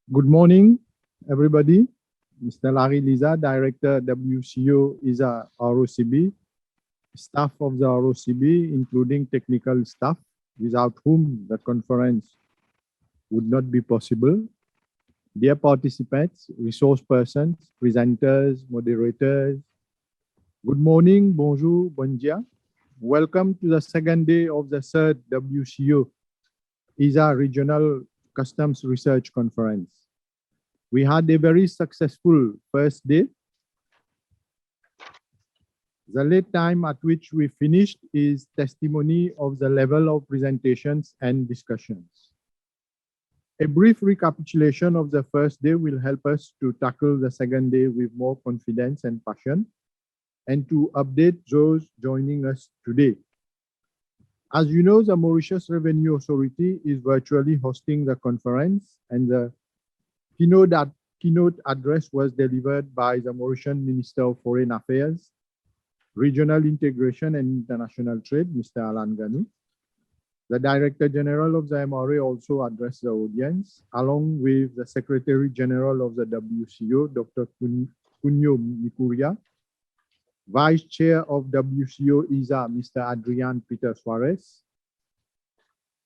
Good morning, everybody. Mr. Larry Liza, Director, WCO ESA ROCB, staff of the ROCB, including technical staff, without whom the conference would not be possible. Dear participants, resource persons, presenters, moderators, good morning, bonjour, bon dia. Welcome to the second day of the third WCO ESA Regional Customs Research Conference. We had a very successful first day. The late time at which we finished is testimony of the level of presentations and discussions. A brief recapitulation of the first day will help us to tackle the second day with more confidence and passion, and to update those joining us today. As you know, the Mauritius Revenue Authority is virtually hosting the conference, and the keynote address was delivered by the Mauritian Minister of Foreign Affairs, Regional Integration and International Trade, Mr. Alan Ganu. The Director General of the MRA also addressed the audience, along with the Secretary General of the WCO, Dr. Kunyo Mikuria, Vice Chair of WCO ESA, Mr. Adrian Peter Suarez,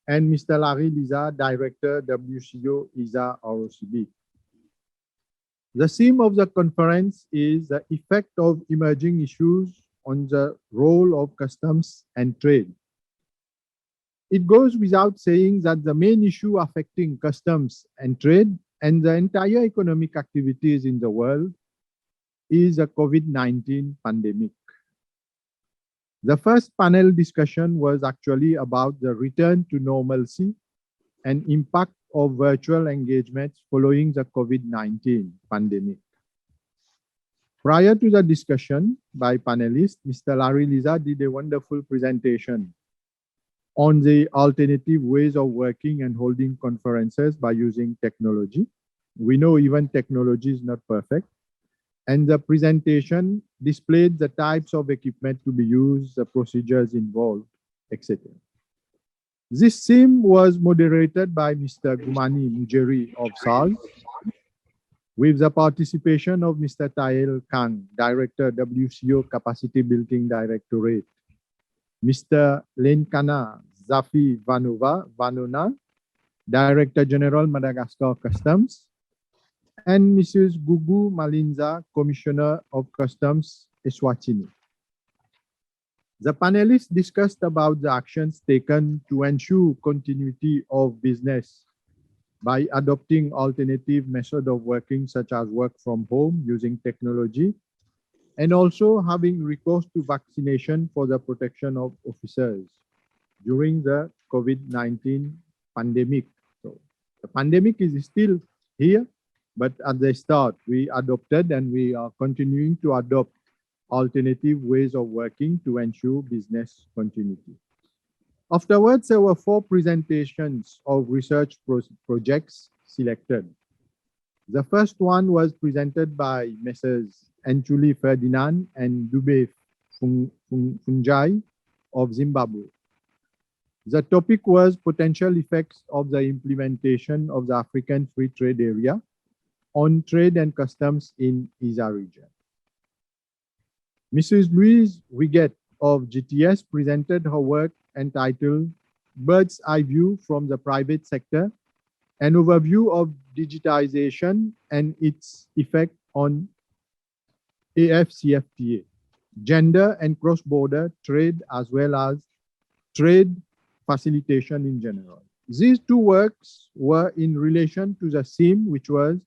and Mr. Larry Liza, Director, WCO ESA ROCB. The theme of the conference is the effect of emerging issues on the role of customs and trade. It goes without saying that the main issue affecting customs and trade and the entire economic activities in the world is the COVID-19 pandemic. The first panel discussion was actually about the return to normalcy and impact of virtual engagements following the COVID-19 pandemic. Prior to the discussion by panelists, Mr. Larry Liza did a wonderful presentation on the alternative ways of working and holding conferences by using technology. We know even technology is not perfect. And the presentation displayed the types of equipment to be used, the procedures involved, etc. This theme was moderated by Mr. Gumani Mujeri of SARS, with the participation of Mr. Tael Kang, Director, WCO Capacity Building Directorate, Mr. Lenkana Zafi Vanona, Director General, Madagascar Customs, and Mrs. Gugu Malinza, Commissioner of Customs, Eswatini. The panelists discussed about the actions taken to ensure continuity of business by adopting alternative methods of working, such as work from home using technology, and also having recourse to vaccination for the protection of officers during the COVID-19 pandemic. So the pandemic is still here, but at the start, we adopted and we are continuing to adopt alternative ways of working to ensure business continuity. Afterwards, there were 4 presentations of research projects selected. The first one was presented by Messrs. Enchuli Ferdinand and Dube Funjai of Zimbabwe. The topic was potential effects of the implementation of the African Free Trade Area on trade and customs in ESA region. Mrs. Louise Wiggett of GTS presented her work entitled Bird's Eye View from the Private Sector, an overview of digitization and its effect on AFCFTA, gender and cross-border trade, as well as trade facilitation in general. These 2 works were in relation to the theme, which was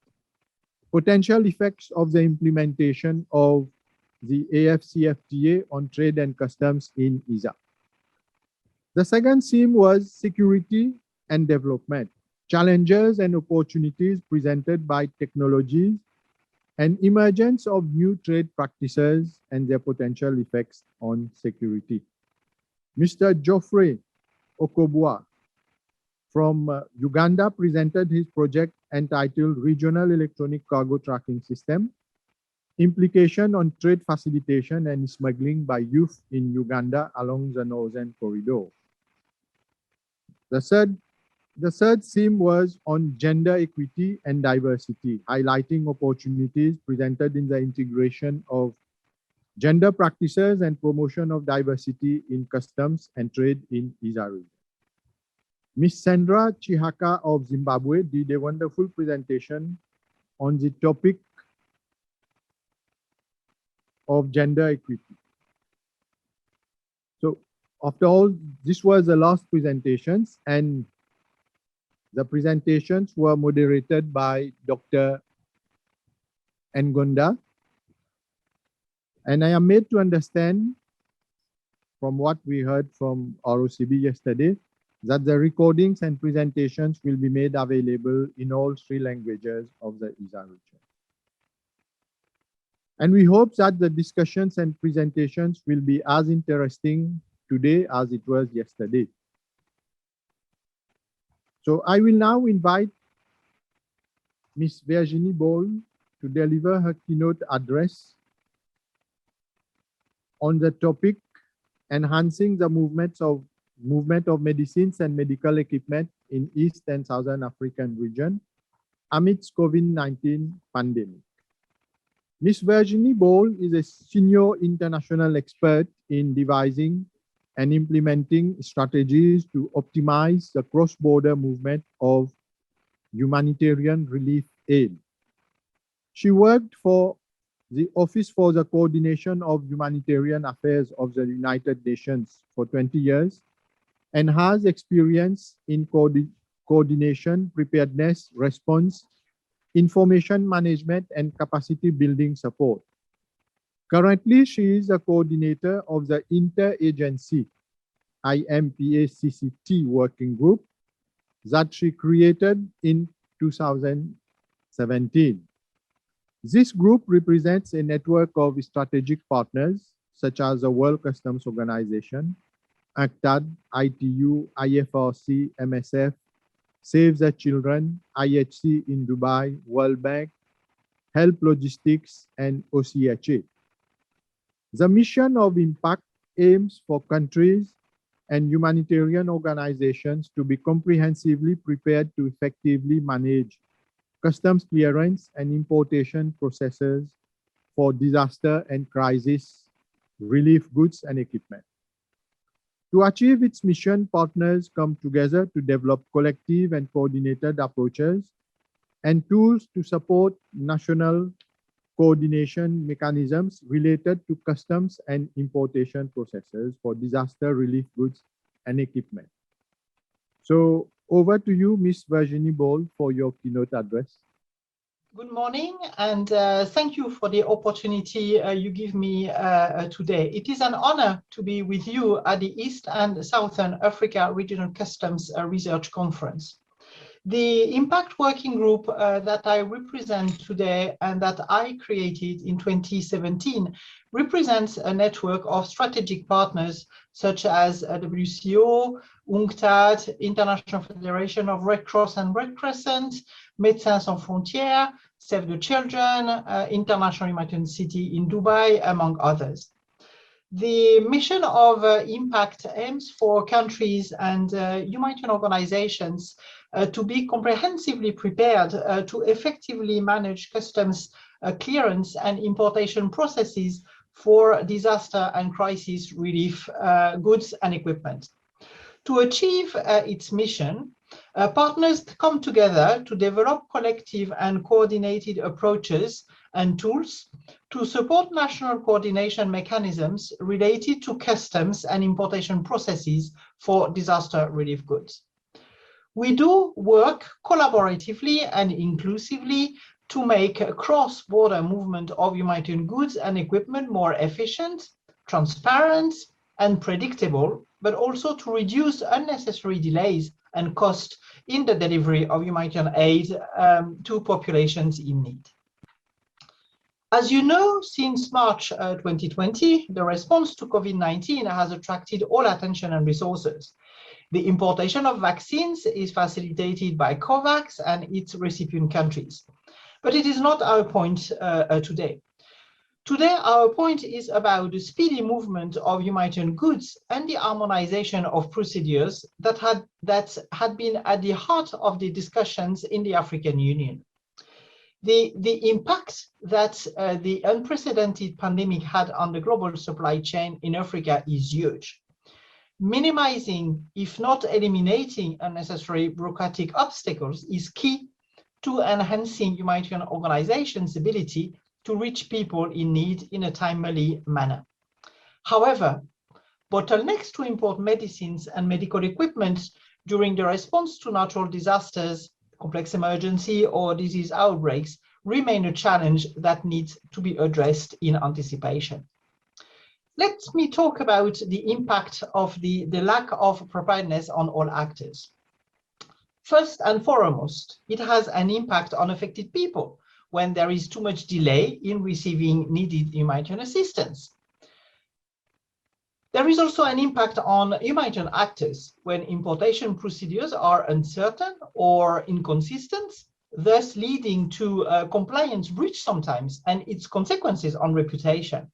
potential effects of the implementation of the AFCFTA on trade and customs in ESA. The second theme was security and development, challenges and opportunities presented by technologies and emergence of new trade practices and their potential effects on security. Mr. Geoffrey Okobua from Uganda presented his project entitled Regional Electronic Cargo Tracking System, Implication on Trade Facilitation and Smuggling by Youth in Uganda along the Northern Corridor. The third The third theme was on gender equity and diversity, highlighting opportunities presented in the integration of gender practices and promotion of diversity in customs and trade in ESA region. Ms. Sandra Chihaka of Zimbabwe did a wonderful presentation on the topic of gender equity. So after all, this was the last presentations, and the presentations were moderated by Dr. Ngonda. And I am made to understand from what we heard from ROCB yesterday that the recordings and presentations will be made available in all 3 languages of the ESA region. And we hope that the discussions and presentations will be as interesting today as it was yesterday. So I will now invite Ms. Virginie Ball to deliver her keynote address on the topic enhancing the movement of medicines and medical equipment in East and Southern African region amidst COVID-19 pandemic. Ms. Virginie Ball is a senior international expert in devising and implementing strategies to optimize the cross-border movement of humanitarian relief aid. She worked for the Office for the Coordination of Humanitarian Affairs of the United Nations for 20 years and has experience in coordination, preparedness, response, information management, and capacity building support. Currently, she is a coordinator of the Interagency IMPACCT working group that she created in 2017. This group represents a network of strategic partners such as the World Customs Organization, UNCTAD, ITU, IFRC, MSF, Save the Children, IHC in Dubai, World Bank, Help Logistics, and OCHA. The mission of IMPACT aims for countries and humanitarian organizations to be comprehensively prepared to effectively manage customs clearance and importation processes for disaster and crisis relief goods and equipment. To achieve its mission, partners come together to develop collective and coordinated approaches and tools to support national coordination mechanisms related to customs and importation processes for disaster relief goods and equipment. So over to you, Ms. Virginie Ball, for your keynote address. Good morning, and thank you for the opportunity you give me today. It is an honor to be with you at the East and Southern Africa Regional Customs Research Conference. The Impact Working Group that I represent today and that I created in 2017 represents a network of strategic partners such as WCO, UNCTAD, International Federation of Red Cross and Red Crescent, Médecins Sans Frontières, Save the Children, International Humanitarian City in Dubai, among others. The mission of Impact aims for countries and humanitarian organizations to be comprehensively prepared to effectively manage customs clearance and importation processes for disaster and crisis relief goods and equipment. To achieve its mission, partners come together to develop collective and coordinated approaches and tools to support national coordination mechanisms related to customs and importation processes for disaster relief goods. We do work collaboratively and inclusively to make cross-border movement of humanitarian goods and equipment more efficient, transparent, and predictable, but also to reduce unnecessary delays and cost in the delivery of humanitarian aid to populations in need. As you know, since March 2020, the response to COVID-19 has attracted all attention and resources. The importation of vaccines is facilitated by COVAX and its recipient countries. But it is not our point today. Today, our point is about the speedy movement of humanitarian goods and the harmonization of procedures that had been at the heart of the discussions in the African Union. The impact that the unprecedented pandemic had on the global supply chain in Africa is huge. Minimizing, if not eliminating, unnecessary bureaucratic obstacles is key to enhancing humanitarian organizations' ability to reach people in need in a timely manner. However, bottlenecks to import medicines and medical equipment during the response to natural disasters, complex emergency, or disease outbreaks remain a challenge that needs to be addressed in anticipation. Let me talk about the impact of the lack of preparedness on all actors. First and foremost, it has an impact on affected people when there is too much delay in receiving needed humanitarian assistance. There is also an impact on humanitarian actors when importation procedures are uncertain or inconsistent, thus leading to compliance breach sometimes and its consequences on reputation.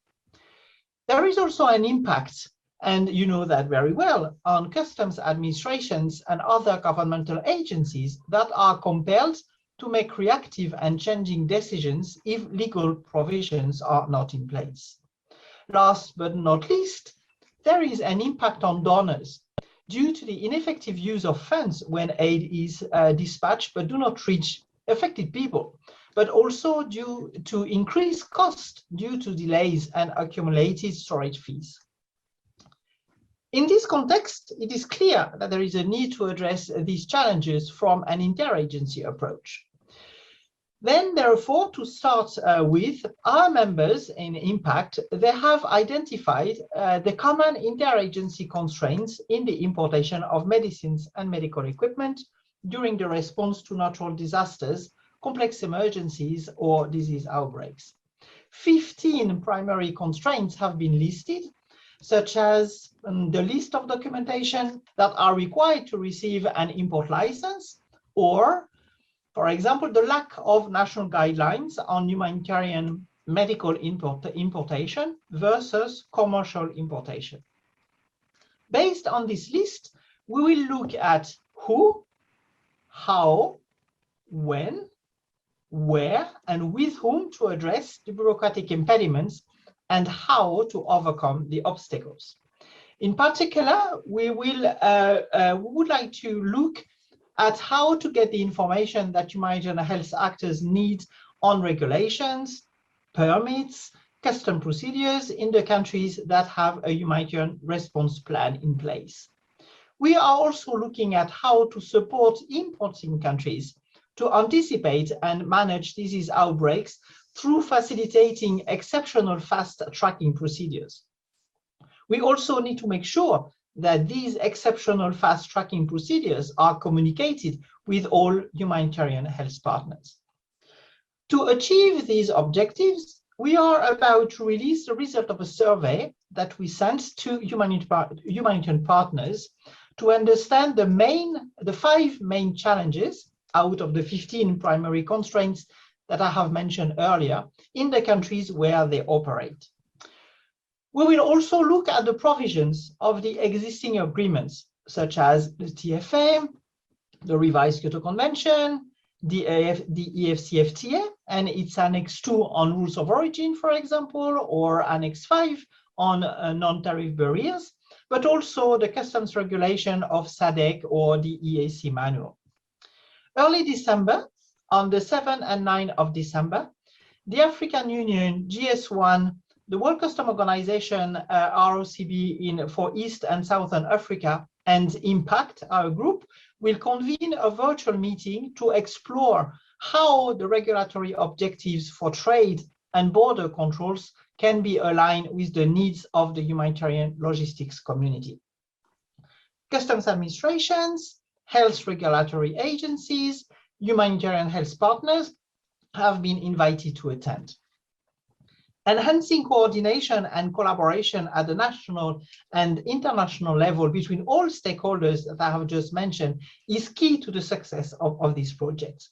There is also an impact, and you know that very well, on customs administrations and other governmental agencies that are compelled to make reactive and changing decisions if legal provisions are not in place. Last but not least, there is an impact on donors due to the ineffective use of funds when aid is dispatched but do not reach affected people, but also due to increased cost due to delays and accumulated storage fees. In this context, it is clear that there is a need to address these challenges from an interagency approach. Then, therefore, to start with, our members in Impact, they have identified the common interagency constraints in the importation of medicines and medical equipment during the response to natural disasters, complex emergencies, or disease outbreaks. 15 primary constraints have been listed, such as the list of documentation that are required to receive an import license, or for example, the lack of national guidelines on humanitarian medical importation versus commercial importation. Based on this list, we will look at who, how, when, where, and with whom to address the bureaucratic impediments and how to overcome the obstacles. In particular, we would like to look at how to get the information that humanitarian health actors need on regulations, permits, custom procedures in the countries that have a humanitarian response plan in place. We are also looking at how to support importing countries to anticipate and manage disease outbreaks through facilitating exceptional fast tracking procedures. We also need to make sure that these exceptional fast tracking procedures are communicated with all humanitarian health partners. To achieve these objectives, we are about to release the result of a survey that we sent to humanitarian partners to understand the 5 main challenges out of the 15 primary constraints that I have mentioned earlier in the countries where they operate. We will also look at the provisions of the existing agreements, such as the TFA, the revised Kyoto Convention, the EFCFTA, and its Annex 2 on rules of origin, for example, or Annex 5 on non-tariff barriers, but also the customs regulation of SADC or the EAC manual. Early December, on the 7th and 9th of December, the African Union, GS1, the World Customs Organization, ROCB for East and Southern Africa, and Impact, our group, will convene a virtual meeting to explore how the regulatory objectives for trade and border controls can be aligned with the needs of the humanitarian logistics community. Customs administrations, health regulatory agencies, humanitarian health partners have been invited to attend. Enhancing coordination and collaboration at the national and international level between all stakeholders that I have just mentioned is key to the success of these projects.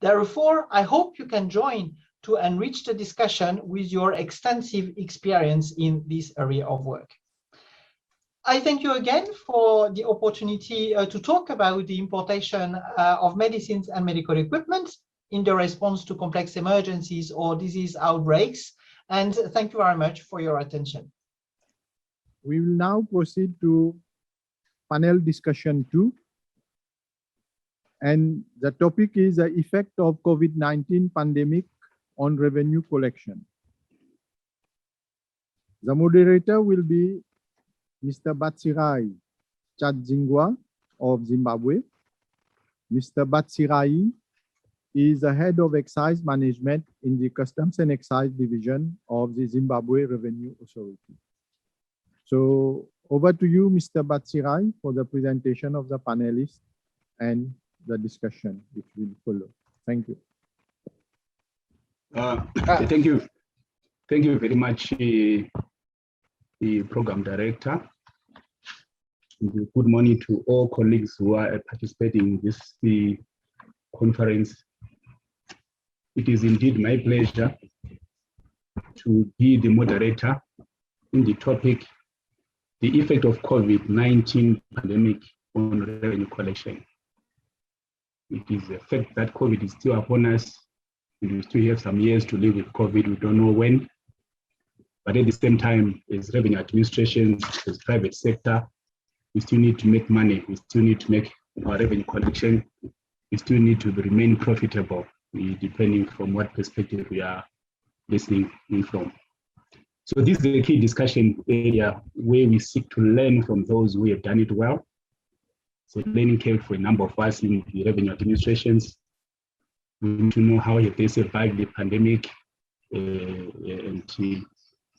Therefore, I hope you can join to enrich the discussion with your extensive experience in this area of work. I thank you again for the opportunity to talk about the importation of medicines and medical equipment in the response to complex emergencies or disease outbreaks. And thank you very much for your attention. We will now proceed to panel discussion 2. And the topic is the effect of COVID-19 pandemic on revenue collection. The moderator will be Mr. Batsirai Chadzingwa of Zimbabwe. Mr. Batsirai is the head of excise management in the Customs and Excise Division of the Zimbabwe Revenue Authority. So over to you, Mr. Batsirai, for the presentation of the panelists and the discussion which will follow. Thank you. Thank you. Thank you very much, the program director. Good morning to all colleagues who are participating in this conference. It is indeed my pleasure to be the moderator in the topic, the effect of COVID-19 pandemic on revenue collection. It is a fact that COVID is still upon us. We still have some years to live with COVID. We don't know when. But at the same time, as revenue administrations, as private sector, we still need to make money. We still need to make our revenue collection. We still need to remain profitable, depending from what perspective we are listening in from. So this is a key discussion area where we seek to learn from those who have done it well. So learning curve for a number of us in the revenue administrations. We need to know how they survived the pandemic and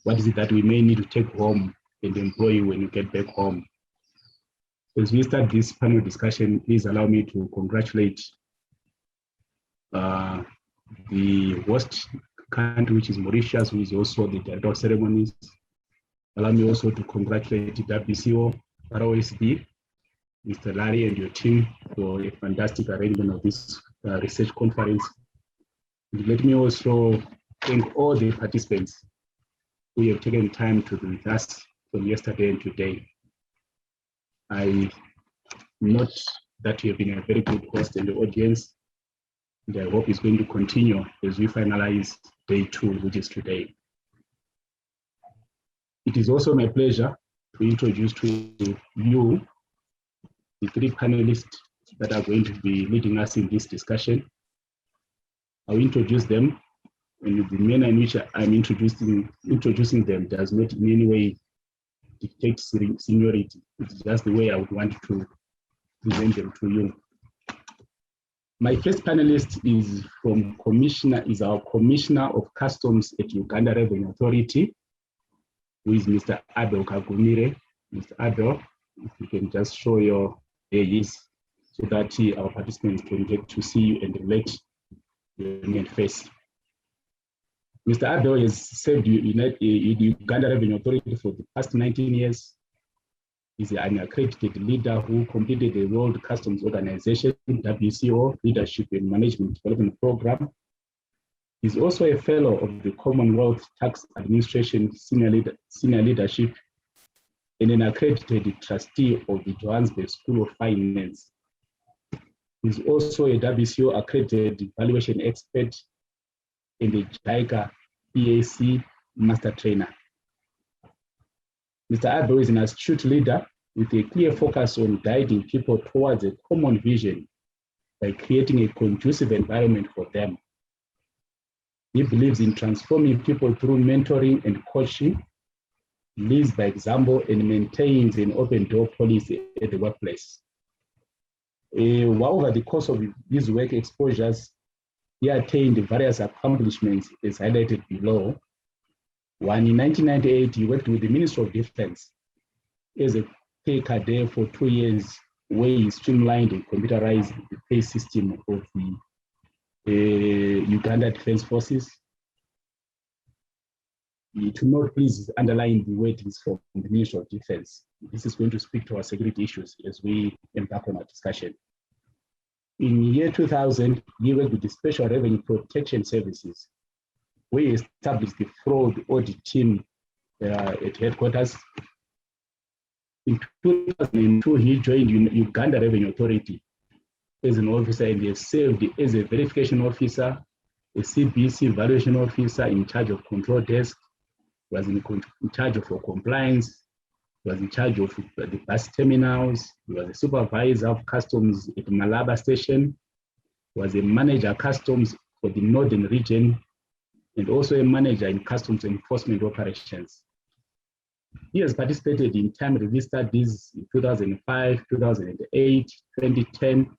what is it that we may need to take home and employ when you get back home. As we start this panel discussion, please allow me to congratulate the host country, which is Mauritius, who is also the director of ceremonies. Allow me also to congratulate the WCO ESA, Mr. Larry and your team for a fantastic arrangement of this research conference. Let me also thank all the participants who have taken time to be with us from yesterday and today. I note that you have been a very good host in the audience, and I hope it's going to continue as we finalize day 2, which is today. It is also my pleasure to introduce to you the 3 panelists that are going to be leading us in this discussion. I'll introduce them, and the manner in which I'm introducing them does not in any way dictate seniority. It's just the way I would want to present them to you. My first panelist is our Commissioner of Customs at Uganda Revenue Authority, who is Mr. Abel Kagumire. Mr. Abel, if you can just show your ages so that our participants can get to see you and relate your name face. Mr. Abel has served in the Uganda Revenue Authority for the past 19 years. He's an accredited leader who completed the World Customs Organization, WCO Leadership and Management Development Program. He's also a fellow of the Commonwealth Tax Administration Senior Leadership and an accredited trustee of the Johannesburg School of Finance. He's also a WCO accredited valuation expert and a JICA EAC master trainer. Mr. Abel is an astute leader with a clear focus on guiding people towards a common vision by creating a conducive environment for them. He believes in transforming people through mentoring and coaching, leads by example, and maintains an open door policy at the workplace. Over the course of his work exposures, he attained various accomplishments as highlighted below. One, in 1998, he worked with the Ministry of Defense as a pay cadet for 2 years, where he streamlined and computerized the pay system of the Uganda Defense Forces. To note, please underline the word is from the Ministry of Defense. This is going to speak to our security issues as we embark on our discussion. In year 2000, he worked with the Special Revenue Protection Services we established the fraud audit team at headquarters. In 2002, he joined Uganda Revenue Authority as an officer, and he served as a verification officer, a CBC valuation officer in charge of control desk, was in charge of compliance, was in charge of the bus terminals, he was a supervisor of customs at Malaba Station, was a manager customs for the northern region, and also a manager in customs enforcement operations. He has participated in time release studies in 2005, 2008, 2010,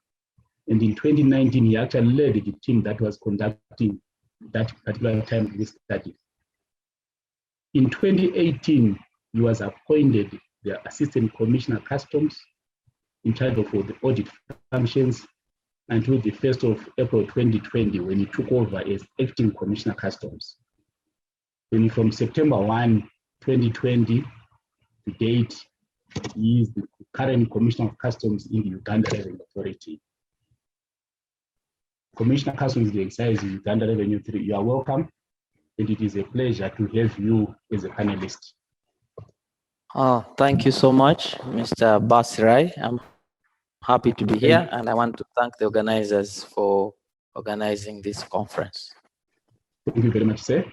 and in 2019, he actually led the team that was conducting that particular time release study. In 2018, he was appointed the Assistant Commissioner Customs in charge of the audit functions until the 1st of April 2020, when he took over as Acting Commissioner Customs. Then from September 1, 2020 to date, he is the current Commissioner of Customs in the Uganda Revenue Authority. Commissioner Customs, the Excise Uganda Revenue Authority, you are welcome, and it is a pleasure to have you as a panelist. Thank you so much, Mr. Basirai. I'm happy to be here, and I want to thank the organizers for organizing this conference. Thank you very much, sir.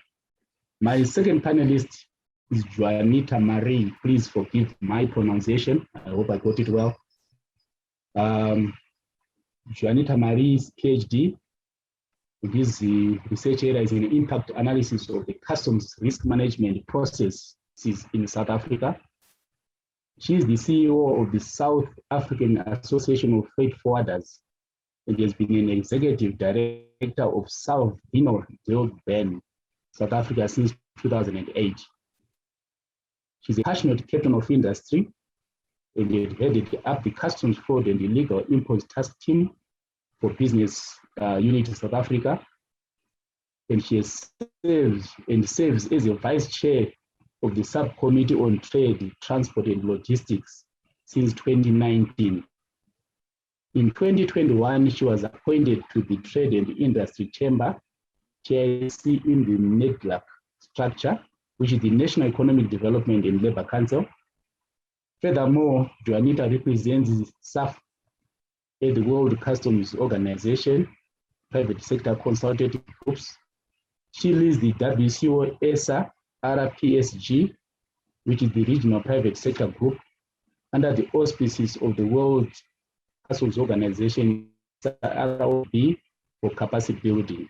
My second panelist is Juanita Marie. Please forgive my pronunciation. I hope I got it well. Juanita Marie's PhD, his research area is in impact analysis of the customs risk management processes in South Africa. She is the CEO of the South African Association of Freight Forwarders, and has been an executive director of South Durban, South Africa since 2008. She's a passionate captain of industry and headed up the Customs Fraud and Illegal Imports Task Team for Business Unit in South Africa. And she has serves as a vice chair of the Subcommittee on Trade, Transport and Logistics since 2019. In 2021, she was appointed to the Trade and Industry Chamber, TIC, in the NEDLAC structure, which is the National Economic Development and Labour Council. Furthermore, Juanita represents SAF at the World Customs Organization, private sector consultative groups. She leads the WCO ESA RPSG, which is the regional private sector group, under the auspices of the World Customs Organization, ROB, for capacity building.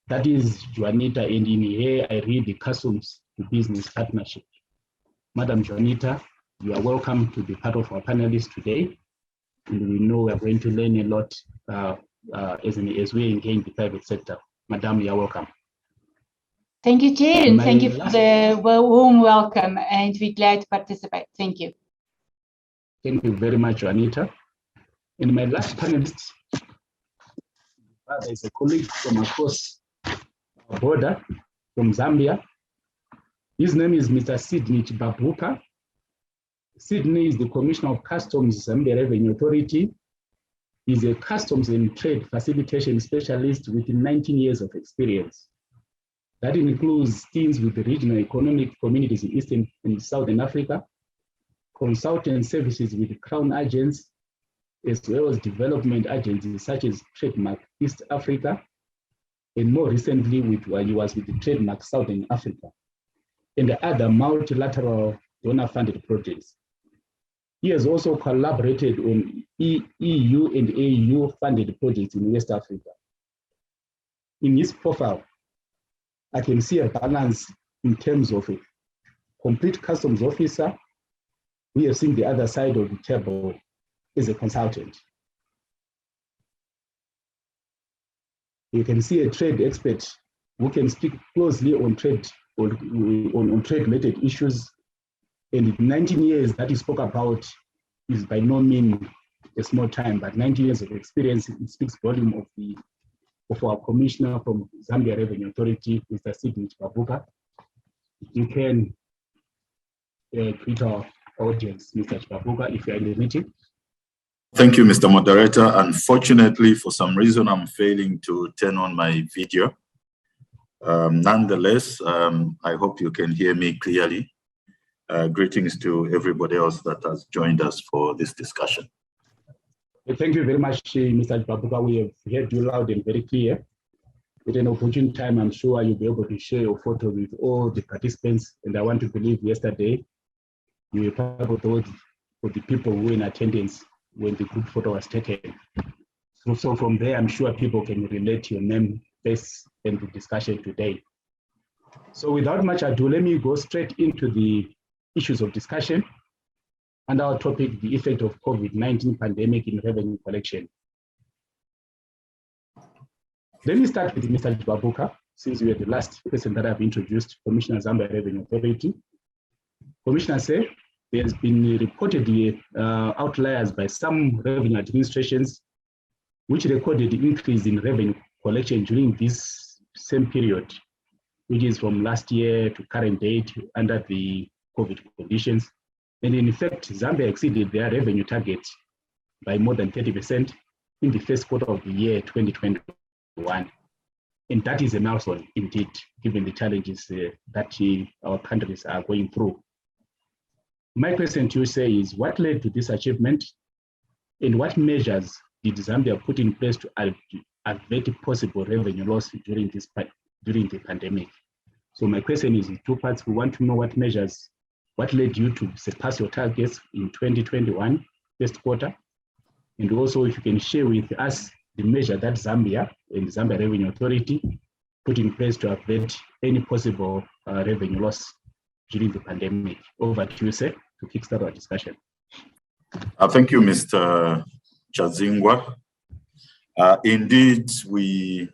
That is Juanita, and in here I read the Customs to Business Partnership. Madam Juanita, you are welcome to be part of our panelists today. And we know we are going to learn a lot as we engage the private sector. Madam, you are welcome. Thank you, Chair, and thank you for the warm welcome, and we're glad to participate. Thank you. Thank you very much, Juanita. And my last panelist is a colleague from across our border, from Zambia. His name is Mr. Sydney Chibabuka. Sydney is the Commissioner of Customs, Zambia Revenue Authority. He's a customs and trade facilitation specialist with 19 years of experience. That includes stints with the regional economic communities in Eastern and Southern Africa, consultant services with Crown agents, as well as development agencies such as Trademark East Africa, and more recently while he was with the Trademark Southern Africa, and the other multilateral donor-funded projects. He has also collaborated on EU and AU-funded projects in West Africa. In his profile, I can see a balance in terms of a complete customs officer. We have seen the other side of the table as a consultant. You can see a trade expert who can speak closely on trade on trade-related issues. And 19 years that he spoke about is by no means a small time, but 19 years of experience, it speaks volume of our commissioner from Zambia Revenue Authority, Mr. Sydney Chibabuka. You can greet our audience, Mr. Chibabuka, if you are in the meeting. Thank you, Mr. Moderator. Unfortunately, for some reason, I'm failing to turn on my video. Nonetheless, I hope you can hear me clearly. Greetings to everybody else that has joined us for this discussion. Thank you very much, Mr. Babuka. We have heard you loud and very clear. At an opportune time, I'm sure you'll be able to share your photo with all the participants. And I want to believe yesterday, you were part of those for the people who were in attendance when the group photo was taken. So from there, I'm sure people can relate your name, face, and the discussion today. So without much ado, let me go straight into the issues of discussion. And our topic, the effect of COVID-19 pandemic in revenue collection. Let me start with Mr. Babuka, since you are the last person that I've introduced, Commissioner Zambia Revenue Authority. Commissioner said there's been reported outliers by some revenue administrations, which recorded the increase in revenue collection during this same period, which is from last year to current date under the COVID conditions. And in effect, Zambia exceeded their revenue target by more than 30% in the first quarter of the year 2021. And that is a milestone indeed, given the challenges that our countries are going through. My question to you, say, is what led to this achievement, and what measures did Zambia put in place to avert possible revenue loss during the pandemic? So my question is in two parts. We want to know what led you to surpass your targets in 2021 first quarter, and also if you can share with us the measure that Zambia and the Zambia Revenue Authority put in place to avert any possible revenue loss during the pandemic. Over to you, sir, to kickstart our discussion. Thank you, Mr. Chazingwa. Indeed, we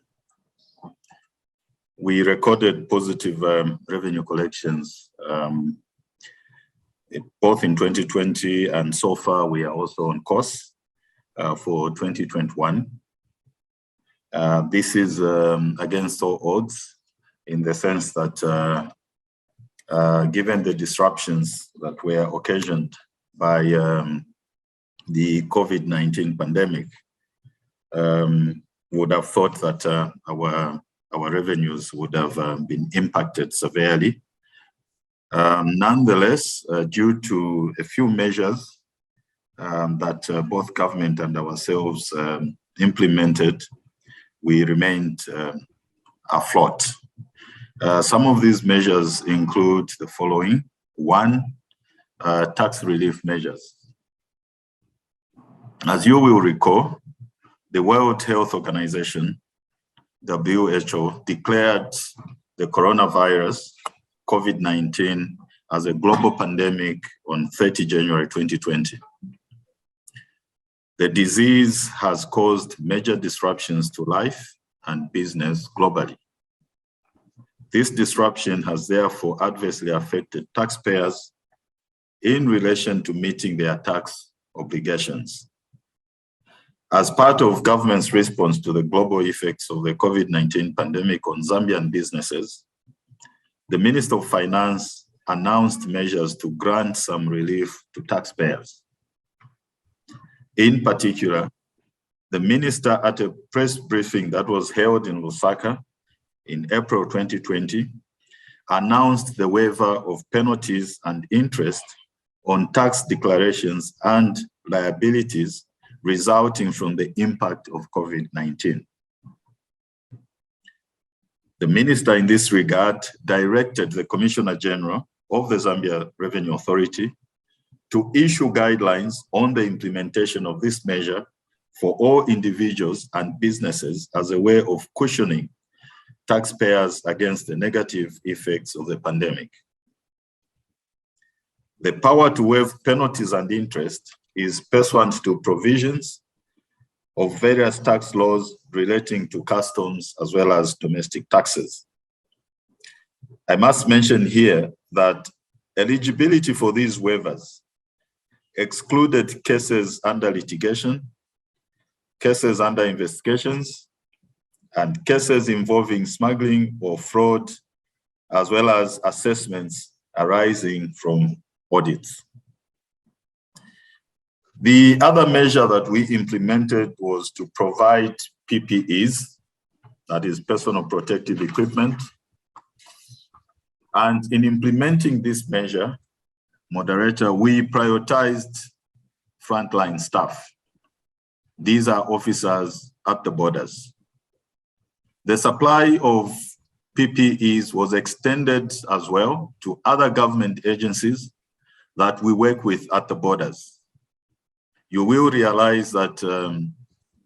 recorded positive revenue collections both in 2020, and so far we are also on course for 2021. This is against all odds, in the sense that given the disruptions that were occasioned by the COVID-19 pandemic, would have thought that our revenues would have been impacted severely. Nonetheless, due to a few measures that both government and ourselves implemented, we remained afloat. Some of these measures include the following. One, tax relief measures. As you will recall, the World Health Organization, WHO, declared the coronavirus, COVID-19, as a global pandemic on 30 January 2020. The disease has caused major disruptions to life and business globally. This disruption has therefore adversely affected taxpayers in relation to meeting their tax obligations. As part of government's response to the global effects of the COVID-19 pandemic on Zambian businesses, the Minister of Finance announced measures to grant some relief to taxpayers. In particular, the minister, at a press briefing that was held in Lusaka in April 2020, announced the waiver of penalties and interest on tax declarations and liabilities resulting from the impact of COVID-19. The minister, in this regard, directed the Commissioner General of the Zambia Revenue Authority to issue guidelines on the implementation of this measure for all individuals and businesses as a way of cushioning taxpayers against the negative effects of the pandemic. The power to waive penalties and interest is pursuant to provisions of various tax laws relating to customs as well as domestic taxes. I must mention here that eligibility for these waivers excluded cases under litigation, cases under investigations, and cases involving smuggling or fraud, as well as assessments arising from audits. The other measure that we implemented was to provide PPEs, that is personal protective equipment, And in implementing this measure, Moderator, we prioritized frontline staff. These are officers at the borders. The supply of PPEs was extended as well to other government agencies that we work with at the borders. You will realize that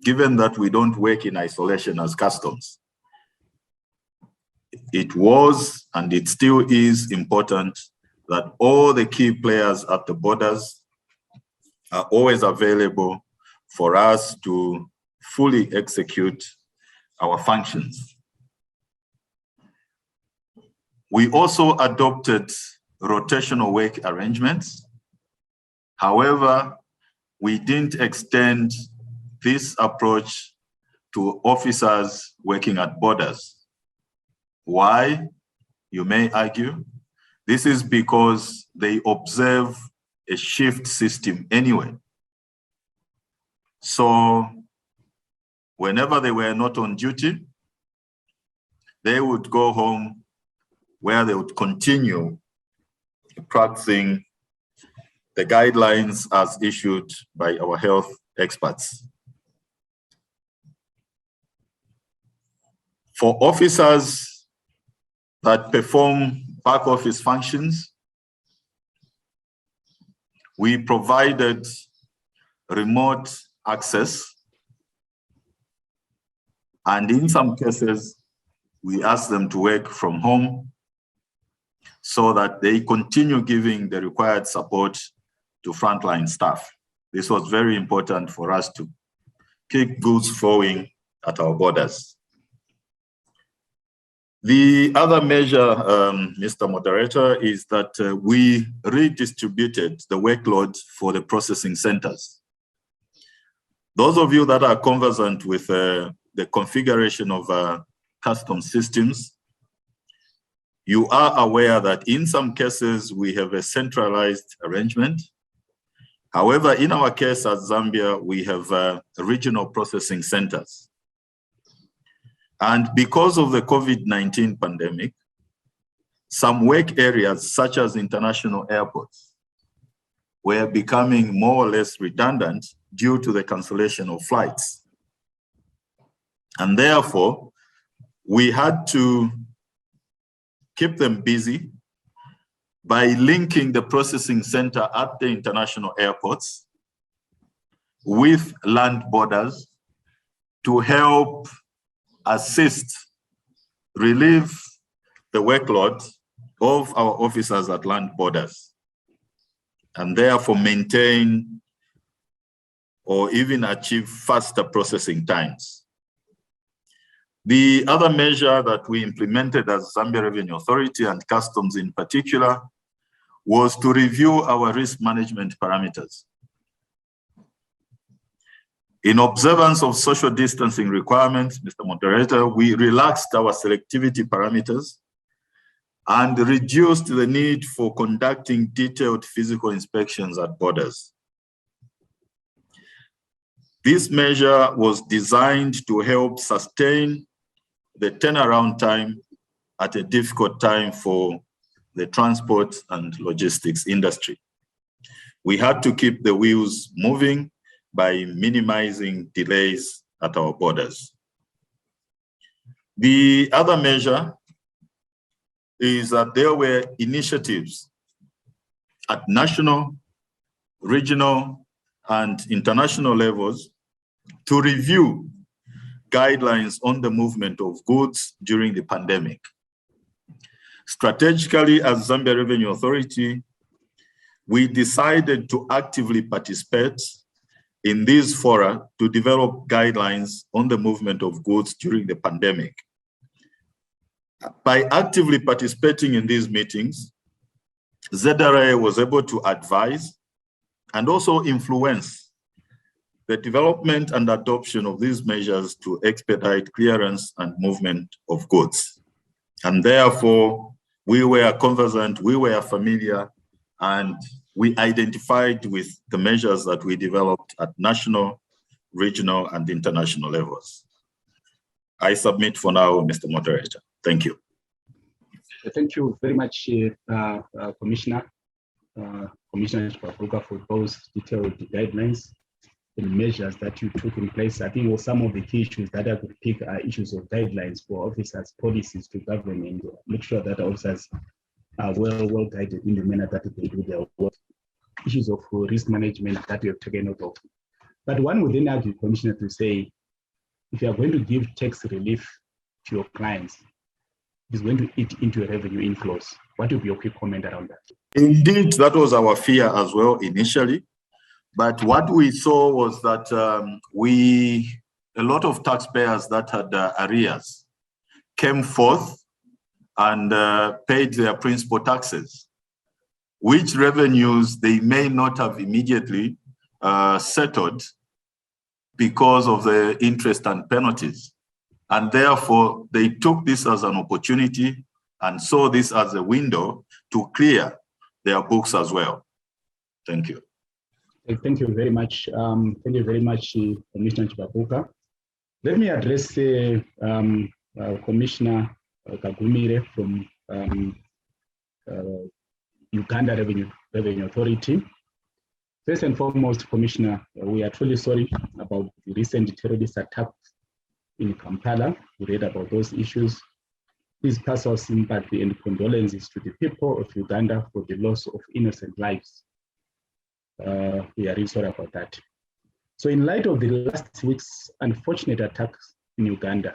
given that we don't work in isolation as customs, it was and it still is important that all the key players at the borders are always available for us to fully execute our functions. We also adopted rotational work arrangements. However, we didn't extend this approach to officers working at borders. Why? You may argue. This is because they observe a shift system anyway. So whenever they were not on duty, they would go home where they would continue practicing the guidelines as issued by our health experts. For officers that perform back office functions, we provided remote access, and in some cases, we asked them to work from home so that they continue giving the required support to frontline staff. This was very important for us to keep goods flowing at our borders. The other measure, Mr. Moderator, is that we redistributed the workload for the processing centers. Those of you that are conversant with the configuration of customs systems, you are aware that in some cases we have a centralized arrangement. However, in our case at Zambia, we have regional processing centers. And because of the COVID-19 pandemic, some work areas such as international airports were becoming more or less redundant due to the cancellation of flights. And therefore, we had to keep them busy by linking the processing center at the international airports with land borders to help assist, relieve the workload of our officers at land borders, and therefore maintain or even achieve faster processing times. The other measure that we implemented as Zambia Revenue Authority and Customs in particular was to review our risk management parameters. In observance of social distancing requirements, Mr. Moderator, we relaxed our selectivity parameters and reduced the need for conducting detailed physical inspections at borders. This measure was designed to help sustain the turnaround time at a difficult time for the transport and logistics industry. We had to keep the wheels moving by minimizing delays at our borders. The other measure is that there were initiatives at national, regional, and international levels to review guidelines on the movement of goods during the pandemic. Strategically, as Zambia Revenue Authority, we decided to actively participate in these fora to develop guidelines on the movement of goods during the pandemic. By actively participating in these meetings, ZRA was able to advise and also influence the development and adoption of these measures to expedite clearance and movement of goods. And therefore, we were conversant, we were familiar, and we identified with the measures that we developed at national, regional, and international levels. I submit for now, Mr. Moderator. Thank you. Thank you very much, Commissioner Chipapuka, for those detailed guidelines and measures that you took in place. I think some of the key issues that I could pick are issues of guidelines for officers, policies to govern, and make sure that officers are well guided in the manner that they do their work. Issues of risk management that you have taken note of. But one would then argue, Commissioner, to say, if you are going to give tax relief to your clients, it's going to eat into your revenue inflows. What would be your quick comment around that? Indeed, that was our fear as well initially. But what we saw was that a lot of taxpayers that had arrears came forth and paid their principal taxes, which revenues they may not have immediately settled because of the interest and penalties. And therefore, they took this as an opportunity and saw this as a window to clear their books as well. Thank you. Thank you very much. Thank you very much, Commissioner Chipapuka. Let me address Commissioner Kagumire from Uganda Revenue Authority. First and foremost, Commissioner, we are truly sorry about the recent terrorist attack in Kampala. We read about those issues. Please pass our sympathy and condolences to the people of Uganda for the loss of innocent lives. We are really sorry about that. So in light of the last week's unfortunate attacks in Uganda,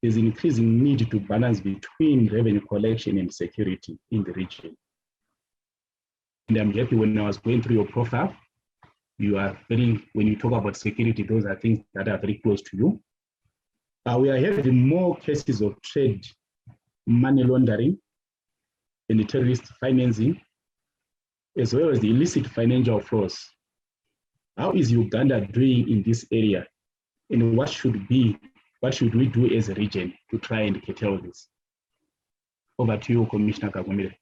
there's an increasing need to balance between revenue collection and security in the region. And I'm happy when I was going through your profile, when you talk about security, those are things that are very close to you. We are having more cases of trade, money laundering, and the terrorist financing, as well as the illicit financial flows. How is Uganda doing in this area? And what should we do as a region to try and curtail this? Over to you, Commissioner Kagumire.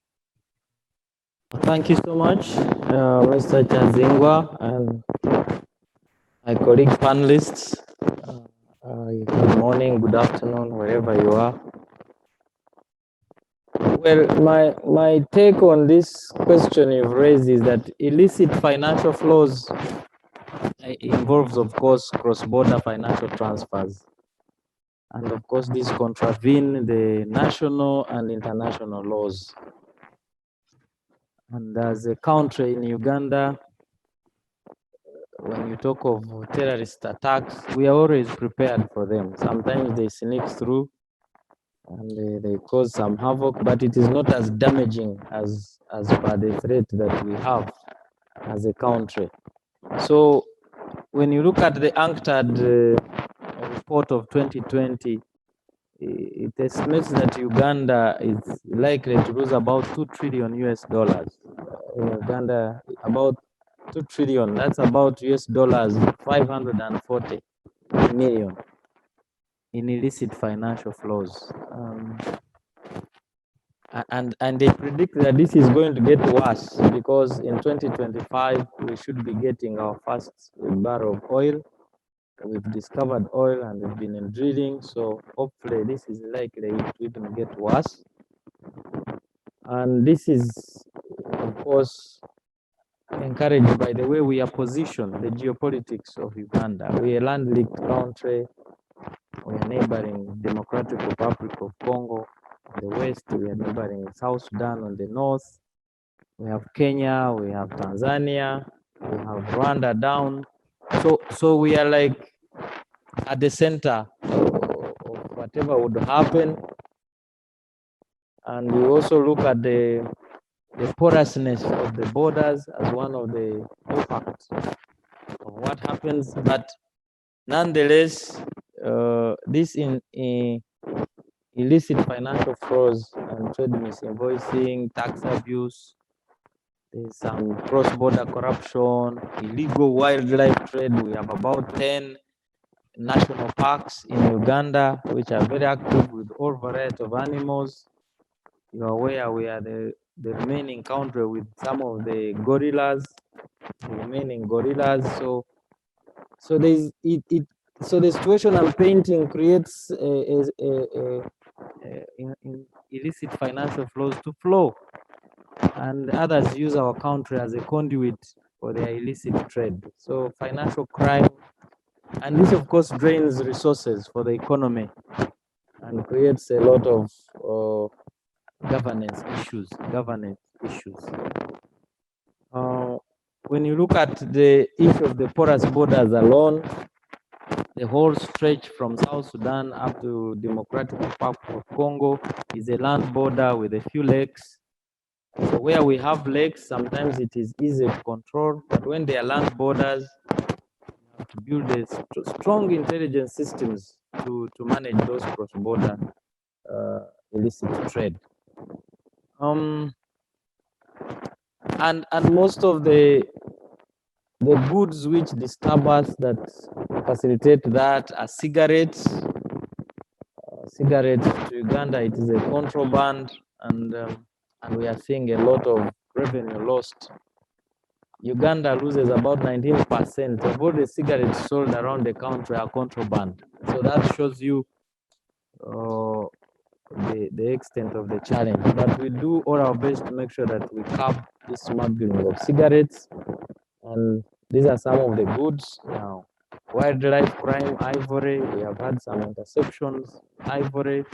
Thank you so much, Mr. Chazingwa and my colleague panelists. Good morning, good afternoon, wherever you are. Well, my take on this question you've raised is that illicit financial flows involves, of course, cross-border financial transfers. And of course, these contravene the national and international laws. And as a country in Uganda, when you talk of terrorist attacks, we are always prepared for them. Sometimes they sneak through and they cause some havoc, but it is not as damaging as per the threat that we have as a country. So when you look at the UNCTAD report of 2020, it estimates that Uganda is likely to lose about $2 trillion US. In Uganda, about 2 trillion, that's about US dollars 540 million in illicit financial flows. And they predict that this is going to get worse because in 2025, we should be getting our first barrel of oil. We've discovered oil and we've been in drilling, so hopefully this is likely to even get worse. And this is, of course, encouraged by the way we are positioned, the geopolitics of Uganda. We are a land-linked country. We are neighboring Democratic Republic of Congo on the west. We are neighboring South Sudan on the north. We have Kenya. We have Tanzania. We have Rwanda down. So we are like at the center of whatever would happen. And we also look at the porousness of the borders as one of the impacts of what happens. But nonetheless, this illicit financial frauds and trade misinvoicing, tax abuse, there's some cross-border corruption, illegal wildlife trade. We have about 10 national parks in Uganda, which are very active with all variety of animals. You are aware we are the remaining country with some of the gorillas, the remaining gorillas. So there's so the situation I'm painting creates illicit financial flows to flow, and others use our country as a conduit for their illicit trade. So financial crime, and this of course drains resources for the economy and creates a lot of governance issues. When you look at the issue of the porous borders alone, the whole stretch from South Sudan up to Democratic Republic of Congo is a land border with a few lakes. So where we have lakes, sometimes it is easy to control, but when there are land borders, you have to build a strong intelligence systems to manage those cross-border illicit trade. And most of the goods which disturb us that facilitate that are cigarettes. Cigarettes to Uganda, it is a contraband, and we are seeing a lot of revenue lost. Uganda loses about 19% of all the cigarettes sold around the country are contraband. So that shows you the extent of the challenge. But we do all our best to make sure that we curb this smuggling of cigarettes. And these are some of the goods. Now, wildlife crime, ivory, we have had some interceptions, ivory.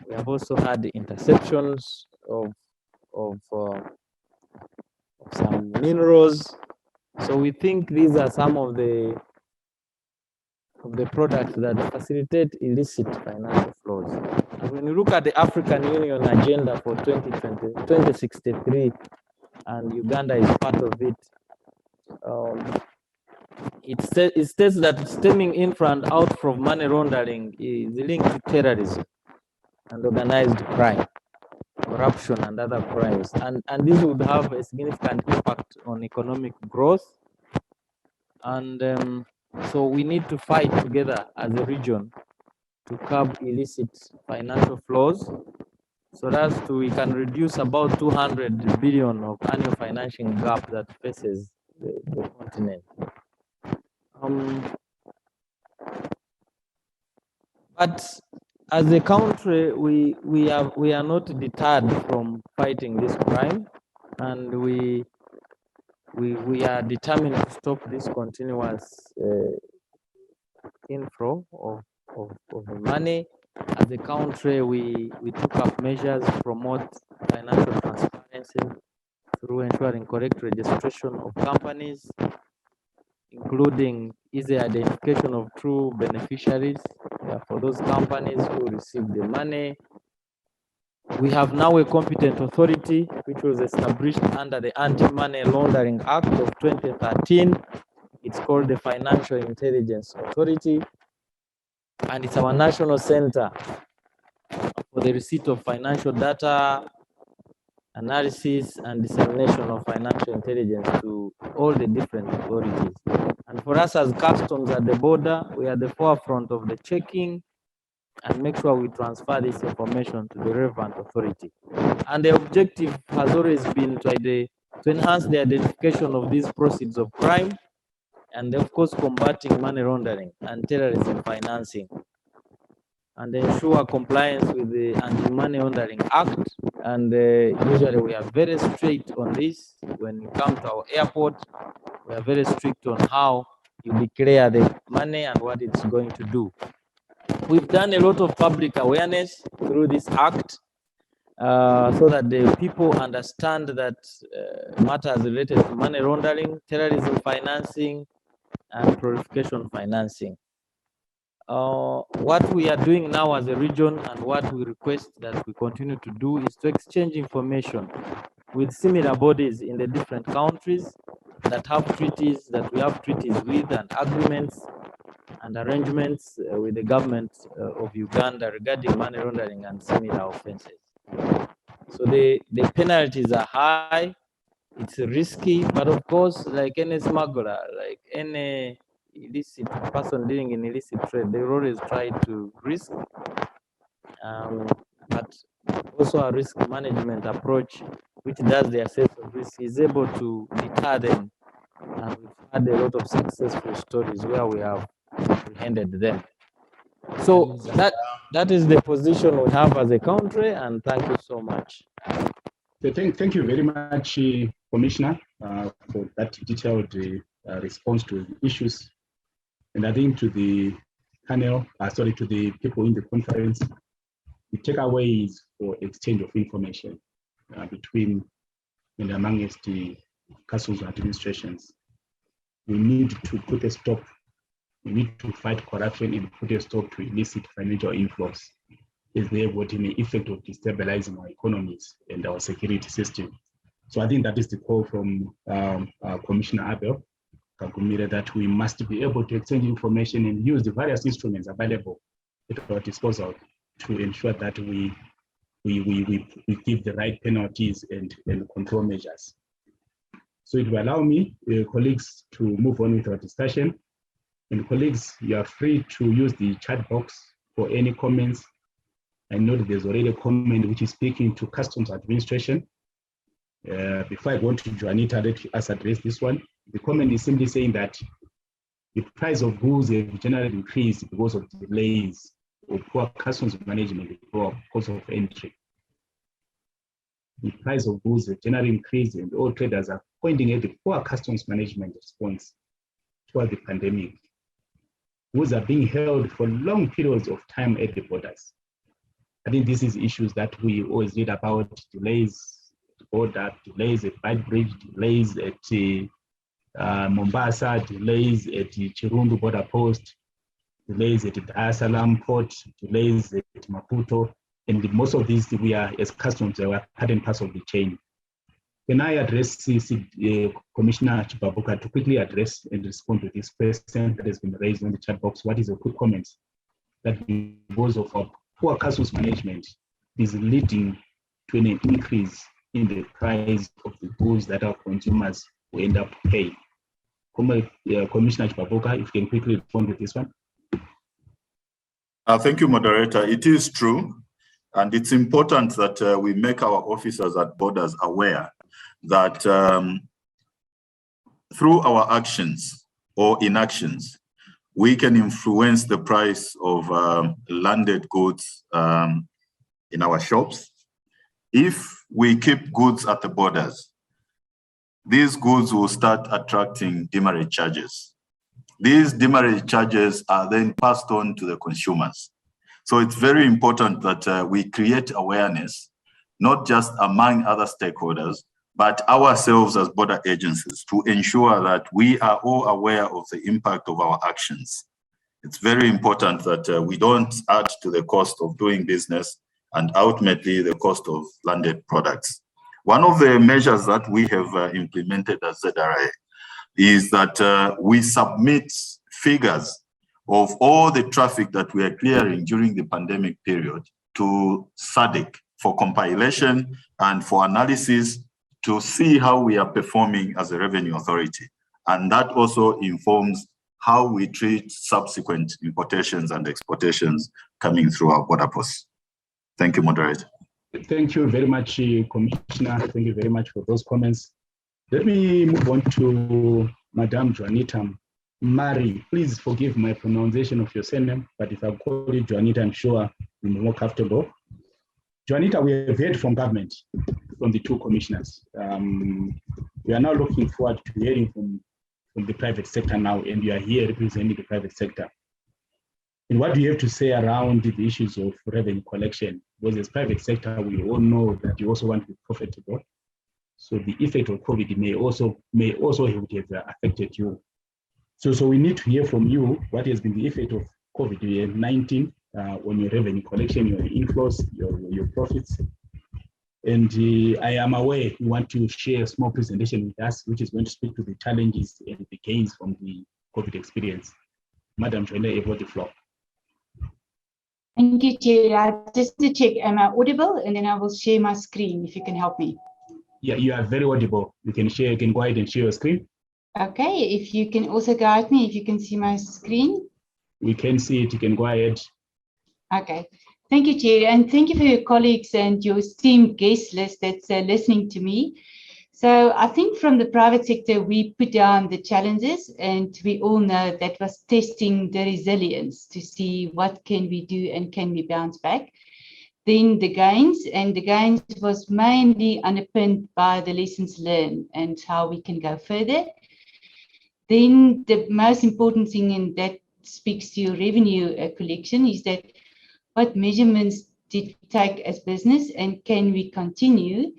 We have also had the interceptions of some minerals. So we think these are some of the products that facilitate illicit financial flows. And when you look at the African Union agenda for 2063, and Uganda is part of it, it states that stemming infra and outflow of money laundering is linked to terrorism and organized crime, corruption, and other crimes. And this would have a significant impact on economic growth. And so we need to fight together as a region to curb illicit financial flows so that we can reduce about 200 billion of annual financing gap that faces the continent. But as a country, we are not deterred from fighting this crime, and we are determined to stop this continuous inflow of money. As a country, we took up measures to promote financial transparency through ensuring correct registration of companies, including easy identification of true beneficiaries for those companies who receive the money. We have now a competent authority which was established under the Anti-Money Laundering Act of 2013. It's called the Financial Intelligence Authority, and it's our national center for the receipt of financial data, analysis, and dissemination of financial intelligence to all the different authorities. And for us as customs at the border, we are at the forefront of the checking and make sure we transfer this information to the relevant authority. And the objective has always been to enhance the identification of these proceeds of crime, and of course combating money laundering and terrorism financing, and ensure compliance with the Anti-Money Laundering Act. And usually we are very strict on this. When you come to our airport, we are very strict on how you declare the money and what it's going to do. We've done a lot of public awareness through this act so that the people understand that matters related to money laundering, terrorism financing, and purification financing. What we are doing now as a region, and what we request that we continue to do, is to exchange information with similar bodies in the different countries that have treaties, that we have treaties with, and agreements and arrangements with the government of Uganda regarding money laundering and similar offenses. So the penalties are high, it's risky, but of course, like any smuggler, like any illicit person dealing in illicit trade, they always try to risk, but also a risk management approach, which does the assessment of risk, is able to deter them. And we've had a lot of successful stories where we have apprehended them. So that That is the position we have as a country, and thank you so much. So thank you very much, Commissioner, for that detailed response to the issues. And I think to the panel, to the people in the conference, the takeaways for exchange of information between and amongst the customs administrations. We need to put a stop. We need to fight corruption and put a stop to illicit financial inflows. Is there what an effect of destabilizing our economies and our security system? So I think that is the call from Commissioner Abel Kagumire, that we must be able to exchange information and use the various instruments available at our disposal to ensure that we give the right penalties and control measures. So it will allow me, colleagues, to move on with our discussion. And colleagues, you are free to use the chat box for any comments. I know that there's already a comment which is speaking to Customs Administration. Before I go to Juanita, let us address this one. The comment is simply saying that the price of goods have generally increased because of delays or poor customs management or cost of entry. The price of goods have generally increased, and all traders are pointing at the poor customs management response toward the pandemic. Goods are being held for long periods of time at the borders. I think this is issues that we always read about: delays at border, delays at Bad Bridge, delays at Mombasa, delays at the Chirundu border post, delays at the Dar es Salaam port, delays at Maputo, and most of these we are, as customs, they were part and parcel of the chain. Can I address Commissioner Chibabuka to quickly address and respond to this question that has been raised on the chat box? What is a quick comment that because of our poor customs management is leading to an increase in the price of the goods that our consumers will end up paying? Commissioner Chibabuka, if you can quickly respond to this one. Thank you, moderator. It is true, and it's important that we make our officers at borders aware that through our actions or inactions, we can influence the price of landed goods in our shops. If we keep goods at the borders, these goods will start attracting demurrage charges. These demurrage charges are then passed on to the consumers. So it's very important that we create awareness, not just among other stakeholders, but ourselves as border agencies, to ensure that we are all aware of the impact of our actions. It's very important that we don't add to the cost of doing business and ultimately the cost of landed products. One of the measures that we have implemented as ZRA is that we submit figures of all the traffic that we are clearing during the pandemic period to SADC for compilation and for analysis to see how we are performing as a revenue authority. And that also informs how we treat subsequent importations and exportations coming through our border posts. Thank you, moderator. Thank you very much, Commissioner. Thank you very much for those comments. Let me move on to Madame Juanita Mari. Please forgive my pronunciation of your surname, but if I call you Juanita, I'm sure you'll be more comfortable. Juanita, we have heard from government, from the two commissioners. We are now looking forward to hearing from the private sector now, and you are here representing the private sector. And what do you have to say around the issues of revenue collection? Because as private sector, we all know that you also want to be profitable. So the effect of COVID may also have affected you. So we need to hear from you what has been the effect of COVID-19 on your revenue collection, your inflows, your profits. And I am aware you want to share a small presentation with us, which is going to speak to the challenges and the gains from the COVID experience. Madam Joanna, you have the floor. Thank you, Chair. Just to check, am I audible? And then I will share my screen if you can help me. Yeah, you are very audible. You can go ahead and share your screen. Okay, if you can also guide me, if you can see my screen. We can see it, you can go ahead. Okay, thank you, Chair, and thank you for your colleagues and your esteemed guest list that's listening to me. So I think from the private sector, we put down the challenges, and we all know that was testing the resilience to see what can we do and can we bounce back. Then the gains, and the gains was mainly underpinned by the lessons learned and how we can go further. Then the most important thing, and that speaks to your revenue collection, is that what measurements did we take as business and can we continue?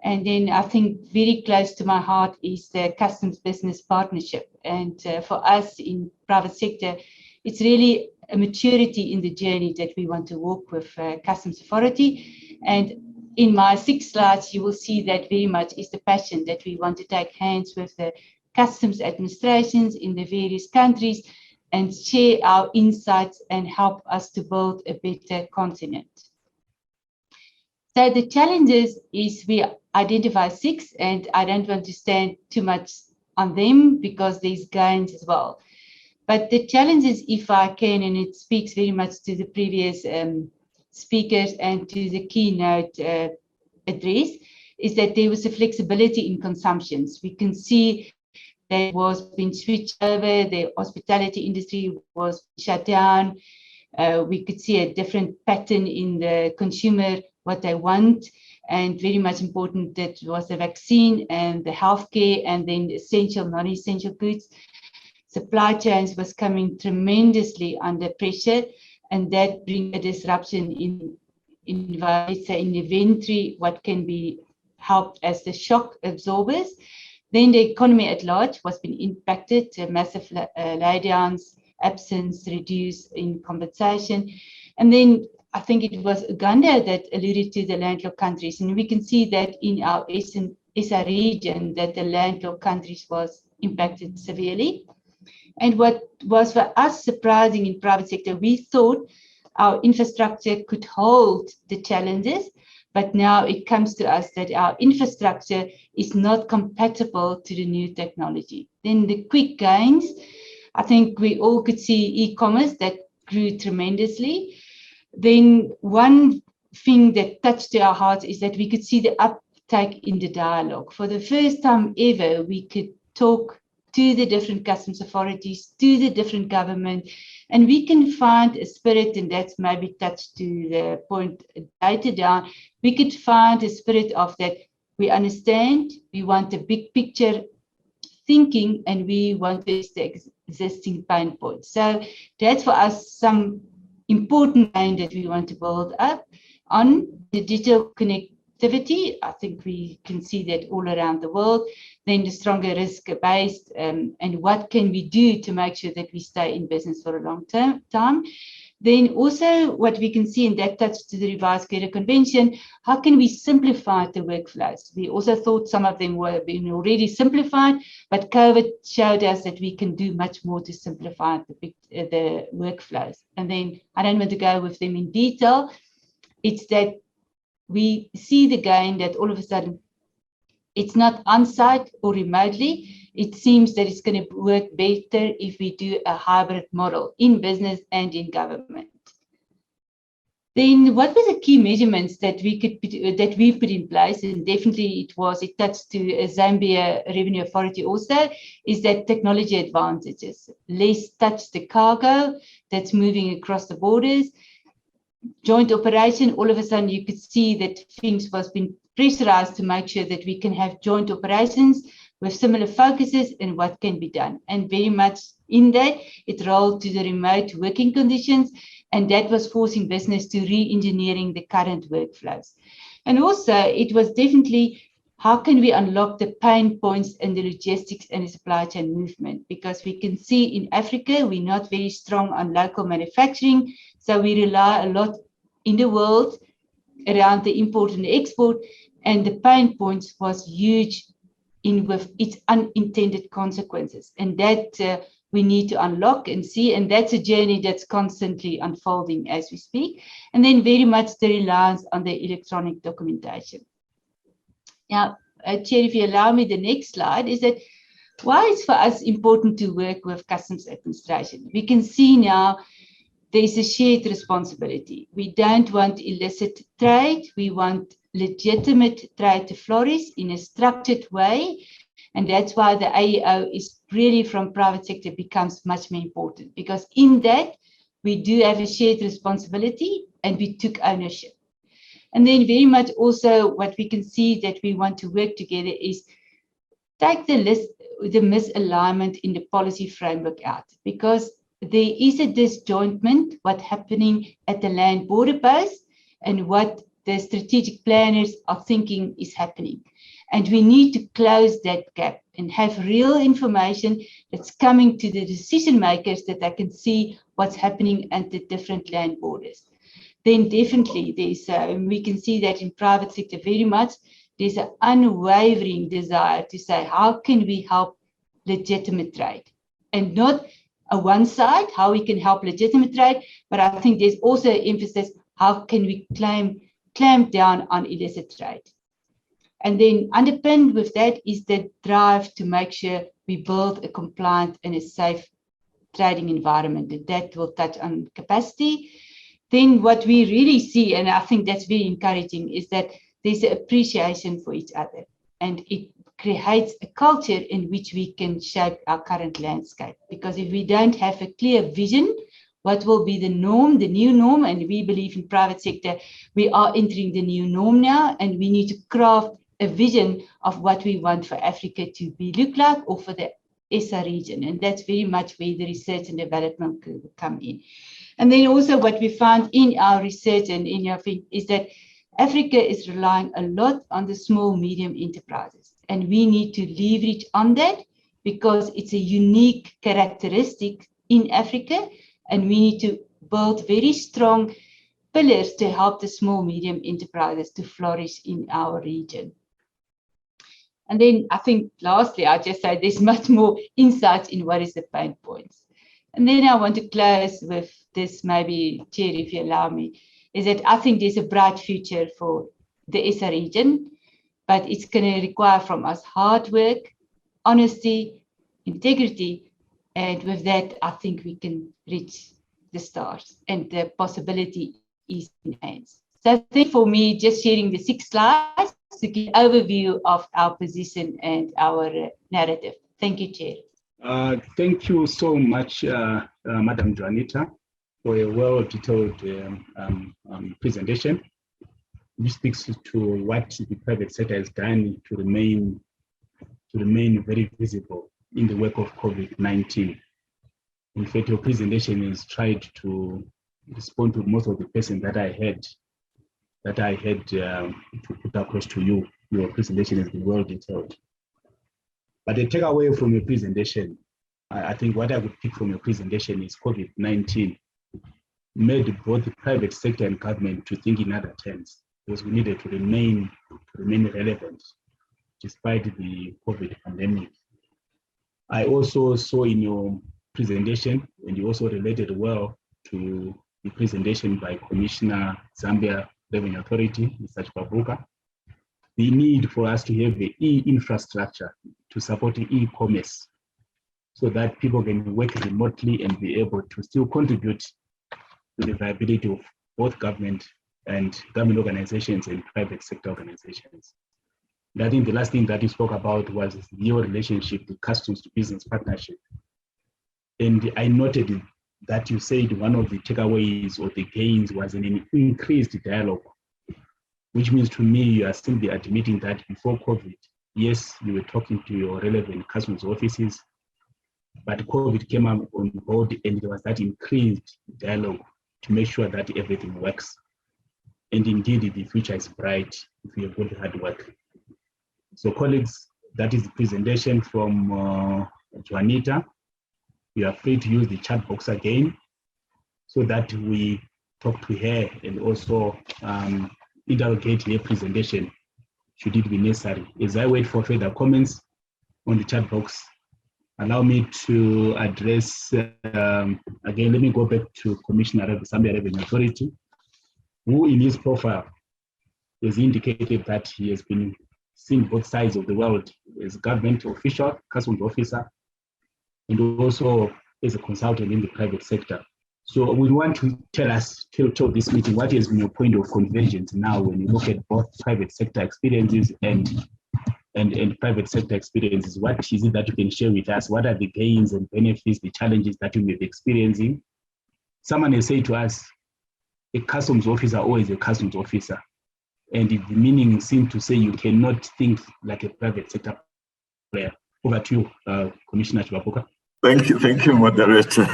And then I think very close to my heart is the customs business partnership. And for us in private sector, it's really a maturity in the journey that we want to walk with customs authority. And in my 6 slides, you will see that very much is the passion that we want to take hands with the customs administrations in the various countries and share our insights and help us to build a better continent. So the challenges is we identify 6, and I don't want to stand too much on them because there's gains as well. But the challenges, if I can, and it speaks very much to the previous speakers and to the keynote address, is that there was a flexibility in consumptions. We can see that was being switched over, the hospitality industry was shut down. We could see a different pattern in the consumer, what they want, and very much important that was the vaccine and the healthcare, and then essential, non-essential goods. Supply chains was coming tremendously under pressure, and that brings a disruption in inventory, what can be helped as the shock absorbers. Then the economy at large was being impacted, massive laydowns, absence, reduce in compensation. And then I think it was Uganda that alluded to the landlocked countries. And we can see that in our ESA region that the landlocked countries was impacted severely. And what was for us surprising in private sector, we thought our infrastructure could hold the challenges, but now it comes to us that our infrastructure is not compatible to the new technology. Then the quick gains, I think we all could see e-commerce that grew tremendously. Then one thing that touched our hearts is that we could see the uptake in the dialogue. For the first time ever, we could talk to the different customs authorities, to the different government, and we can find a spirit, and that's maybe touched to the point later down, we could find a spirit of that we understand, we want a big picture thinking, and we want to use the existing pain points. So that's for us some important gain that we want to build up on the digital connectivity. I think we can see that all around the world. Then the stronger risk-based and what can we do to make sure that we stay in business for a long time. Then also what we can see, and that touches to the revised Cairo Convention, how can we simplify the workflows? We also thought some of them were being already simplified, but COVID showed us that we can do much more to simplify the workflows. And then I don't want to go with them in detail. It's that we see the gain that all of a sudden it's not on-site or remotely. It seems that it's going to work better if we do a hybrid model in business and in government. Then what were the key measurements that we put in place? And definitely it touched to Zambia Revenue Authority also, is that technology advantages. Less touch the cargo that's moving across the borders. Joint operation, all of a sudden you could see that things was being pressurized to make sure that we can have joint operations with similar focuses and what can be done. And very much in that, it rolled to the remote working conditions, and that was forcing business to re-engineering the current workflows. And also, it was definitely how can we unlock the pain points in the logistics and the supply chain movement? Because we can see in Africa, we're not very strong on local manufacturing, so we rely a lot in the world around the import and export, and the pain points was huge with its unintended consequences, and that we need to unlock and see, and that's a journey that's constantly unfolding as we speak. And then very much the reliance on the electronic documentation. Now, Chair, if you allow me, the next slide is that why it's for us important to work with customs administration. We can see now there's a shared responsibility. We don't want illicit trade. We want legitimate trade to flourish in a structured way. And that's why the AEO is really from private sector becomes much more important, because in that we do have a shared responsibility and we took ownership. And then very much also what we can see that we want to work together is take the misalignment in the policy framework out, because there is a disjointment what's happening at the land border post and what the strategic planners are thinking is happening. And we need to close that gap and have real information that's coming to the decision makers that they can see what's happening at the different land borders. Then definitely there's, we can see that in private sector very much, there's an unwavering desire to say, how can we help legitimate trade? And not a one side, how we can help legitimate trade, but I think there's also emphasis, how can we clamp down on illicit trade? And then underpinned with that is the drive to make sure we build a compliant and a safe trading environment, and that will touch on capacity. Then what we really see, and I think that's very encouraging, is that there's an appreciation for each other, and it creates a culture in which we can shape our current landscape. Because if we don't have a clear vision, what will be the norm, the new norm, and we believe in private sector, we are entering the new norm now, and we need to craft a vision of what we want for Africa to be look like, or for the ESA region. And that's very much where the research and development could come in. And then also what we found in our research and in our thing is that Africa is relying a lot on the small, medium enterprises. And we need to leverage on that, because it's a unique characteristic in Africa. And we need to build very strong pillars to help the small, medium enterprises to flourish in our region. And then I think lastly, I just say there's much more insights in what is the pain points. And then I want to close with this, maybe, Chair, if you allow me, is that I think there's a bright future for the ESA region, but it's going to require from us hard work, honesty, integrity, and with that, I think we can reach the stars, and the possibility is in hands. So I think for me, just sharing the 6 slides to give an overview of our position and our narrative. Thank you, Chair. Thank you so much, Madam Juanita, for a well-detailed presentation, which speaks to what the private sector has done to remain very visible in the wake of COVID-19. In fact, your presentation has tried to respond to most of the questions that I had to put across to you. Your presentation has been well detailed. But the takeaway from your presentation, I think what I would pick from your presentation is COVID-19 made both the private sector and government to think in other terms, because we needed to remain relevant despite the COVID pandemic. I also saw in your presentation, and you also related well to the presentation by Commissioner Zambia Revenue Authority, Mr. Chipavuka, the need for us to have the e-infrastructure to support e-commerce, so that people can work remotely and be able to still contribute to the viability of both government and government organizations and private sector organizations. And I think the last thing that you spoke about was your relationship, the customs to business partnership. And I noted that you said one of the takeaways or the gains was an increased dialogue, which means to me you are simply admitting that before COVID, yes, you were talking to your relevant customs offices, but COVID came on board and there was that increased dialogue to make sure that everything works. And indeed, the future is bright if we have good hard work. So colleagues, that is the presentation from Juanita. You are free to use the chat box again so that we talk to her and also interrogate her presentation should it be necessary. As I wait for further comments on the chat box, allow me to address, again, let me go back to Commissioner of the Zambia Revenue Authority, who in his profile has indicated that he has been seeing both sides of the world as government official, customs officer, and also as a consultant in the private sector. So we want to tell this meeting, what has been your point of convergence now when you look at both private sector experiences and private sector experiences? What is it that you can share with us? What are the gains and benefits, the challenges that you may be experiencing? Someone has said to us, a customs officer always a customs officer. And the meaning seems to say you cannot think like a private sector player. Over to you, Commissioner Chibapuka. Thank you, moderator.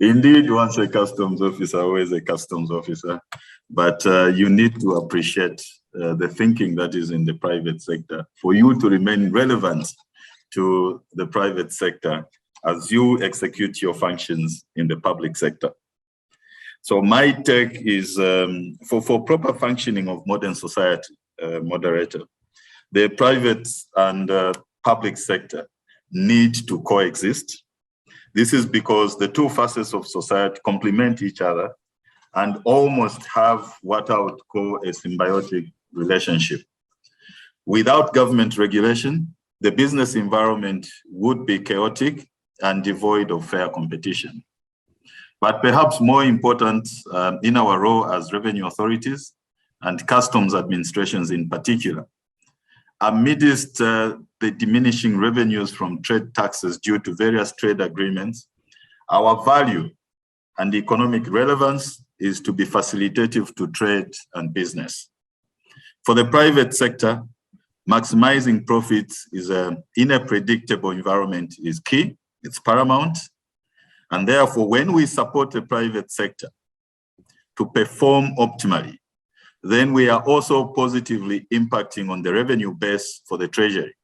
Indeed, once a customs officer, always a customs officer. But you need to appreciate the thinking that is in the private sector for you to remain relevant to the private sector as you execute your functions in the public sector. So my take is for proper functioning of modern society, moderator, the private and public sector need to coexist. This is because the two facets of society complement each other and almost have what I would call a symbiotic relationship. Without government regulation, the business environment would be chaotic and devoid of fair competition. But perhaps more important, in our role as revenue authorities and customs administrations in particular, amidst the diminishing revenues from trade taxes due to various trade agreements, our value and economic relevance is to be facilitative to trade and business. For the private sector, maximizing profits in a predictable environment is key, it's paramount. And therefore, when we support the private sector to perform optimally, then we are also positively impacting on the revenue base for the Treasury.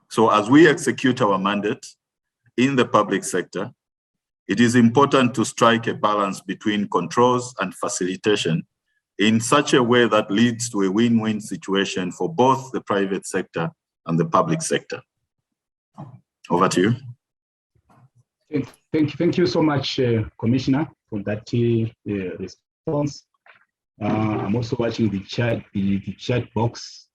So as we execute our mandate in the public sector, it is important to strike a balance between controls and facilitation in such a way that leads to a win-win situation for both the private sector and the public sector. Over to you. Thank you so much, Commissioner, for that response. I'm also watching the chat box.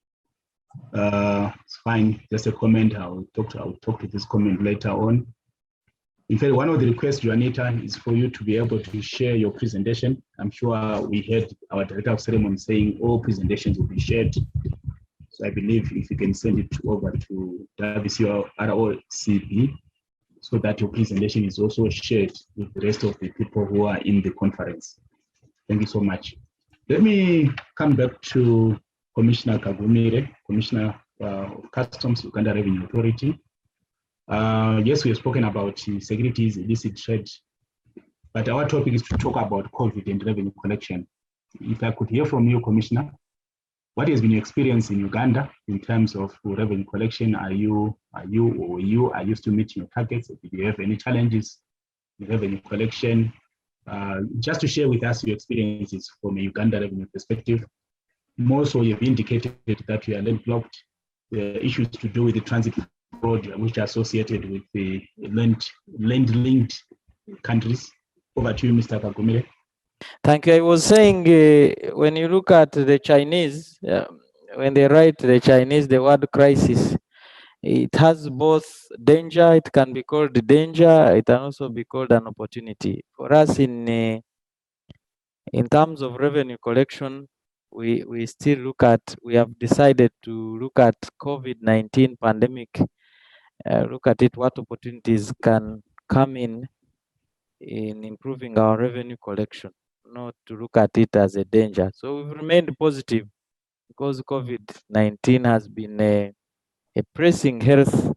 It's fine, just a comment. I'll talk to this comment later on. In fact, one of the requests, Juanita, is for you to be able to share your presentation. I'm sure we heard our director of ceremony saying all presentations will be shared. So I believe if you can send it over to WCO ROCB, so that your presentation is also shared with the rest of the people who are in the conference. Thank you so much. Let me come back to Commissioner Kagumire, Commissioner of Customs, Uganda Revenue Authority. Yes, we have spoken about securities, illicit trade, but our topic is to talk about COVID and revenue collection. If I could hear from you, Commissioner, what has been your experience in Uganda in terms of revenue collection? Are you still meeting your targets? Do you have any challenges in revenue collection? Just to share with us your experiences from a Uganda revenue perspective. More so, you've indicated that you are landlocked. The issues to do with the transit fraud, which are associated with the land-linked countries. Over to you, Mr. Kagumire. Thank you. I was saying, when you look at the Chinese, when they write the Chinese, the word crisis, it has both danger, it can be called danger, it can also be called an opportunity. For us in terms of revenue collection, we still we have decided to look at COVID-19 pandemic, look at it, what opportunities can come in improving our revenue collection, not to look at it as a danger. So we've remained positive because COVID-19 has been a pressing health,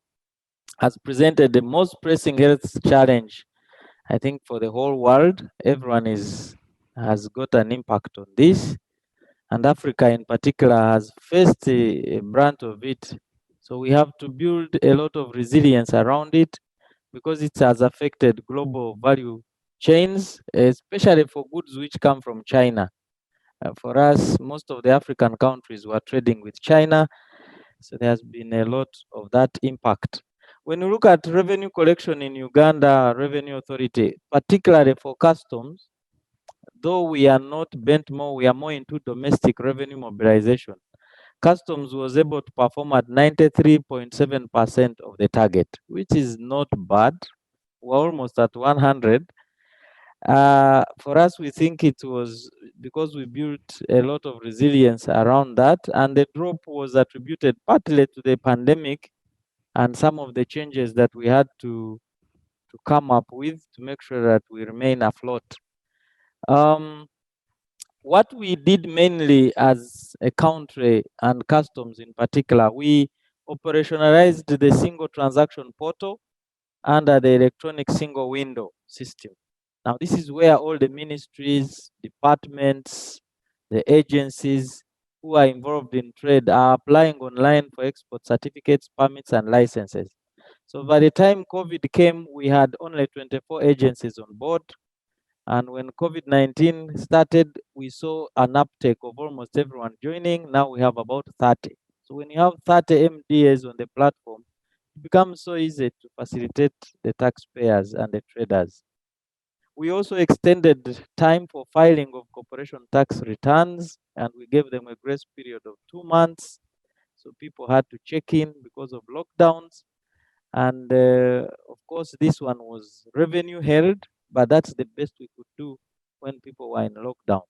has presented the most pressing health challenge, I think, for the whole world. Everyone has got an impact on this, and Africa in particular has faced a brunt of it. So we have to build a lot of resilience around it because it has affected global value chains, especially for goods which come from China. For us, most of the African countries were trading with China, so there has been a lot of that impact. When you look at revenue collection in Uganda Revenue Authority, particularly for customs, though we are not bent more, we are more into domestic revenue mobilization. Customs was able to perform at 93.7% of the target, which is not bad. We're almost at 100. For us, we think it was because we built a lot of resilience around that, and the drop was attributed partly to the pandemic and some of the changes that we had to come up with to make sure that we remain afloat. What we did mainly as a country and customs in particular, we operationalized the single transaction portal under the electronic single window system. Now, this is where all the ministries, departments, the agencies who are involved in trade are applying online for export certificates, permits, and licenses. So by the time COVID came, we had only 24 agencies on board. And when COVID-19 started, we saw an uptake of almost everyone joining. Now we have about 30. So when you have 30 MDAs on the platform, it becomes so easy to facilitate the taxpayers and the traders. We also extended time for filing of corporation tax returns, and we gave them a grace period of 2 months. So people had to check in because of lockdowns. And of course, this one was revenue held, but that's the best we could do when people were in lockdown.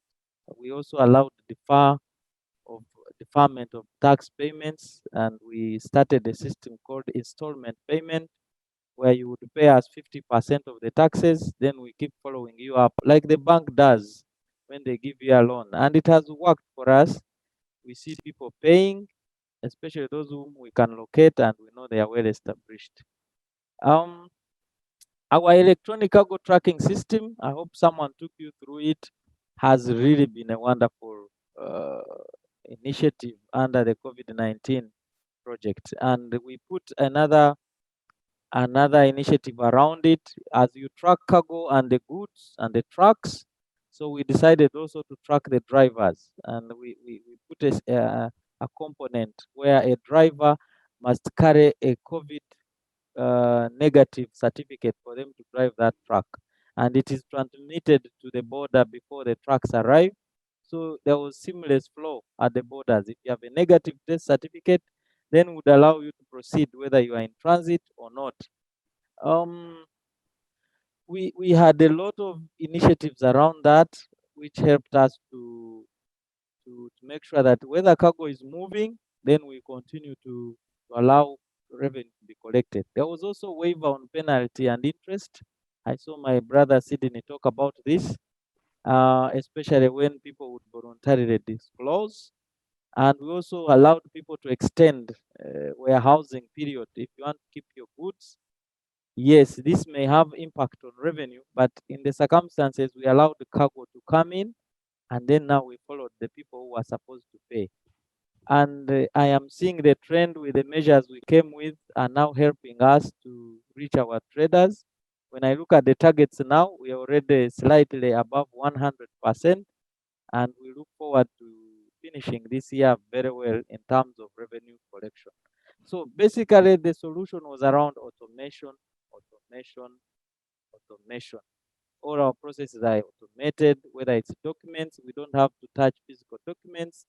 We also allowed deferment of tax payments, and we started a system called installment payment, where you would pay us 50% of the taxes, then we keep following you up, like the bank does when they give you a loan. And it has worked for us. We see people paying, especially those whom we can locate and we know they are well established. Our electronic cargo tracking system, I hope someone took you through it, has really been a wonderful initiative under the COVID-19 project. And we put another initiative around it as you track cargo and the goods and the trucks. So we decided also to track the drivers, and we put a component where a driver must carry a COVID negative certificate for them to drive that truck, and it is transmitted to the border before the trucks arrive. So there was seamless flow at the borders. If you have a negative test certificate, then would allow you to proceed whether you are in transit or not. We had a lot of initiatives around that, which helped us to make sure that whether cargo is moving, then we continue to allow revenue to be collected. There was also waiver on penalty and interest. I saw my brother Sydney talk about this, especially when people would voluntarily disclose. And we also allowed people to extend warehousing period. If you want to keep your goods, yes, this may have impact on revenue, but in the circumstances, we allowed the cargo to come in, and then now we followed the people who are supposed to pay. And I am seeing the trend with the measures we came with are now helping us to reach our traders. When I look at the targets now, we are already slightly above 100%, and we look forward to finishing this year very well in terms of revenue collection. So basically, the solution was around automation. All our processes are automated, whether it's documents, we don't have to touch physical documents.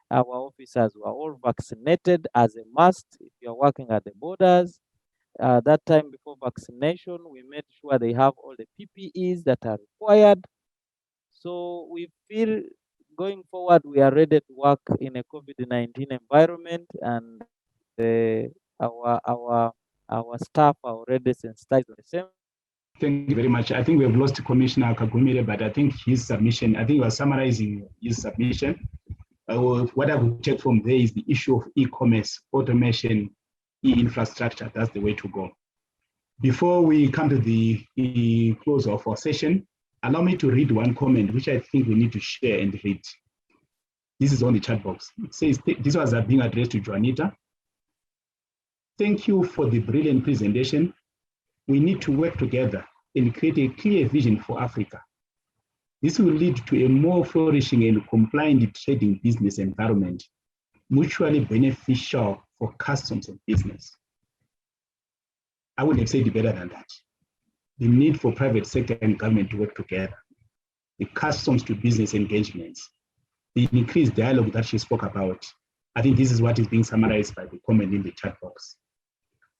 Our officers were all vaccinated as a must if you're working at the borders. That time before vaccination, we made sure they have all the PPEs that are required. So we feel going forward, we are ready to work in a COVID-19 environment, and our staff are already sensitized on the same. Thank you very much. I think we have lost Commissioner Kagumire, but I think his submission, I think he was summarizing his submission. What I would take from there is the issue of e-commerce, automation, e-infrastructure. That's the way to go. Before we come to the close of our session, allow me to read one comment, which I think we need to share and read. This is on the chat box. It says, this was being addressed to Juanita. Thank you for the brilliant presentation. We need to work together and create a clear vision for Africa. This will lead to a more flourishing and compliant trading business environment, mutually beneficial for customs and business. I would have said it better than that. The need for private sector and government to work together, the customs to business engagements, the increased dialogue that she spoke about. I think this is what is being summarized by the comment in the chat box.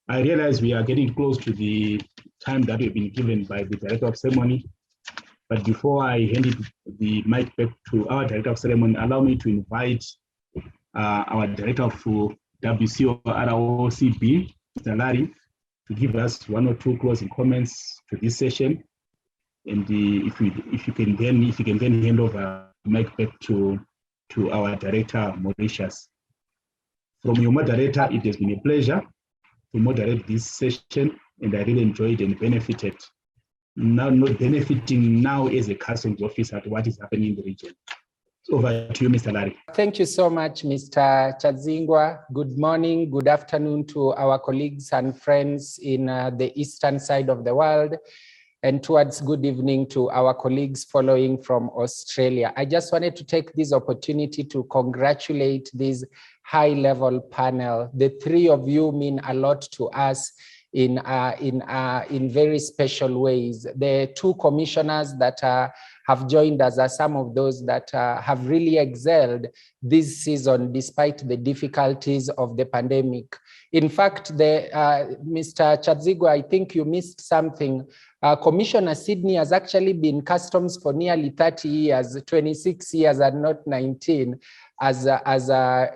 I realize we are getting close to the time that we've been given by the Director of Ceremony, But before I hand the mic back to our Director of Ceremony, allow me to invite our Director of WCO ROCB, Mr. Larry, to give us one or two closing comments to this session. And if you can then hand over the mic back to our Director, Mauritius. From your moderator, it has been a pleasure to moderate this session, and I really enjoyed and benefited. Now, not benefiting now as a customs officer at what is happening in the region. Over to you, Mr. Larry. Thank you so much, Mr. Chadzingwa. Good morning, good afternoon to our colleagues and friends in the eastern side of the world, and towards good evening to our colleagues following from Australia. I just wanted to take this opportunity to congratulate this high-level panel. The three of you mean a lot to us in very special ways. The two commissioners that have joined us are some of those that have really excelled this season despite the difficulties of the pandemic. In fact, Mr. Chadzigwa, I think you missed something. Commissioner Sydney has actually been customs for nearly 30 years, 26 years and not 19, as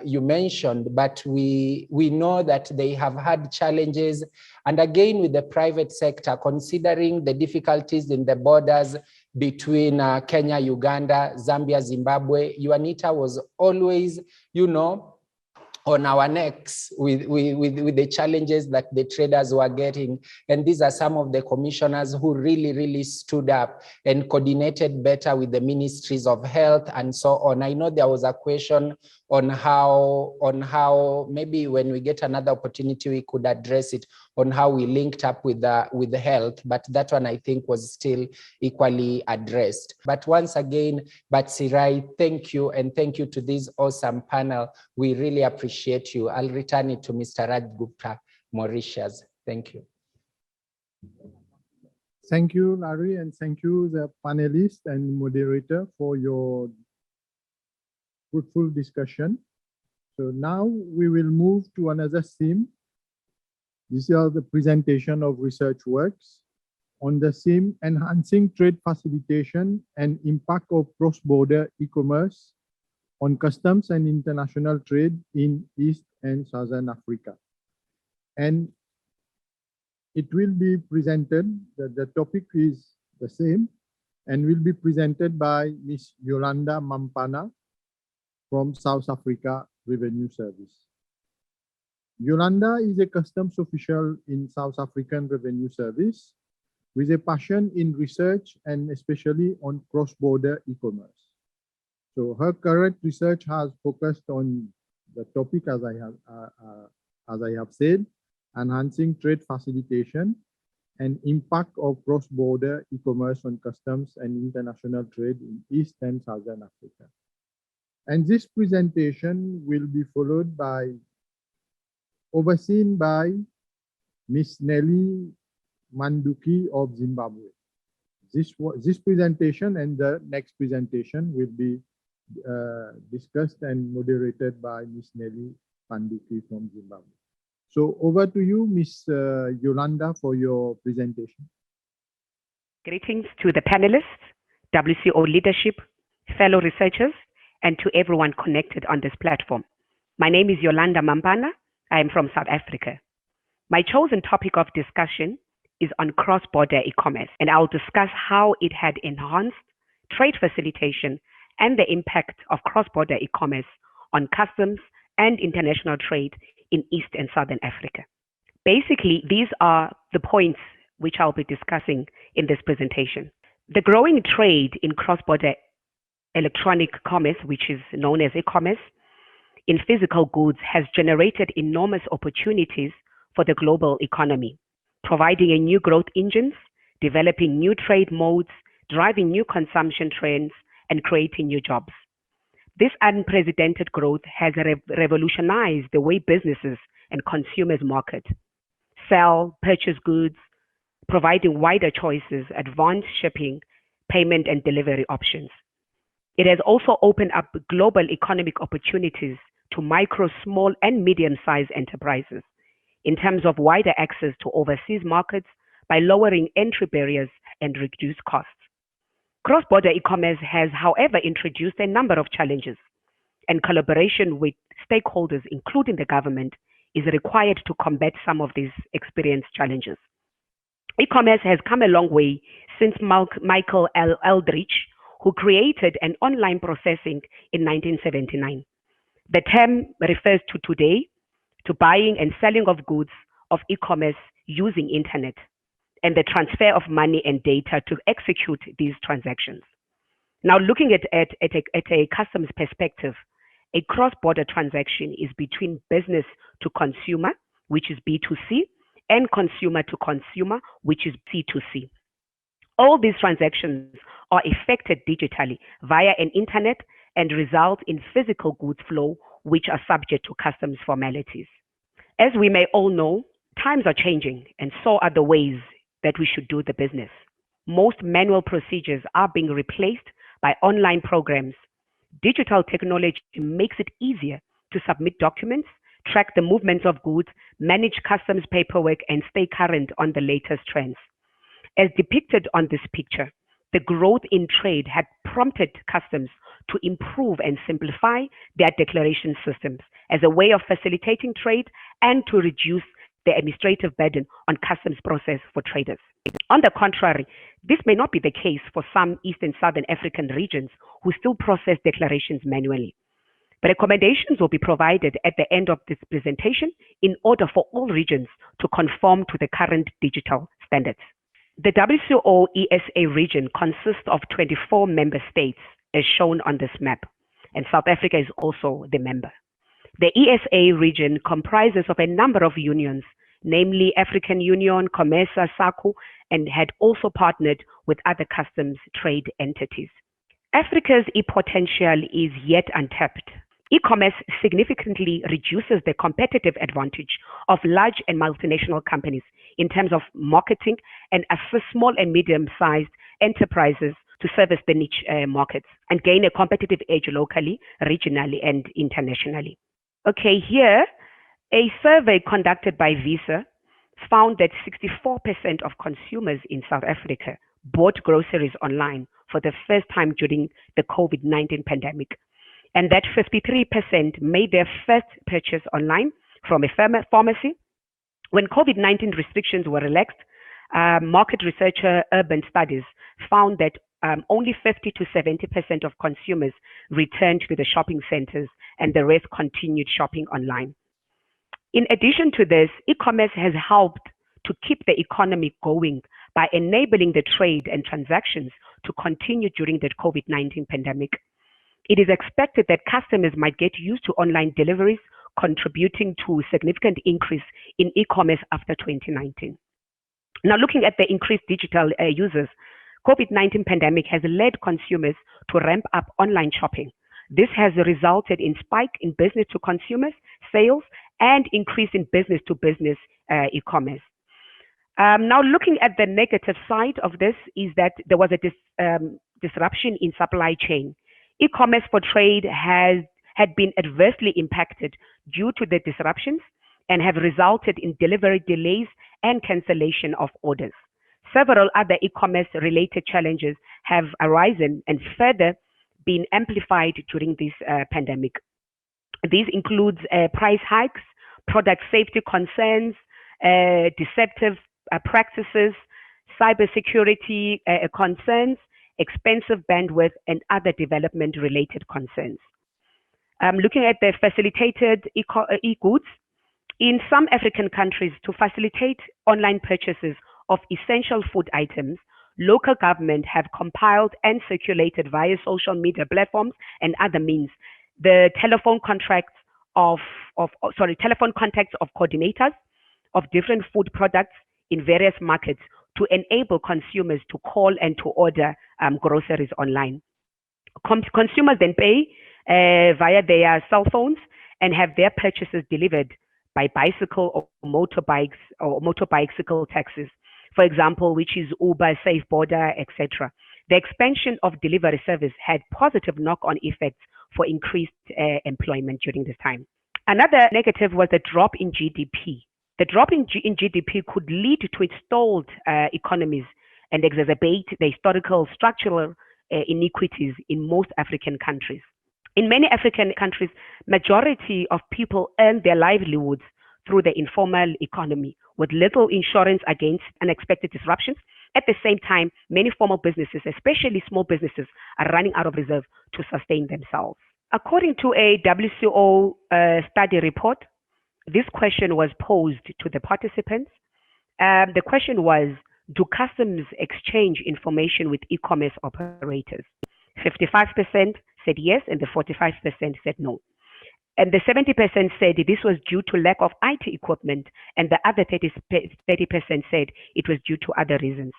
you mentioned, but we know that they have had challenges. And again, with the private sector, considering the difficulties in the borders between Kenya, Uganda, Zambia, Zimbabwe, UNITA was always, on our necks with the challenges that the traders were getting. And these are some of the commissioners who really stood up and coordinated better with the ministries of health and so on. I know there was a question on how maybe when we get another opportunity, we could address it on how we linked up with the health, but that one I think was still equally addressed. But once again, Batsirai, thank you, and thank you to this awesome panel. We really appreciate you. I'll return it to Mr. Raj Gupta, Mauritius. Thank you. Thank you, Larry, and thank you, the panelists and moderator, for your fruitful discussion. So now we will move to another theme. This is the presentation of research works on the theme enhancing trade facilitation and impact of cross-border e-commerce on customs and international trade in East and Southern Africa. And it will be presented, the topic is the same, and will be presented by Ms. Yolanda Mampana from South Africa Revenue Service. Yolanda is a customs official in South African Revenue Service with a passion in research and especially on cross-border e-commerce. So her current research has focused on the topic, as I have said, enhancing trade facilitation and impact of cross-border e-commerce on customs and international trade in East and Southern Africa. And this presentation will be followed by, overseen by Ms. Nelly Manduki of Zimbabwe. This presentation and the next presentation will be discussed and moderated by Ms. Nelly Manduki from Zimbabwe. So over to you, Ms. Yolanda, for your presentation. Greetings to the panelists, WCO leadership, fellow researchers, and to everyone connected on this platform. My name is Yolanda Mampana. I am from South Africa. My chosen topic of discussion is on cross-border e-commerce, and I'll discuss how it had enhanced trade facilitation and the impact of cross-border e-commerce on customs and international trade in East and Southern Africa. Basically, these are the points which I'll be discussing in this presentation. The growing trade in cross-border electronic commerce, which is known as e-commerce, in physical goods has generated enormous opportunities for the global economy, providing a new growth engines, developing new trade modes, driving new consumption trends, and creating new jobs. This unprecedented growth has revolutionized the way businesses and consumers market, sell, purchase goods, providing wider choices, advanced shipping, payment, and delivery options. It has also opened up global economic opportunities to micro, small, and medium-sized enterprises in terms of wider access to overseas markets by lowering entry barriers and reduced costs. Cross-border e-commerce has, however, introduced a number of challenges, and collaboration with stakeholders, including the government, is required to combat some of these experienced challenges. E-commerce has come a long way since Michael Eldridge, who created an online processing in 1979. The term refers to today to buying and selling of goods of e-commerce using internet and the transfer of money and data to execute these transactions. Now, looking at a customs perspective, a cross-border transaction is between business to consumer, which is B2C, and consumer to consumer, which is C2C. All these transactions are effected digitally via an internet and result in physical goods flow, which are subject to customs formalities. As we may all know, times are changing, and so are the ways that we should do the business. Most manual procedures are being replaced by online programs. Digital technology makes it easier to submit documents, track the movements of goods, manage customs paperwork, and stay current on the latest trends. As depicted on this picture, the growth in trade had prompted customs to improve and simplify their declaration systems as a way of facilitating trade and to reduce the administrative burden on customs process for traders. On the contrary, this may not be the case for some East and Southern African regions who still process declarations manually. But recommendations will be provided at the end of this presentation in order for all regions to conform to the current digital standards. The WCO ESA region consists of 24 member states, as shown on this map, and South Africa is also the member. The ESA region comprises of a number of unions, namely African Union, COMESA, SACU, and had also partnered with other customs trade entities. Africa's e-potential is yet untapped. E-commerce significantly reduces the competitive advantage of large and multinational companies in terms of marketing and assists small and medium-sized enterprises to service the niche markets and gain a competitive edge locally, regionally, and internationally. Okay, here, a survey conducted by Visa found that 64% of consumers in South Africa bought groceries online for the first time during the COVID-19 pandemic, and that 53% made their first purchase online from a pharmacy. When COVID-19 restrictions were relaxed, market researcher Urban Studies found that only 50 to 70% of consumers returned to the shopping centers and the rest continued shopping online. In addition to this, e-commerce has helped to keep the economy going by enabling the trade and transactions to continue during the COVID-19 pandemic. It is expected that customers might get used to online deliveries, contributing to a significant increase in e-commerce after 2019. Now, looking at the increased digital users, COVID-19 pandemic has led consumers to ramp up online shopping. This has resulted in spike in business to consumers sales and increase in business to business e-commerce. Now, looking at the negative side of this is that there was a disruption in supply chain. E-commerce for trade had been adversely impacted due to the disruptions and have resulted in delivery delays and cancellation of orders. Several other e-commerce related challenges have arisen and further been amplified during this pandemic. These include price hikes, product safety concerns, deceptive practices, cybersecurity concerns, expensive bandwidth, and other development-related concerns. Looking at the facilitated e-goods, in some African countries, to facilitate online purchases of essential food items, local government have compiled and circulated via social media platforms and other means the telephone contacts of coordinators of different food products in various markets to enable consumers to call and to order groceries online. Consumers then pay via their cell phones and have their purchases delivered by bicycle or motorbikes or motorbicycle taxis, for example, which is Uber, Safe Border, etc. The expansion of delivery service had positive knock-on effects for increased employment during this time. Another negative was the drop in GDP. The drop in GDP could lead to stalled economies and exacerbate the historical structural inequities in most African countries. In many African countries, majority of people earn their livelihoods through the informal economy with little insurance against unexpected disruptions. At the same time, many formal businesses, especially small businesses, are running out of reserve to sustain themselves. According to a WCO study report, this question was posed to the participants. The question was, do customs exchange information with e-commerce operators? 55% said yes, and the 45% said no. And the 70% said this was due to lack of IT equipment, and the other 30% said it was due to other reasons.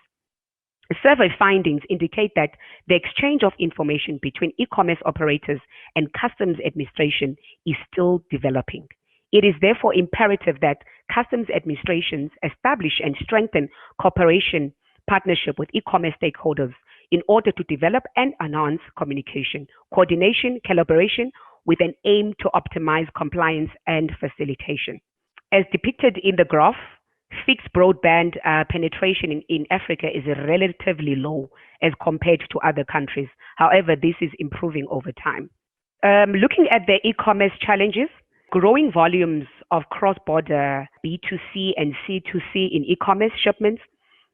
Survey findings indicate that the exchange of information between e-commerce operators and customs administration is still developing. It is therefore imperative that customs administrations establish and strengthen cooperation partnership with e-commerce stakeholders in order to develop and enhance communication, coordination, collaboration with an aim to optimize compliance and facilitation. As depicted in the graph, fixed broadband penetration in Africa is relatively low as compared to other countries. However, this is improving over time. Looking at the e-commerce challenges, growing volumes of cross-border B2C and C2C in e-commerce shipments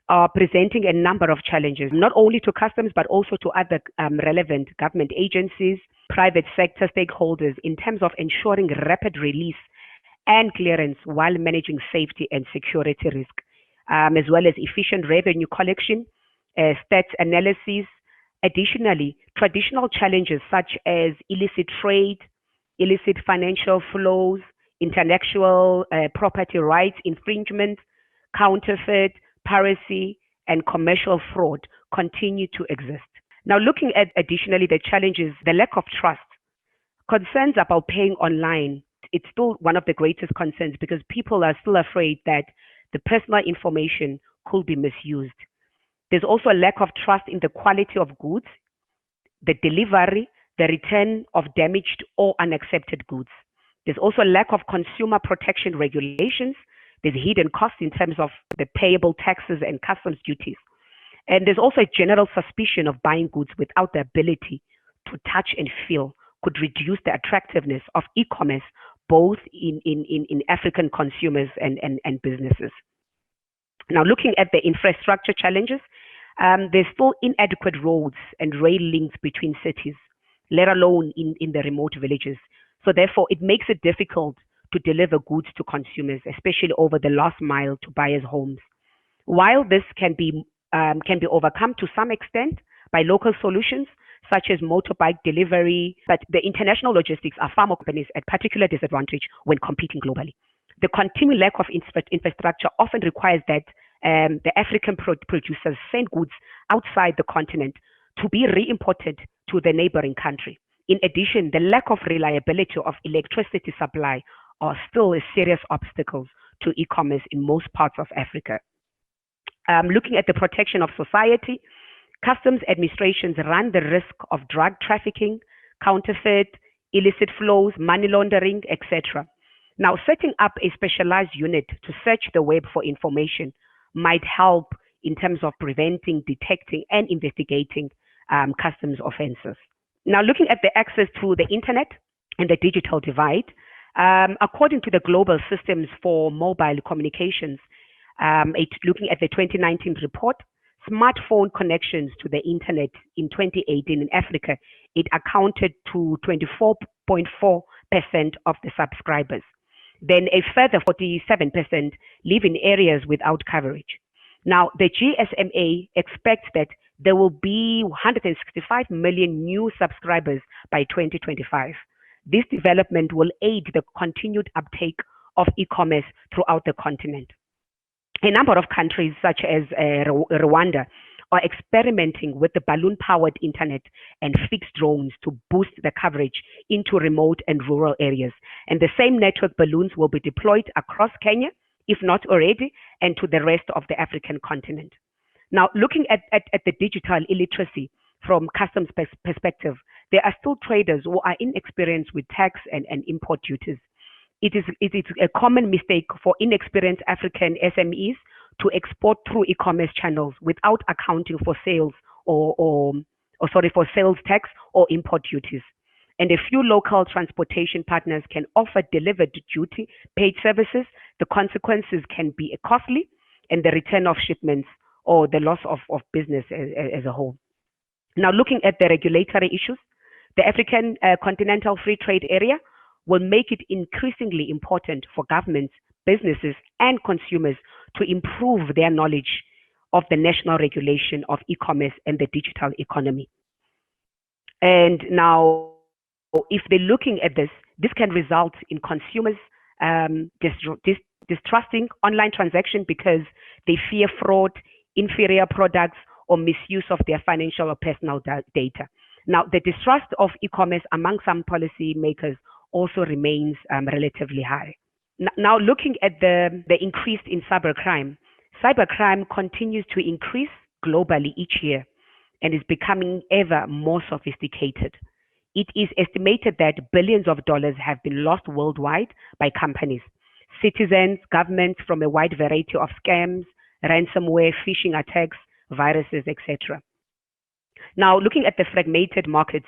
are presenting a number of challenges, not only to customs, but also to other relevant government agencies, private sector stakeholders, in terms of ensuring rapid release and clearance while managing safety and security risk, as well as efficient revenue collection, stats analysis. Additionally, traditional challenges such as illicit trade, illicit financial flows, intellectual property rights infringement, counterfeit, piracy, and commercial fraud continue to exist. Now, looking at additionally the challenges, the lack of trust, concerns about paying online, it's still one of the greatest concerns because people are still afraid that the personal information could be misused. There's also a lack of trust in the quality of goods, the delivery, the return of damaged or unaccepted goods. There's also a lack of consumer protection regulations. There's hidden costs in terms of the payable taxes and customs duties. And there's also a general suspicion of buying goods without the ability to touch and feel could reduce the attractiveness of e-commerce, both in African consumers and businesses. Now, looking at the infrastructure challenges, there's still inadequate roads and rail links between cities, let alone in the remote villages. So therefore, it makes it difficult to deliver goods to consumers, especially over the last mile to buyers' homes. While this can be overcome to some extent by local solutions, such as motorbike delivery, but the international logistics are far more companies at particular disadvantage when competing globally. The continuing lack of infrastructure often requires that the African producers send goods outside the continent to be re-imported to the neighboring country. In addition, the lack of reliability of electricity supply are still a serious obstacles to e-commerce in most parts of Africa. Looking at the protection of society, customs administrations run the risk of drug trafficking, counterfeit, illicit flows, money laundering, etc. Now, setting up a specialized unit to search the web for information might help in terms of preventing, detecting, and investigating customs offenses. Now, looking at the access to the internet and the digital divide, according to the Global Systems for Mobile Communications, looking at the 2019 report, smartphone connections to the internet in 2018 in Africa, it accounted to 24.4% of the subscribers. Then a further 47% live in areas without coverage. Now, the GSMA expects that there will be 165 million new subscribers by 2025. This development will aid the continued uptake of e-commerce throughout the continent. A number of countries, such as Rwanda, are experimenting with the balloon-powered internet and fixed drones to boost the coverage into remote and rural areas. And the same network balloons will be deployed across Kenya, if not already, and to the rest of the African continent. Now, looking at the digital illiteracy from customs perspective, there are still traders who are inexperienced with tax and import duties. It is a common mistake for inexperienced African SMEs to export through e-commerce channels without accounting for sales or for sales tax or import duties. And a few local transportation partners can offer delivered duty paid services. The consequences can be costly, and the return of shipments or the loss of business as a whole. Now, looking at the regulatory issues, the African Continental Free Trade Area will make it increasingly important for governments, businesses, and consumers to improve their knowledge of the national regulation of e-commerce and the digital economy. And now, if they're looking at this, this can result in consumers distrusting online transaction because they fear fraud, inferior products, or misuse of their financial or personal data. Now, the distrust of e-commerce among some policymakers also remains relatively high. Now, looking at the increase in cybercrime continues to increase globally each year and is becoming ever more sophisticated. It is estimated that billions of dollars have been lost worldwide by companies, citizens, governments from a wide variety of scams, ransomware, phishing attacks, viruses, etc. Now, looking at the fragmented markets,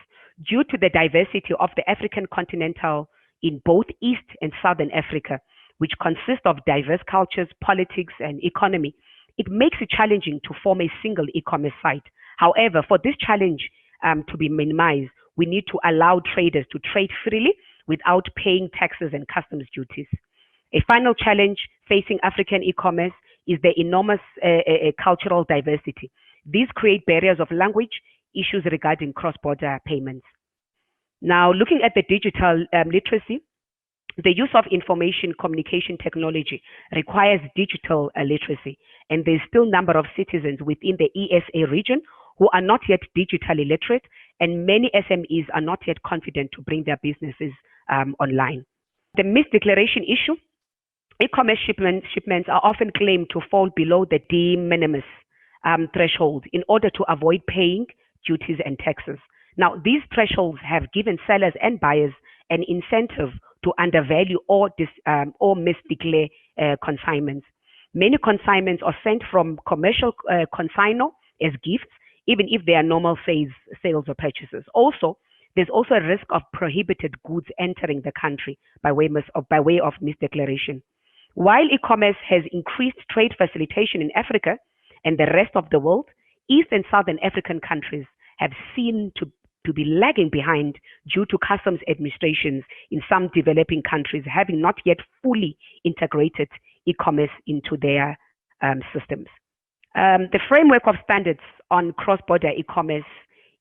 due to the diversity of the African continental in both East and Southern Africa, which consist of diverse cultures, politics, and economy, it makes it challenging to form a single e-commerce site. However, for this challenge to be minimized, we need to allow traders to trade freely without paying taxes and customs duties. A final challenge facing African e-commerce is the enormous cultural diversity. These create barriers of language, issues regarding cross-border payments. Now, looking at the digital literacy, the use of information communication technology requires digital literacy, and there's still a number of citizens within the ESA region who are not yet digitally literate, and many SMEs are not yet confident to bring their businesses online. The misdeclaration issue, e-commerce shipments are often claimed to fall below the de minimis threshold in order to avoid paying duties and taxes. Now, these thresholds have given sellers and buyers an incentive to undervalue or misdeclare consignments. Many consignments are sent from commercial consignor as gifts, even if they are normal sales or purchases. Also, there's also a risk of prohibited goods entering the country by way of misdeclaration. While e-commerce has increased trade facilitation in Africa and the rest of the world, East and Southern African countries have seen to be lagging behind due to customs administrations in some developing countries having not yet fully integrated e-commerce into their systems. The framework of standards on cross-border e-commerce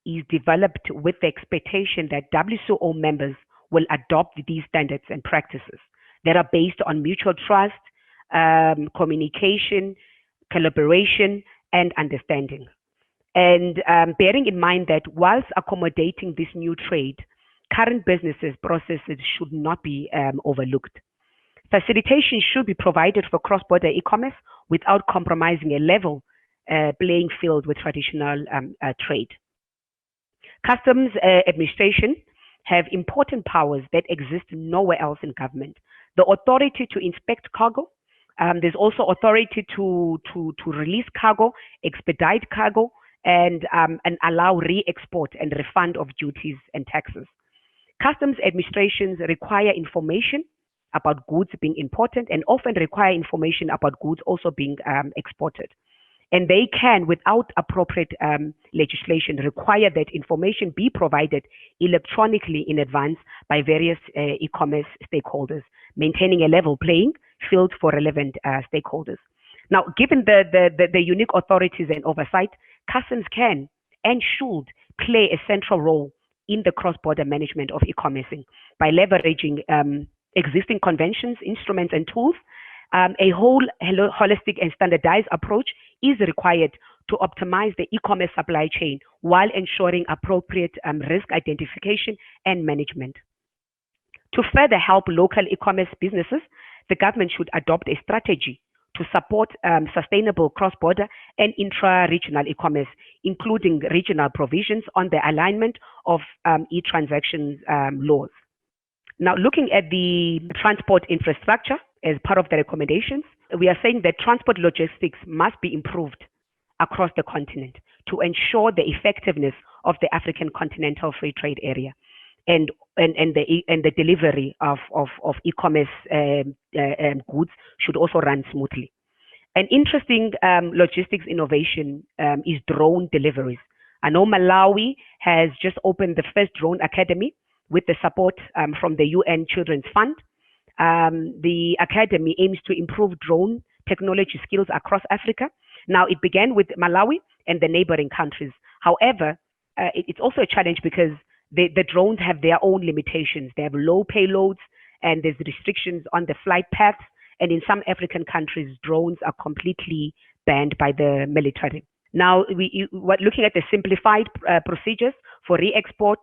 is developed with the expectation that WCO members will adopt these standards and practices that are based on mutual trust, communication, collaboration, and understanding. And bearing in mind that whilst accommodating this new trade, current businesses processes should not be overlooked. Facilitation should be provided for cross-border e-commerce without compromising a level playing field with traditional trade. Customs administration have important powers that exist nowhere else in government. The authority to inspect cargo. There's also authority to release cargo, expedite cargo, and allow re-export and refund of duties and taxes. Customs administrations require information about goods being imported and often require information about goods also being exported. And they can, without appropriate legislation, require that information be provided electronically in advance by various e-commerce stakeholders, maintaining a level playing field for relevant stakeholders. Now, given the unique authorities and oversight, customs can and should play a central role in the cross-border management of e-commerce by leveraging existing conventions, instruments, and tools. A holistic and standardized approach is required to optimize the e-commerce supply chain while ensuring appropriate risk identification and management. To further help local e-commerce businesses, the government should adopt a strategy to support sustainable cross-border and intra-regional e-commerce, including regional provisions on the alignment of e-transactions laws. Now, looking at the transport infrastructure as part of the recommendations, we are saying that transport logistics must be improved across the continent to ensure the effectiveness of the African Continental Free Trade Area, and the delivery of e-commerce goods should also run smoothly. An interesting logistics innovation is drone deliveries. I know Malawi has just opened the first drone academy with the support from the UN Children's Fund. The academy aims to improve drone technology skills across Africa. Now, it began with Malawi and the neighboring countries. However, it's also a challenge because the drones have their own limitations. They have low payloads and there's restrictions on the flight paths. And in some African countries, drones are completely banned by the military. Now, we're looking at the simplified procedures for re-export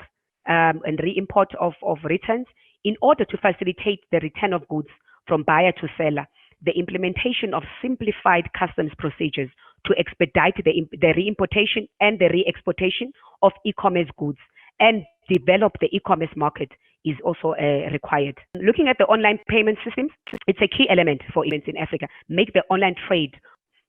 and re-import of returns in order to facilitate the return of goods from buyer to seller. The implementation of simplified customs procedures to expedite the re-importation and the re-exportation of e-commerce goods and develop the e-commerce market is also required. Looking at the online payment systems, it's a key element for events in Africa. Make the online trade.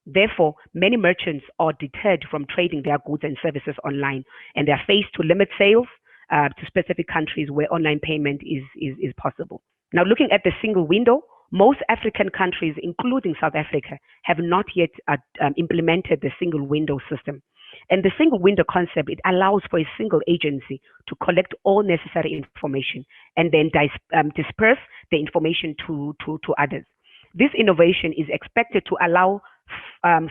Therefore, many merchants are deterred from trading their goods and services online, and they are faced to limit sales to specific countries where online payment is possible. Now, looking at the single window, most African countries, including South Africa, have not yet implemented the single window system. And the single window concept, it allows for a single agency to collect all necessary information and then disperse the information to others. This innovation is expected to allow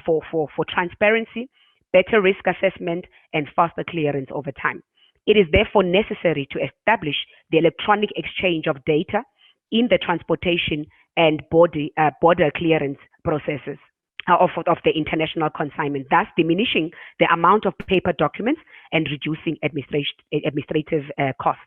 for transparency, better risk assessment, and faster clearance over time. It is therefore necessary to establish the electronic exchange of data in the transportation and border clearance processes of the international consignment, thus diminishing the amount of paper documents and reducing administrative costs.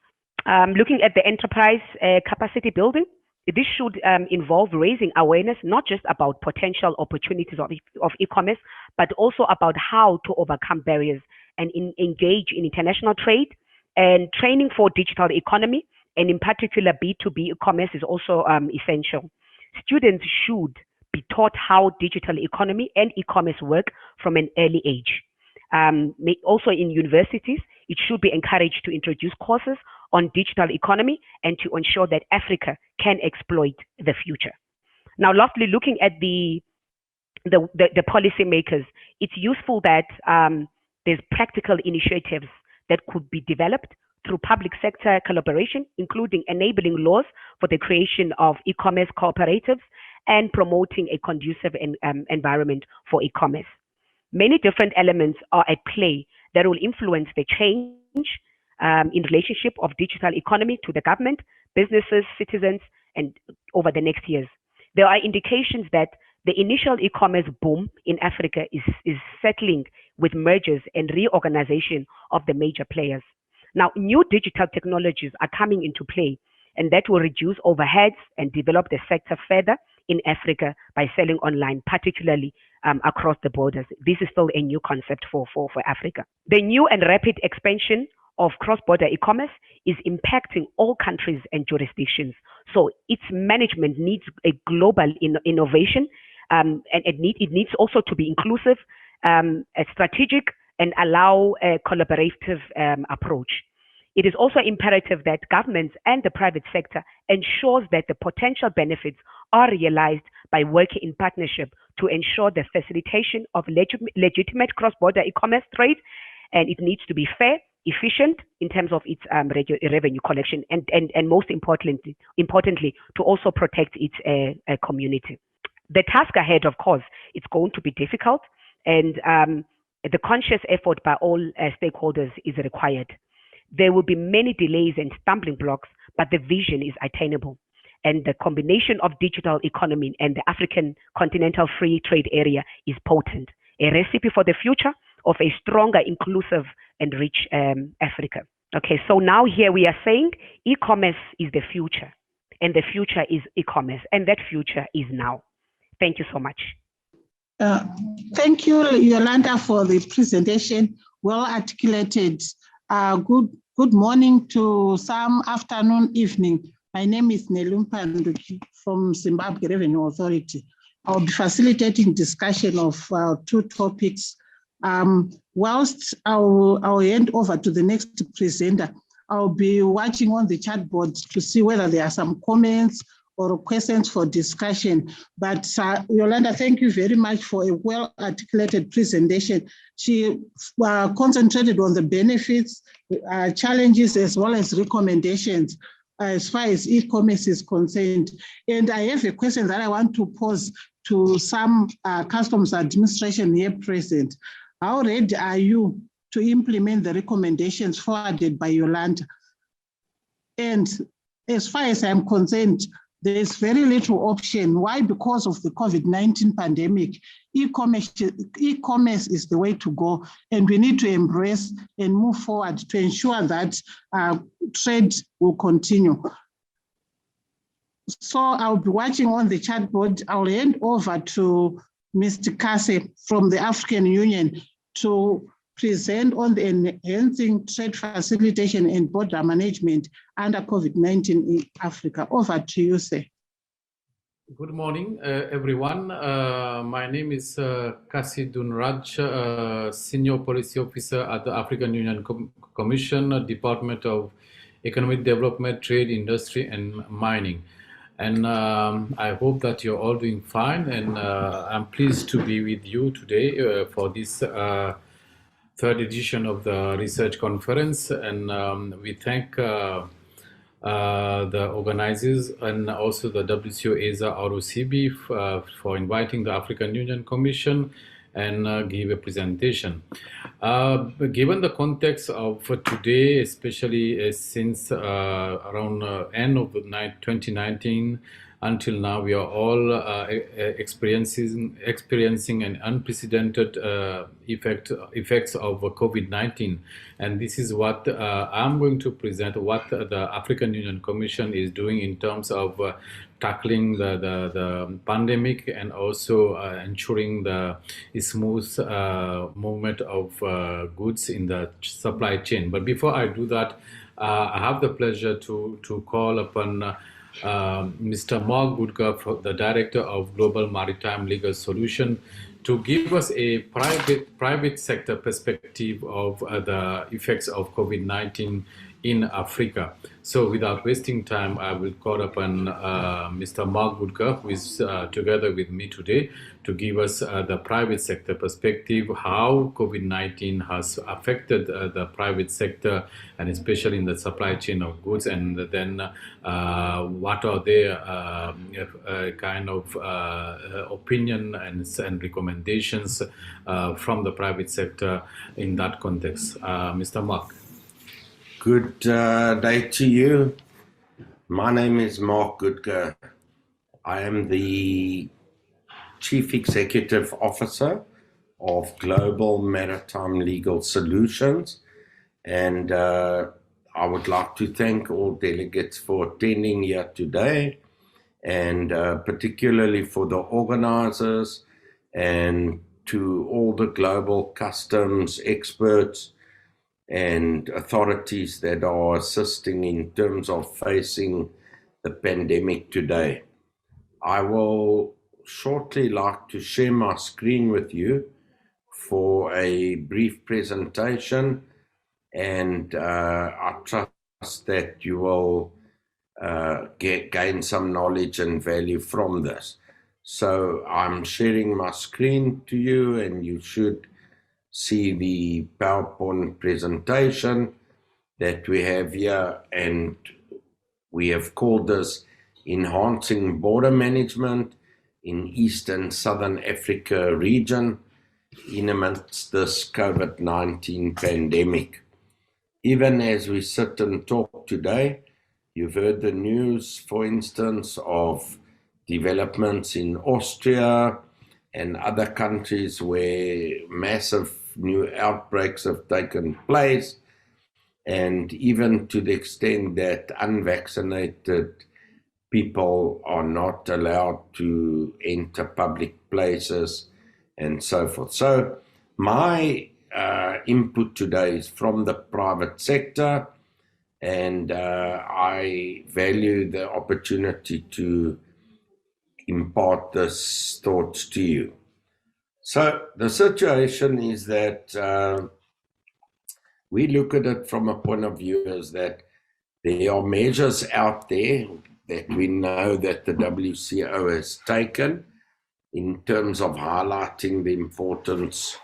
Looking at the enterprise capacity building, this should involve raising awareness not just about potential opportunities of e-commerce, but also about how to overcome barriers and engage in international trade, and training for digital economy, and in particular B2B e-commerce is also essential. Students should be taught how digital economy and e-commerce work from an early age. Also in universities, it should be encouraged to introduce courses on digital economy and to ensure that Africa can exploit the future. Now, lastly, looking at the policymakers, it's useful that there's practical initiatives that could be developed through public sector collaboration, including enabling laws for the creation of e-commerce cooperatives and promoting a conducive environment for e-commerce. Many different elements are at play that will influence the change in relationship of digital economy to the government, businesses, citizens, and over the next years. There are indications that the initial e-commerce boom in Africa is settling with mergers and reorganization of the major players. Now, new digital technologies are coming into play, and that will reduce overheads and develop the sector further in Africa by selling online, particularly across the borders. This is still a new concept for Africa. The new and rapid expansion of cross-border e-commerce is impacting all countries and jurisdictions. So its management needs a global innovation, and it needs also to be inclusive, strategic, and allow a collaborative approach. It is also imperative that governments and the private sector ensures that the potential benefits are realized by working in partnership to ensure the facilitation of legitimate cross-border e-commerce trade, and it needs to be fair, efficient in terms of its revenue collection, and most importantly, to also protect its community. The task ahead, of course, it's going to be difficult, and the conscious effort by all stakeholders is required. There will be many delays and stumbling blocks, but the vision is attainable. And the combination of digital economy and the African Continental Free Trade Area is potent, a recipe for the future of a stronger, inclusive, and rich Africa. Okay, so now here we are saying e-commerce is the future, and the future is e-commerce, and that future is now. Thank you so much. Thank you, Yolanda, for the presentation. Well articulated. Good morning to some, afternoon, evening. My name is Nelumpa Nduki from Zimbabwe Revenue Authority. I'll be facilitating discussion of two topics. Whilst I'll hand over to the next presenter, I'll be watching on the chat board to see whether there are some comments or questions for discussion. But Yolanda, thank you very much for a well-articulated presentation. She concentrated on the benefits, challenges, as well as recommendations as far as e-commerce is concerned. And I have a question that I want to pose to some customs administration here present. How ready are you to implement the recommendations forwarded by Yolanda? And as far as I'm concerned, there is very little option. Why? Because of the COVID-19 pandemic, e-commerce is the way to go, and we need to embrace and move forward to ensure that trade will continue. So I'll be watching on the chat board. I'll hand over to Mr. Kase from the African Union to present on the enhancing trade facilitation and border management under COVID-19 in Africa. Over to you, sir. Good morning, everyone. My name is Kasi Dunraj, Senior Policy Officer at the African Union Commission, Department of Economic Development, Trade, Industry, and Mining. And I hope that you're all doing fine. And I'm pleased to be with you today for this third edition of the research conference. And we thank the organizers and also the WCO ESA ROCB for inviting the African Union Commission and give a presentation. Given the context of today, especially since around end of 2019 until now, we are all experiencing an unprecedented effects of COVID-19, and this is what I'm going to present. What the African Union Commission is doing in terms of tackling the pandemic and also ensuring the smooth movement of goods in the supply chain. But before I do that, I have the pleasure to call upon Mr. Mark Goodger, the Director of Global Maritime Legal Solution, to give us a private sector perspective of the effects of COVID-19 in Africa. So without wasting time, I will call upon Mr. Mark Goodger, who is together with me today, to give us the private sector perspective, how COVID-19 has affected the private sector, and especially in the supply chain of goods, and then what are their kind of opinion and recommendations from the private sector in that context. Mr. Mark. Good day to you. My name is Mark Goodger. I am the Chief Executive Officer of Global Maritime Legal Solutions, and I would like to thank all delegates for attending here today, and particularly for the organizers and to all the global customs experts and authorities that are assisting in terms of facing the pandemic today. I will shortly like to share my screen with you for a brief presentation, and I trust that you will gain some knowledge and value from this. So I'm sharing my screen to you, and you should see the PowerPoint presentation that we have here, and we have called this Enhancing Border Management in East and Southern Africa region in amidst this COVID-19 pandemic. Even as we sit and talk today, you've heard the news, for instance, of developments in Austria and other countries where massive new outbreaks have taken place, and even to the extent that unvaccinated people are not allowed to enter public places and so forth. So my input today is from the private sector, and I value the opportunity to impart this thoughts to you. So the situation is that we look at it from a point of view is that there are measures out there that we know that the WCO has taken in terms of highlighting the importance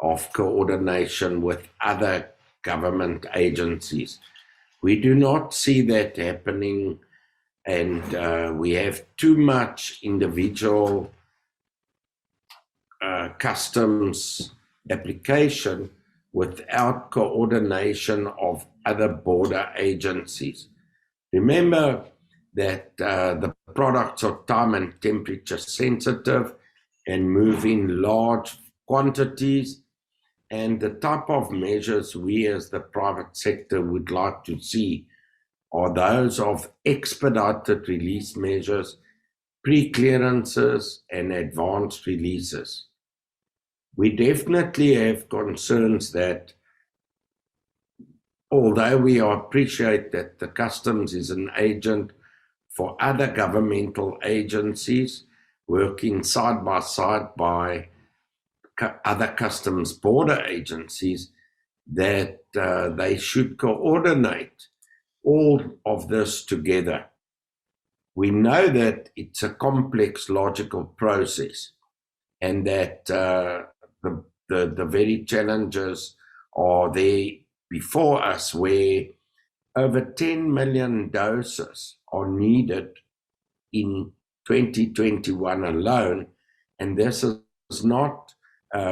of coordination with other government agencies. We do not see that happening, and we have too much individual customs application without coordination of other border agencies. Remember that the products are time and temperature sensitive and move in large quantities, and the type of measures we as the private sector would like to see are those of expedited release measures, pre-clearances, and advanced releases. We definitely have concerns that although we appreciate that the customs is an agent for other governmental agencies working side by side by other customs border agencies, that they should coordinate all of this together. We know that it's a complex logical process, and that the very challenges are there before us, where over 10 million doses are needed in 2021 alone, and this is not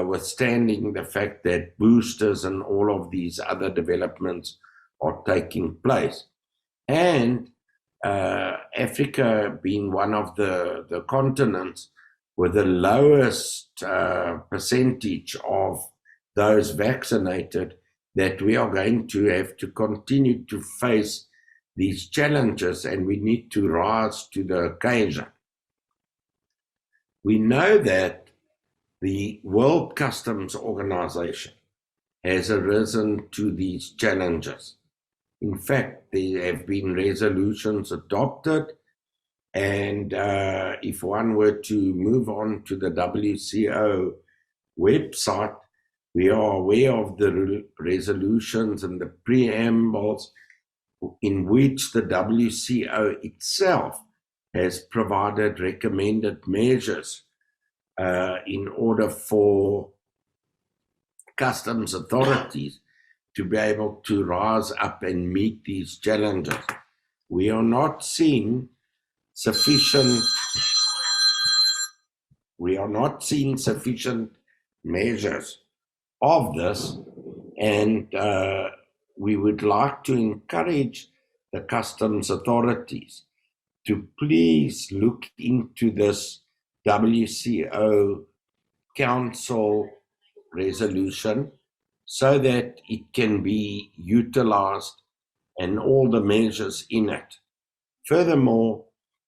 withstanding the fact that boosters and all of these other developments are taking place. And Africa being one of the continents with the lowest percentage of those vaccinated, that we are going to have to continue to face these challenges, and we need to rise to the occasion. We know that the World Customs Organization has arisen to these challenges. In fact, there have been resolutions adopted, and if one were to move on to the WCO website, we are aware of the resolutions and the preambles in which the WCO itself has provided recommended measures in order for customs authorities to be able to rise up and meet these challenges. We are not seeing sufficient measures of this, and we would like to encourage the customs authorities to please look into this WCO Council resolution so that it can be utilized and all the measures in it. Furthermore,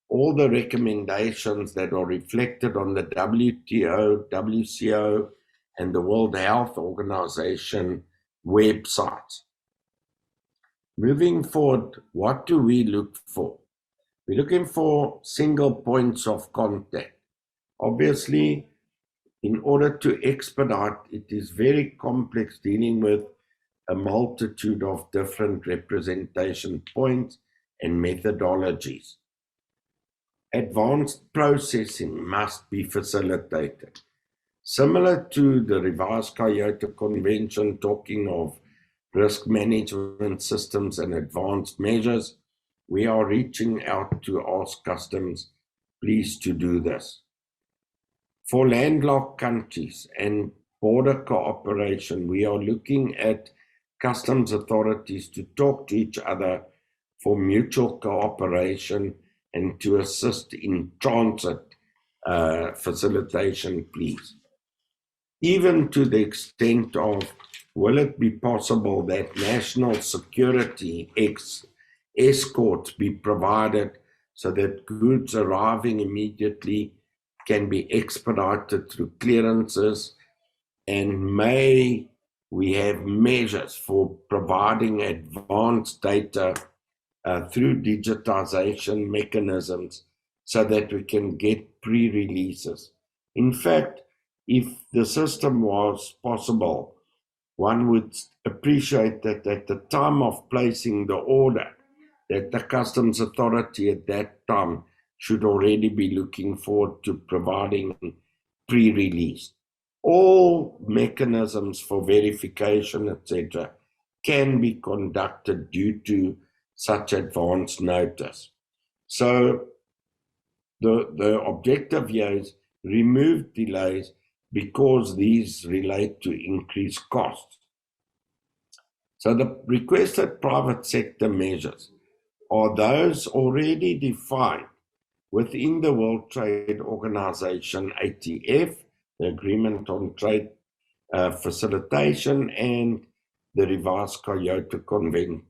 all the recommendations that are reflected on the WTO, WCO, and the World Health Organization websites. Moving forward, what do we look for? We're looking for single points of contact. Obviously, in order to expedite, it is very complex dealing with a multitude of different representation points and methodologies. Advanced processing must be facilitated. Similar to the revised Kyoto Convention talking of risk management systems and advanced measures, we are reaching out to ask customs, please to do this. For landlocked countries and border cooperation, we are looking at customs authorities to talk to each other for mutual cooperation and to assist in transit facilitation, please. Even to the extent of, will it be possible that national security escorts be provided so that goods arriving immediately can be expedited through clearances, and may we have measures for providing advanced data through digitization mechanisms so that we can get pre-releases. In fact, if the system was possible, one would appreciate that at the time of placing the order, that the customs authority at that time should already be looking forward to providing pre-release. All mechanisms for verification, etc., can be conducted due to such advance notice. So the objective here is remove delays because these relate to increased costs. So the requested private sector measures are those already defined within the World Trade Organization, ATF, the Agreement on Trade Facilitation, and the Revised Kyoto Convention.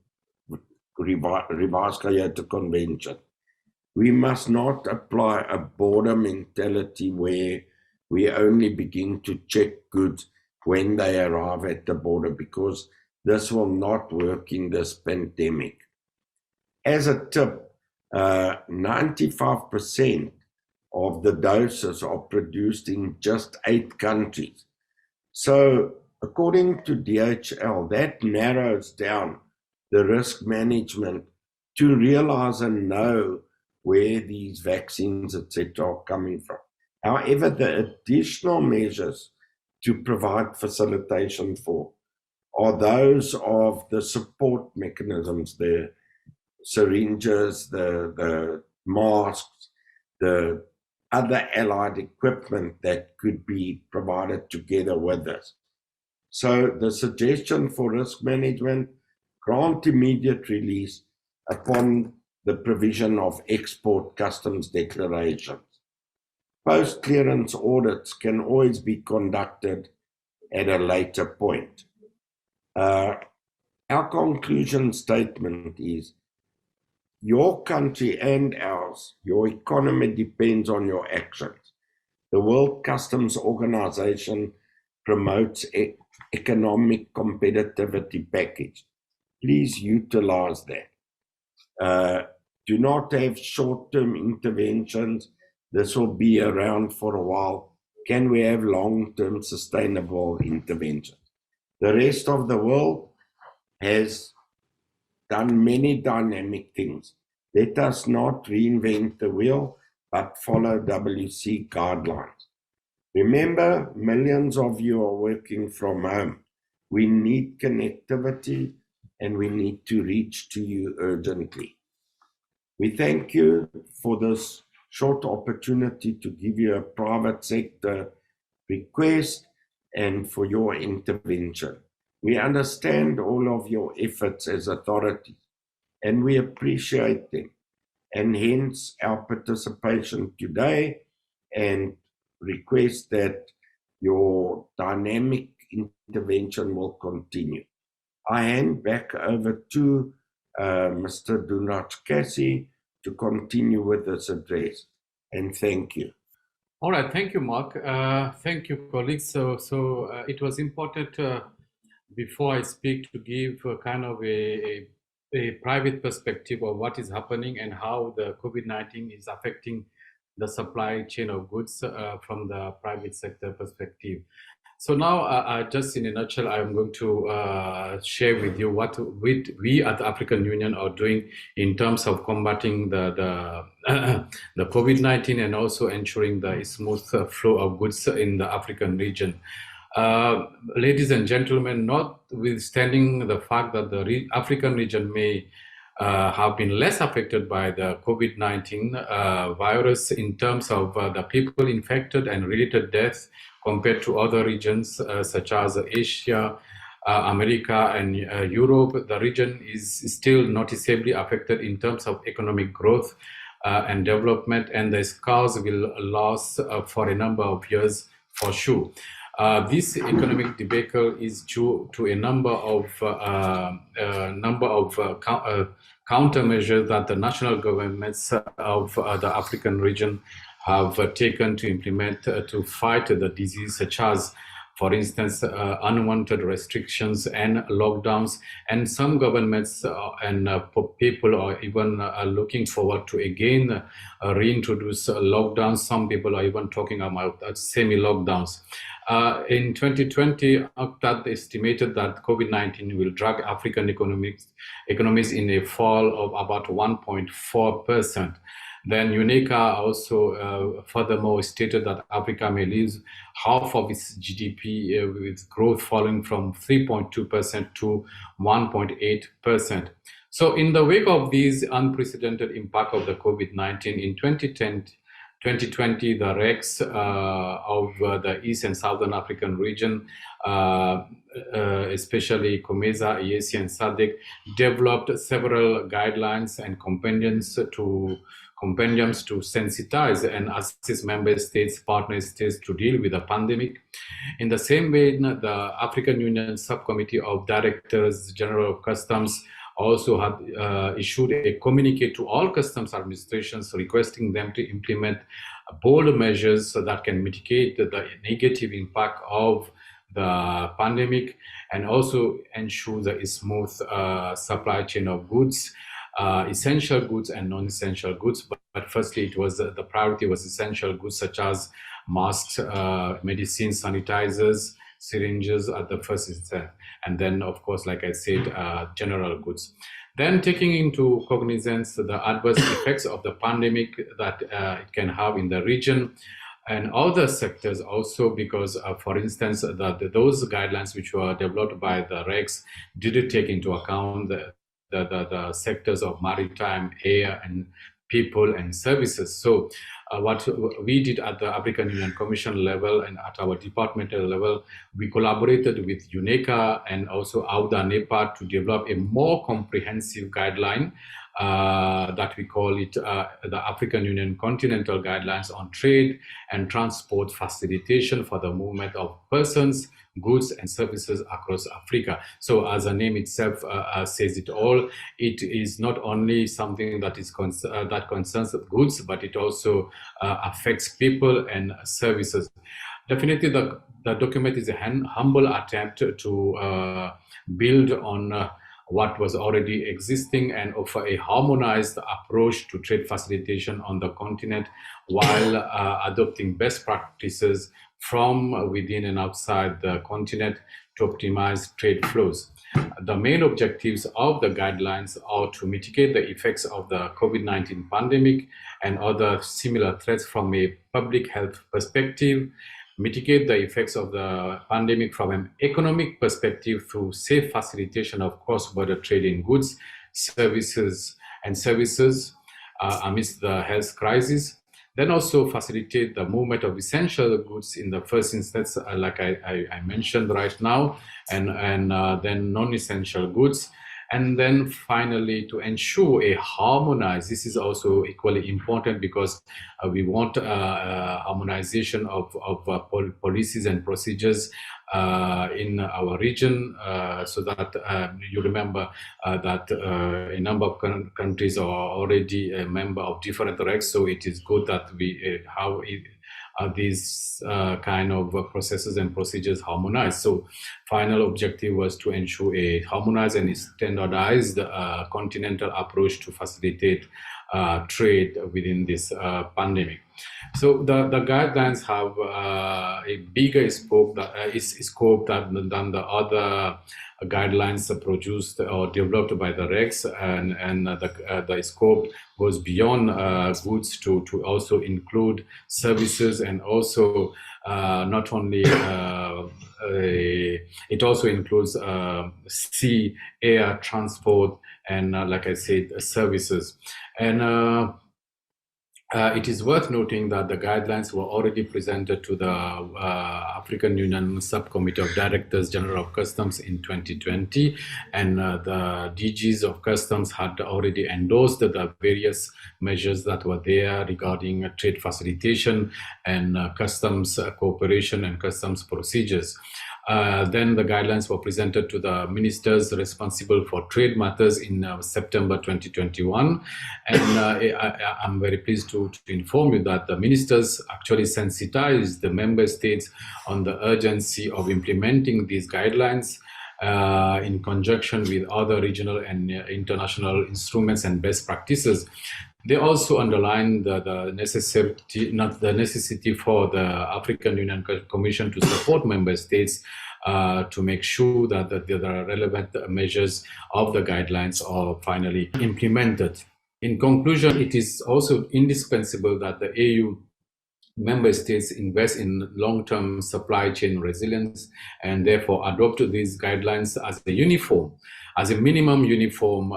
We must not apply a border mentality where we only begin to check goods when they arrive at the border, because this will not work in this pandemic. As a tip, 95% of the doses are produced in just 8 countries. So according to DHL, that narrows down the risk management to realize and know where these vaccines, etc., are coming from. However, the additional measures to provide facilitation for are those of the support mechanisms, the syringes, the masks, the other allied equipment that could be provided together with this. So the suggestion for risk management, grant immediate release upon the provision of export customs declarations. Post-clearance audits can always be conducted at a later point. Our conclusion statement is, your country and ours, your economy depends on your actions. The World Customs Organization promotes economic competitivity package. Please utilize that. Do not have short-term interventions. This will be around for a while. Can we have long-term sustainable interventions? The rest of the world has done many dynamic things. Let us not reinvent the wheel, but follow WC guidelines. Remember, millions of you are working from home. We need connectivity and we need to reach to you urgently. We thank you for this short opportunity to give you a private sector request and for your intervention. We understand all of your efforts as authorities and we appreciate them, and hence our participation today, and request that your dynamic intervention will continue. I hand back over to Mr. Dunaj Cassie to continue with this address, and thank you. All right, thank you, Mark. Thank you, colleagues. So it was important before I speak to give kind of a private perspective of what is happening and how the COVID-19 is affecting the supply chain of goods from the private sector perspective. So now, just in a nutshell, I'm going to share with you what we at the African Union are doing in terms of combating the COVID-19 and also ensuring the smooth flow of goods in the African region. Ladies and gentlemen, notwithstanding the fact that the African region may have been less affected by the COVID-19 virus in terms of the people infected and related deaths compared to other regions such as Asia, America, and Europe, the region is still noticeably affected in terms of economic growth and development, and the scars will last for a number of years for sure. This economic debacle is due to a number of countermeasures that the national governments of the African region have taken to implement to fight the disease, such as, for instance, unwanted restrictions and lockdowns, and some governments and people are even looking forward to again reintroduce lockdowns. Some people are even talking about semi-lockdowns. In 2020, UNCTAD estimated that COVID-19 will drag African economies in a fall of about 1.4%. Then UNECA also furthermore stated that Africa may lose half of its GDP with growth falling from 3.2% to 1.8%. So in the wake of these unprecedented impact of the COVID-19 in 2020, the RECs of the East and Southern African region, especially COMESA, ESA, and SADC, developed several guidelines and compendiums to sensitize and assist member states, partner states to deal with the pandemic. In the same vein, the African Union Subcommittee of Directors General of Customs also had issued a communique to all customs administrations requesting them to implement bold measures so that can mitigate the negative impact of the pandemic and also ensure the smooth supply chain of goods, essential goods and non-essential goods. But firstly, it was the priority was essential goods such as masks, medicines, sanitizers, syringes at the first instance, and then of course, like I said, general goods. Then taking into cognizance the adverse effects of the pandemic that it can have in the region and other sectors also, because for instance, those guidelines which were developed by the RECs didn't take into account the sectors of maritime, air, and people and services. So what we did at the African Union Commission level and at our departmental level, we collaborated with UNECA and also AUDA NEPA to develop a more comprehensive guideline that we call it the African Union Continental Guidelines on Trade and Transport Facilitation for the Movement of Persons, Goods and Services across Africa. So as the name itself says it all, it is not only something that is that concerns goods, but it also affects people and services. Definitely the document is a humble attempt to build on what was already existing and offer a harmonized approach to trade facilitation on the continent while adopting best practices from within and outside the continent to optimize trade flows. The main objectives of the guidelines are to mitigate the effects of the COVID-19 pandemic and other similar threats from a public health perspective, mitigate the effects of the pandemic from an economic perspective through safe facilitation of cross-border trade in goods, services amidst the health crisis. Then also facilitate the movement of essential goods in the first instance, like I mentioned right now, and then non-essential goods. And then finally, to ensure a harmonized, this is also equally important because we want harmonization of policies and procedures in our region, so that you remember that a number of countries are already a member of different RECs, so it is good that we these kind of processes and procedures harmonized. So final objective was to ensure a harmonized and standardized continental approach to facilitate trade within this pandemic. So the guidelines have a bigger scope than the other guidelines produced or developed by the RECs, and the scope goes beyond goods to also include services, and also not only it also includes sea, air, transport, and like I said, services. And it is worth noting that the guidelines were already presented to the African Union Subcommittee of Directors General of Customs in 2020, and the DGs of Customs had already endorsed the various measures that were there regarding trade facilitation and customs cooperation and customs procedures. Then the guidelines were presented to the ministers responsible for trade matters in September 2021. And I'm very pleased to inform you that the ministers actually sensitized the member states on the urgency of implementing these guidelines in conjunction with other regional and international instruments and best practices. They also underlined the necessity for the African Union Commission to support member states to make sure that the relevant measures of the guidelines are finally implemented. In conclusion, it is also indispensable that the AU member states invest in long-term supply chain resilience and therefore adopt these guidelines as a minimum uniform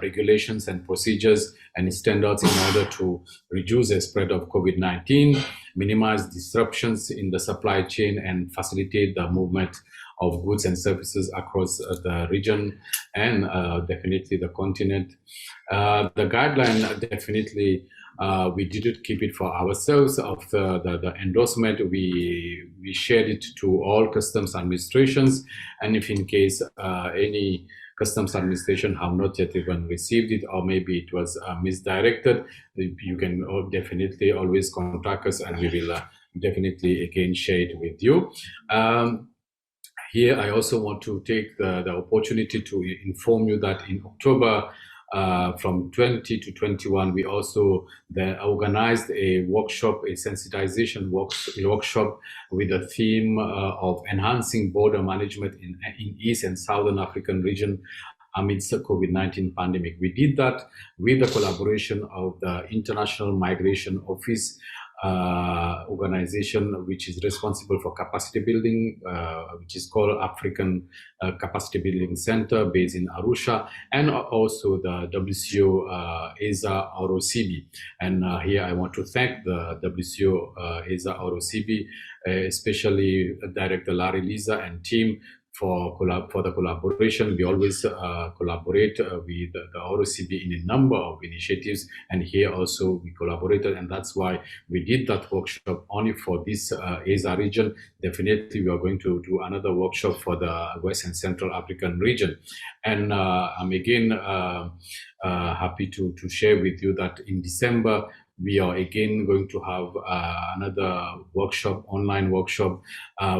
regulations and procedures and standards in order to reduce the spread of COVID-19, minimize disruptions in the supply chain, and facilitate the movement of goods and services across the region and definitely the continent. The guideline definitely we didn't keep it for ourselves. After the endorsement, we shared it to all customs administrations, and if in case any customs administration have not yet even received it, or maybe it was misdirected, you can definitely always contact us, and we will definitely again share it with you. Here, I also want to take the opportunity to inform you that in October from 20 to 21, we also organized a workshop, a sensitization workshop with the theme of enhancing border management in East and Southern African region amidst the COVID-19 pandemic. We did that with the collaboration of the International Migration Office organization, which is responsible for capacity building, which is called African Capacity Building Center based in Arusha, and also the WCO ESA ROCB. And here I want to thank the WCO ESA ROCB, especially Director Larry Lisa and team for the collaboration. We always collaborate with the ROCB in a number of initiatives, and here also we collaborated, and that's why we did that workshop only for this ESA region. Definitely we are going to do another workshop for the West and Central African region. And I'm again happy to share with you that in December we are again going to have another workshop, online workshop,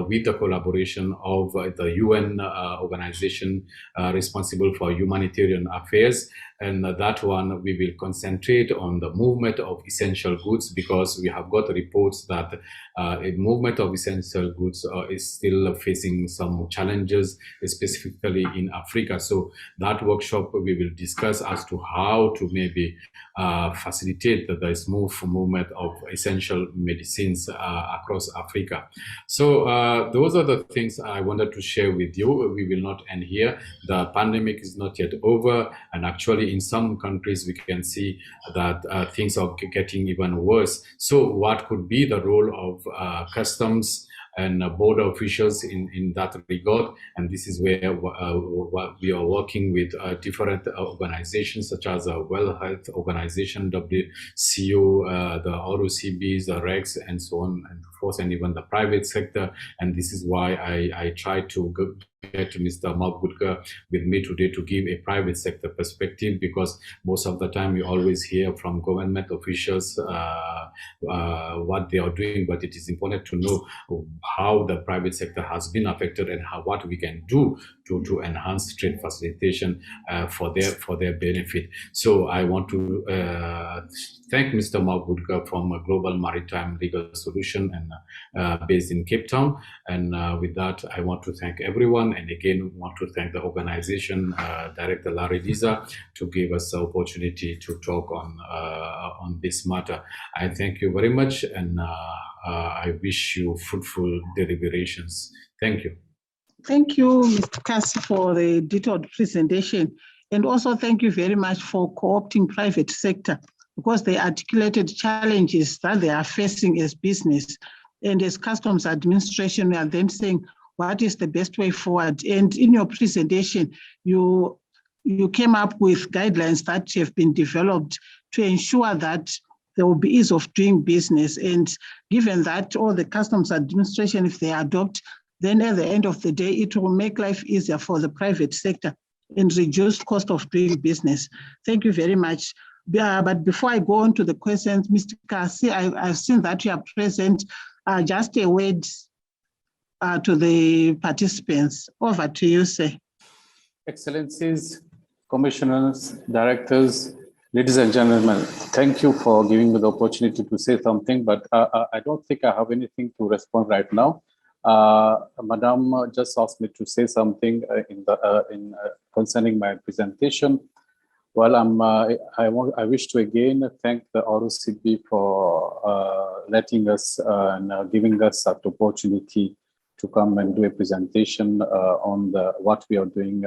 with the collaboration of the UN organization responsible for humanitarian affairs. And that one, we will concentrate on the movement of essential goods, because we have got reports that a movement of essential goods is still facing some challenges, specifically in Africa. So that workshop, we will discuss as to how to maybe facilitate the smooth movement of essential medicines across Africa. So those are the things I wanted to share with you. We will not end here. The pandemic is not yet over, and actually in some countries we can see that things are getting even worse. So what could be the role of customs and border officials in that regard? And this is where we are working with different organizations such as World Health Organization, WCO, the ROCBs, the REX, and so on and so forth, and even the private sector. And this is why I try to get Mr. Mark Goodker with me today to give a private sector perspective, because most of the time you always hear from government officials what they are doing, but it is important to know how the private sector has been affected and what we can do to enhance trade facilitation for their benefit. So I want to thank Mr. Mark Goodker from Global Maritime Legal Solution and based in Cape Town. And with that, I want to thank everyone, and again want to thank the organization, Director Larry Lisa, to give us the opportunity to talk on this matter. I thank you very much, and I wish you fruitful deliberations. Thank you. Thank you, Mr. Kasi, for the detailed presentation. And also thank you very much for co-opting private sector, because they articulated challenges that they are facing as business. And as customs administration, we are then saying, what is the best way forward? And in your presentation, you came up with guidelines that have been developed to ensure that there will be ease of doing business. And given that all the customs administration, if they adopt then at the end of the day, it will make life easier for the private sector and reduce cost of doing business. Thank you very much. But before I go on to the questions, Mr. Kasi, I've seen that you are present. Just a word to the participants. Over to you, sir. Excellencies, commissioners, directors, ladies and gentlemen, thank you for giving me the opportunity to say something, but I don't think I have anything to respond right now. Madam just asked me to say something concerning my presentation. Well, I wish to again thank the ROCB for letting us and giving us that opportunity to come and do a presentation on what we are doing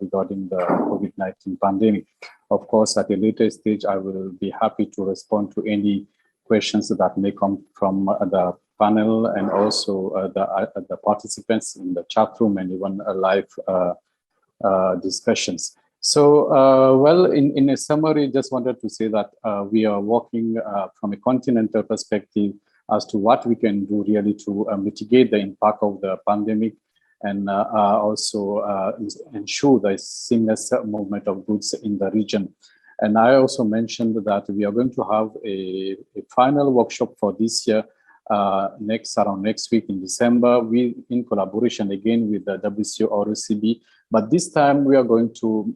regarding the COVID-19 pandemic. Of course, at a later stage, I will be happy to respond to any questions that may come from the panel and also the participants in the chat room and even live discussions. So, well, in a summary, just wanted to say that we are working from a continental perspective as to what we can do really to mitigate the impact of the pandemic and also ensure the seamless movement of goods in the region. And I also mentioned that we are going to have a final workshop for this year around next week in December, in collaboration again with the WCO ROCB. But this time we are going to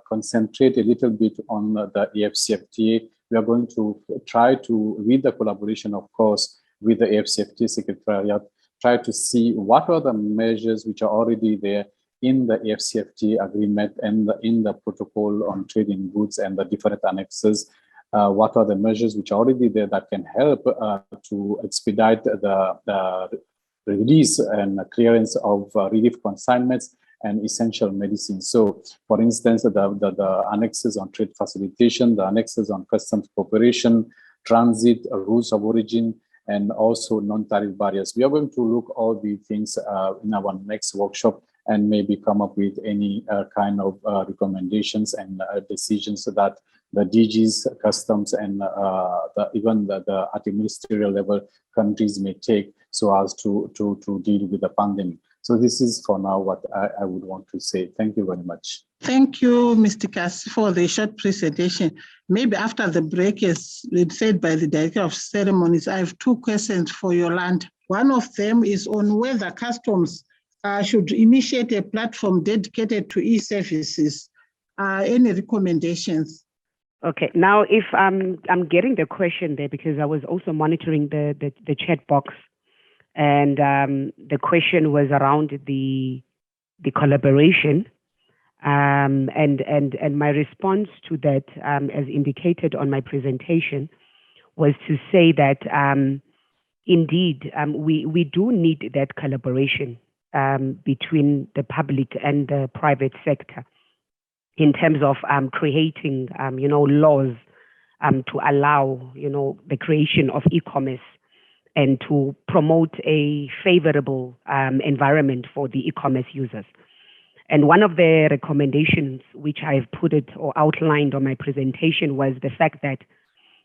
concentrate a little bit on the AFCFTA. We are going to try to, with the collaboration, of course, with the AFCFTA Secretariat, try to see what are the measures which are already there in the AFCFTA agreement and in the protocol on trade in goods and the different annexes. What are the measures which are already there that can help to expedite the release and clearance of relief consignments and essential medicines. So, for instance, the annexes on trade facilitation, the annexes on customs cooperation, transit, rules of origin, and also non-tariff barriers. We are going to look all these things in our next workshop and maybe come up with any kind of recommendations and decisions so that the DGs, customs, and even the at the ministerial level countries may take so as to deal with the pandemic. So this is for now what I would want to say. Thank you very much. Thank you, Mr. Kass, for the short presentation. Maybe after the break, as said by the Director of Ceremonies, I have two questions for Yolanda. One of them is on whether customs should initiate a platform dedicated to e-services. Any recommendations? Okay, now if I'm getting the question there because I was also monitoring the chat box, and the question was around the collaboration, and my response to that, as indicated on my presentation, was to say that indeed we do need that collaboration between the public and the private sector in terms of creating laws to allow the creation of e-commerce and to promote a favorable environment for the e-commerce users. And one of the recommendations which I've put it or outlined on my presentation was the fact that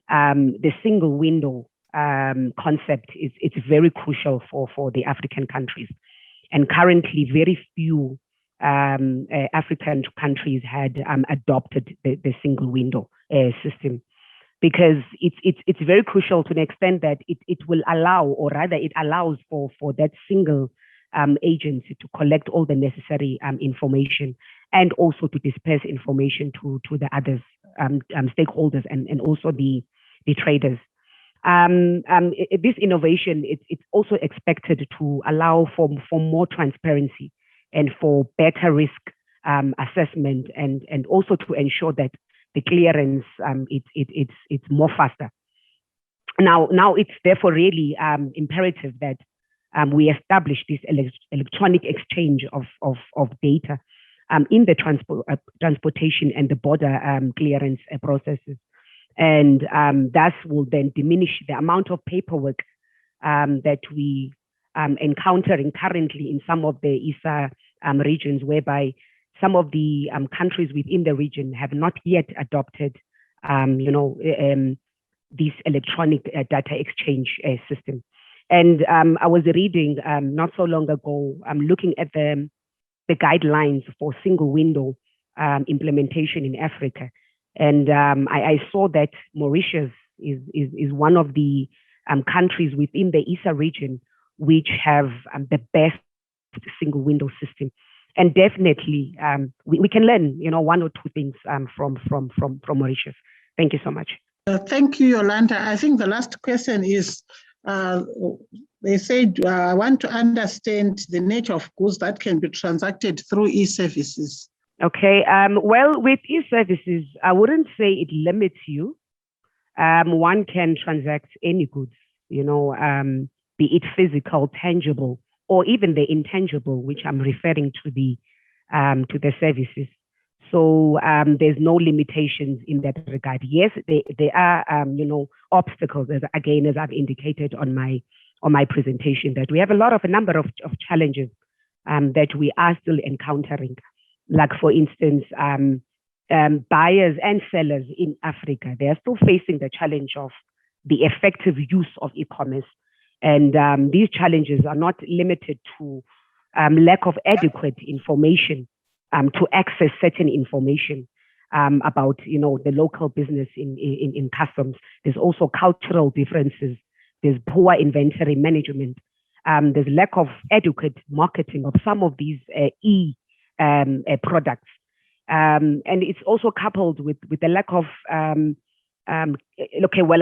the single window concept it's very crucial for the African countries. And currently very few African countries had adopted the single window system, because it's very crucial to an extent that it will allow, or rather it allows for that single agency to collect all the necessary information and also to disperse information to the others stakeholders and also the traders. This innovation, it's also expected to allow for more transparency and for better risk assessment and also to ensure that the clearance it's more faster. Now it's therefore really imperative that we establish this electronic exchange of data in the transportation and the border clearance processes, and thus will then diminish the amount of paperwork that we encountering currently in some of the ESA regions, whereby some of the countries within the region have not yet adopted, this electronic data exchange system. And I was reading not so long ago, I'm looking at the guidelines for single window implementation in Africa. And I saw that Mauritius is one of the countries within the ESA region which have the best single window system. And definitely we can learn, one or two things from Mauritius. Thank you so much. Thank you, Yolanda. I think the last question is, they said, I want to understand the nature of goods that can be transacted through e-services. Okay, well, with e-services, I wouldn't say it limits you. One can transact any goods, be it physical, tangible, or even the intangible, which I'm referring to the services. So there's no limitations in that regard. Yes, there are obstacles, as I've indicated on my presentation, that we have a number of challenges that we are still encountering. Like, for instance, buyers and sellers in Africa, they are still facing the challenge of the effective use of e-commerce. And these challenges are not limited to lack of adequate information to access certain information about the local business in customs. There's also cultural differences. There's poor inventory management. There's lack of adequate marketing of some of these products. And it's also coupled with the lack of, I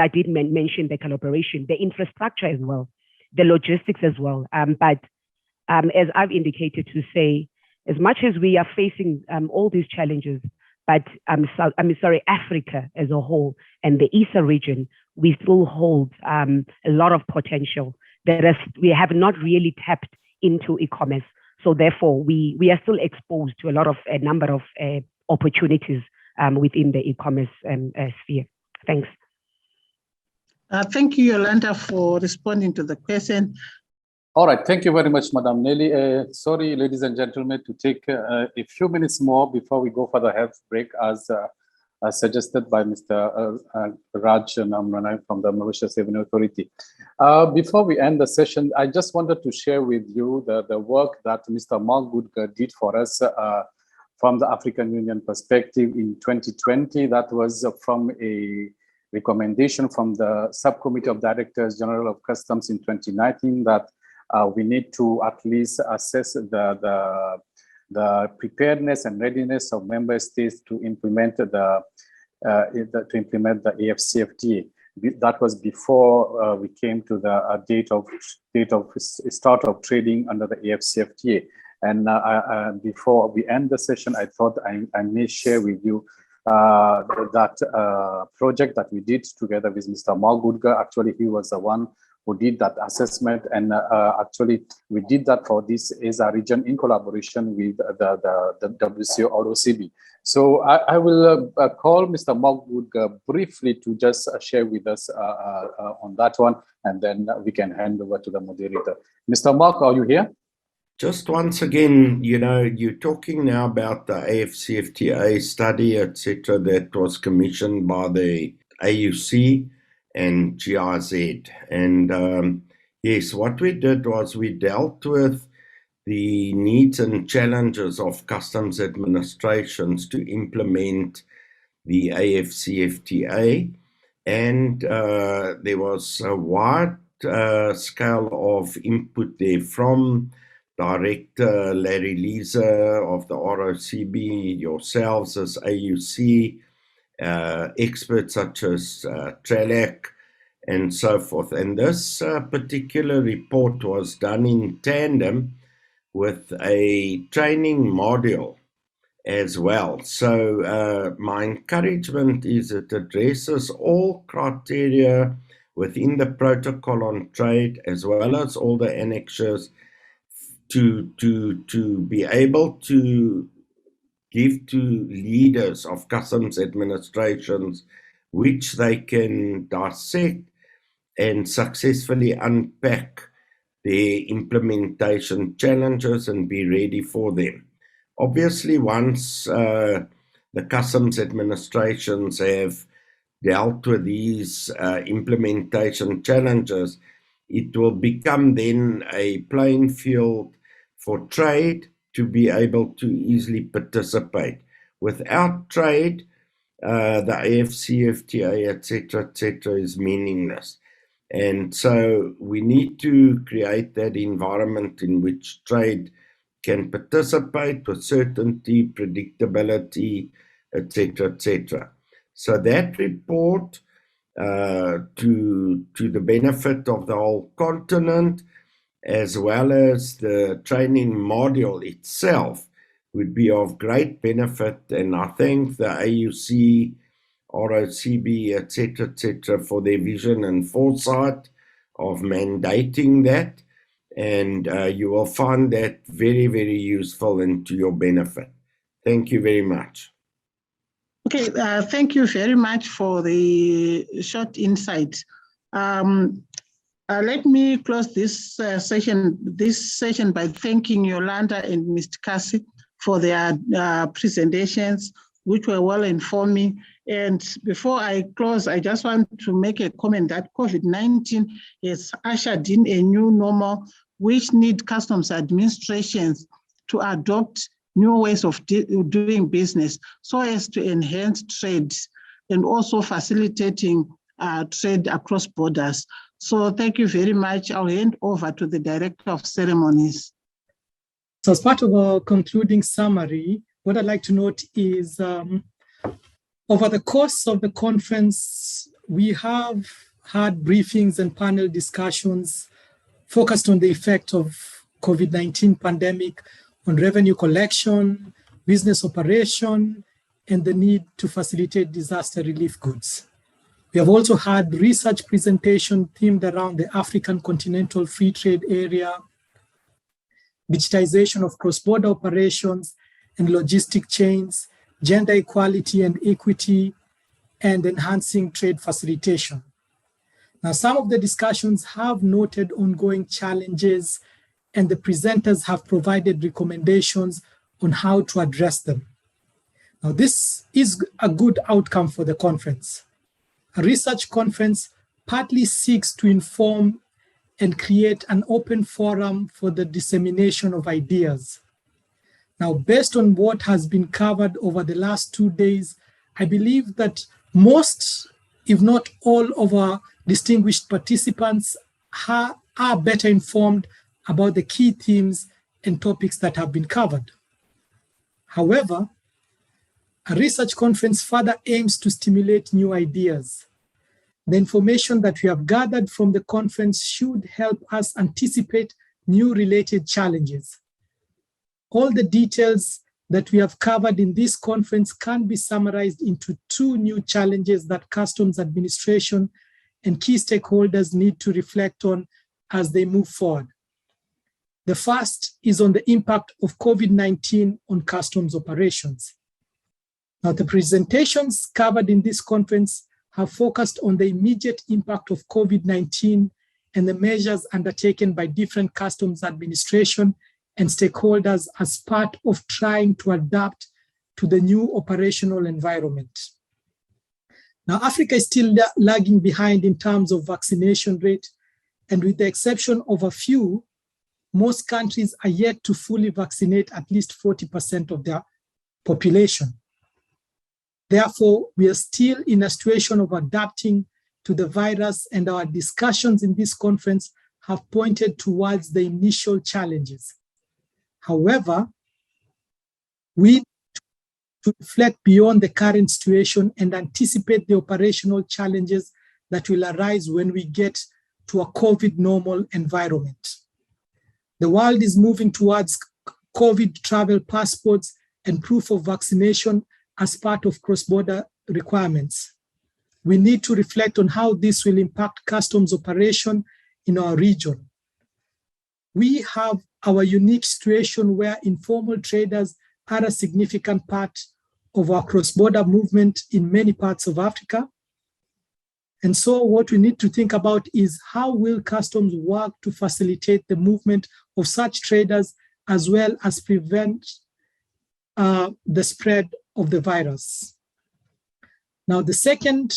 did mention the collaboration, the infrastructure as well, the logistics as well. But as I've indicated to say, as much as we are facing all these challenges, but Africa as a whole and the ESA region, we still hold a lot of potential. We have not really tapped into e-commerce. So therefore, we are still exposed to a number of opportunities within the e-commerce sphere. Thanks. Thank you, Yolanda, for responding to the question. All right, thank you very much, Madam Nelly. Sorry, ladies and gentlemen, to take a few minutes more before we go for the health break, as suggested by Mr. Raj Namranay from the Mauritius Revenue Authority. Before we end the session, I just wanted to share with you the work that Mr. Mark Goodger did for us from the African Union perspective in 2020. That was from a recommendation from the Subcommittee of Directors General of Customs in 2019 that we need to at least assess the preparedness and readiness of member states to implement the AFCFTA. That was before we came to the date of start of trading under the AFCFTA. And before we end the session, I thought I may share with you that project that we did together with Mr. Mark Goodger. Actually, he was the one who did that assessment, and actually we did that for this ESA region in collaboration with the WCO OCB. So I will call Mr. Mark Goodger briefly to just share with us on that one, and then we can hand over to the moderator. Mr. Mark, are you here? Just once again, you're talking now about the AFCFTA study, etc., that was commissioned by the AUC and GIZ. And yes, what we did was we dealt with the needs and challenges of customs administrations to implement the AFCFTA. And there was a wide scale of input there from Director Larry Leeser of the ROCB, yourselves as AUC, experts such as Trelec, and so forth. And this particular report was done in tandem with a training module as well. So my encouragement is it addresses all criteria within the protocol on trade, as well as all the annexures, to be able to give to leaders of customs administrations which they can dissect and successfully unpack their implementation challenges and be ready for them. Obviously, once the customs administrations have dealt with these implementation challenges, it will become then a playing field for trade to be able to easily participate. Without trade, the AfCFTA, etc., is meaningless. And so we need to create that environment in which trade can participate with certainty, predictability, etc. So that report, to the benefit of the whole continent, as well as the training module itself, would be of great benefit. And I thank the AUC, ROCB, etc., for their vision and foresight of mandating that. And you will find that very, very useful and to your benefit. Thank you very much. Okay, thank you very much for the short insight. Let me close this session by thanking Yolanda and Mr. Kasi for their presentations, which were well informing. And before I close, I just want to make a comment that COVID-19 has ushered in a new normal, which need customs administrations to adopt new ways of doing business so as to enhance trade and also facilitating trade across borders. So thank you very much. I'll hand over to the Director of Ceremonies. So as part of our concluding summary, what I'd like to note is over the course of the conference, we have had briefings and panel discussions focused on the effect of COVID-19 pandemic on revenue collection, business operation, and the need to facilitate disaster relief goods. We have also had research presentation themed around the African Continental Free Trade Area, digitization of cross-border operations and logistic chains, gender equality and equity, and enhancing trade facilitation. Now, some of the discussions have noted ongoing challenges, and the presenters have provided recommendations on how to address them. Now, this is a good outcome for the conference. A research conference partly seeks to inform and create an open forum for the dissemination of ideas. Now, based on what has been covered over the last 2 days, I believe that most, if not all, of our distinguished participants are better informed about the key themes and topics that have been covered. However, a research conference further aims to stimulate new ideas. The information that we have gathered from the conference should help us anticipate new related challenges. All the details that we have covered in this conference can be summarized into 2 new challenges that customs administration and key stakeholders need to reflect on as they move forward. The first is on the impact of COVID-19 on customs operations. Now, the presentations covered in this conference have focused on the immediate impact of COVID-19 and the measures undertaken by different customs administration and stakeholders as part of trying to adapt to the new operational environment. Now, Africa is still lagging behind in terms of vaccination rate, and with the exception of a few, most countries are yet to fully vaccinate at least 40% of their population. Therefore, we are still in a situation of adapting to the virus, and our discussions in this conference have pointed towards the initial challenges. However, we need to reflect beyond the current situation and anticipate the operational challenges that will arise when we get to a COVID normal environment. The world is moving towards COVID travel passports and proof of vaccination as part of cross-border requirements. We need to reflect on how this will impact customs operation in our region. We have our unique situation where informal traders are a significant part of our cross-border movement in many parts of Africa. And so what we need to think about is how will customs work to facilitate the movement of such traders as well as prevent the spread of the virus. Now, the second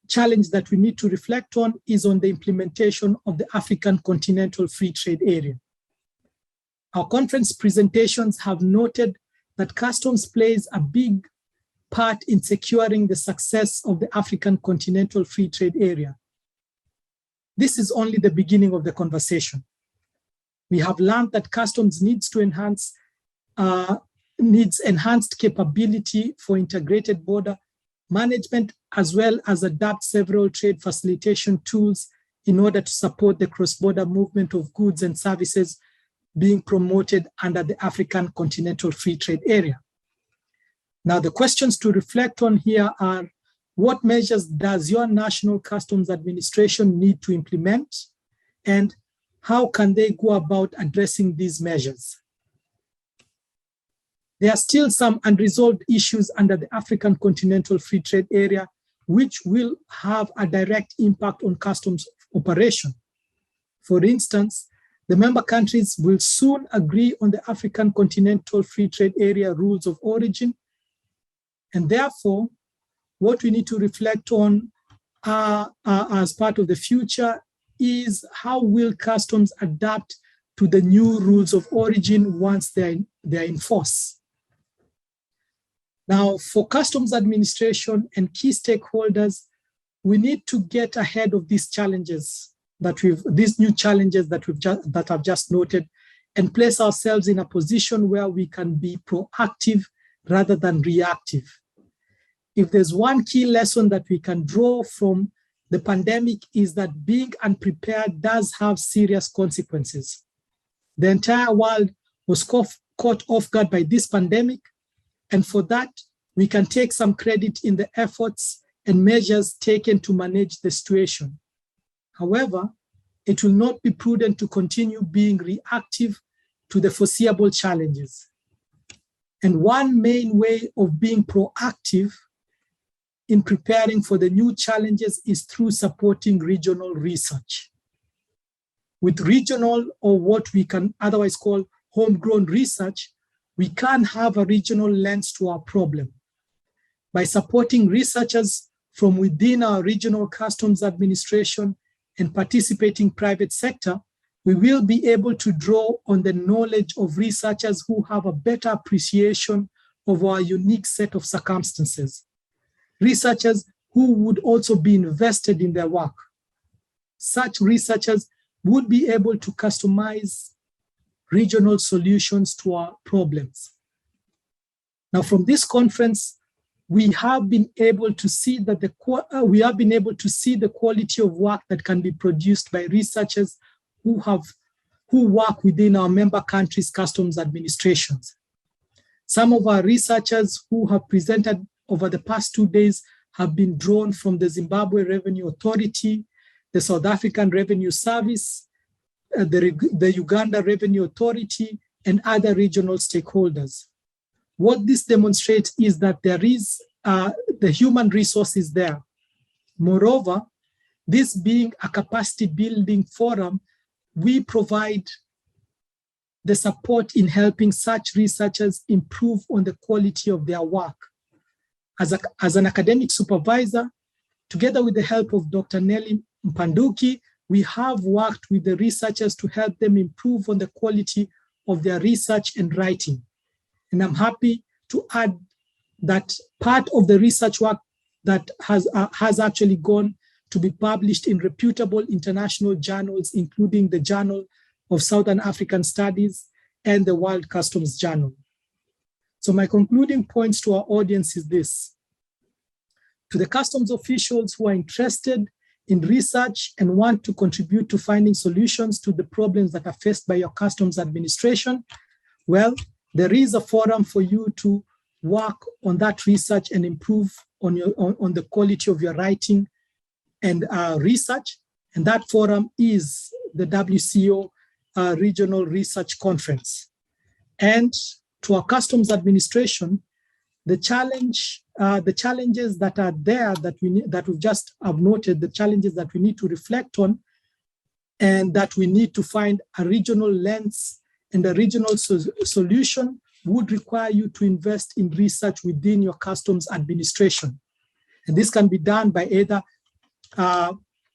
challenge that we need to reflect on is on the implementation of the African Continental Free Trade Area. Our conference presentations have noted that customs plays a big part in securing the success of the African Continental Free Trade Area. This is only the beginning of the conversation. We have learned that customs needs enhanced capability for integrated border management, as well as adapt several trade facilitation tools in order to support the cross-border movement of goods and services being promoted under the African Continental Free Trade Area. Now, the questions to reflect on here are, what measures does your National Customs Administration need to implement? And how can they go about addressing these measures? There are still some unresolved issues under the African Continental Free Trade Area, which will have a direct impact on customs operation. For instance, the member countries will soon agree on the African Continental Free Trade Area rules of origin. And therefore, what we need to reflect on as part of the future is how will customs adapt to the new rules of origin once they're in force. Now, for customs administration and key stakeholders, we need to get ahead of these challenges these new challenges that I've just noted, and place ourselves in a position where we can be proactive rather than reactive. If there's one key lesson that we can draw from the pandemic, is that being unprepared does have serious consequences. The entire world was caught off guard by this pandemic, and for that, we can take some credit in the efforts and measures taken to manage the situation. However, it will not be prudent to continue being reactive to the foreseeable challenges. And one main way of being proactive in preparing for the new challenges is through supporting regional research. With regional, or what we can otherwise call homegrown research, we can have a regional lens to our problem. By supporting researchers from within our regional customs administration and participating private sector, we will be able to draw on the knowledge of researchers who have a better appreciation of our unique set of circumstances. Researchers who would also be invested in their work. Such researchers would be able to customize regional solutions to our problems. Now, from this conference, we have been able to see that the quality of work that can be produced by researchers who work within our member countries' customs administrations. Some of our researchers who have presented over the past 2 days have been drawn from the Zimbabwe Revenue Authority, the South African Revenue Service, the Uganda Revenue Authority, and other regional stakeholders. What this demonstrates is that there is the human resources there. Moreover, this being a capacity building forum, we provide the support in helping such researchers improve on the quality of their work. As an academic supervisor, together with the help of Dr. Nelly Mpanduki, we have worked with the researchers to help them improve on the quality of their research and writing. And I'm happy to add that part of the research work that has actually gone to be published in reputable international journals, including the Journal of Southern African Studies and the World Customs Journal. So my concluding points to our audience is this. To the customs officials who are interested in research and want to contribute to finding solutions to the problems that are faced by your customs administration, well, there is a forum for you to work on that research and improve on the quality of your writing and research. And that forum is the WCO Regional Research Conference. And to our customs administration, the challenges that are there that we've just have noted, the challenges that we need to reflect on, and that we need to find a regional lens and a regional solution would require you to invest in research within your customs administration. And this can be done by either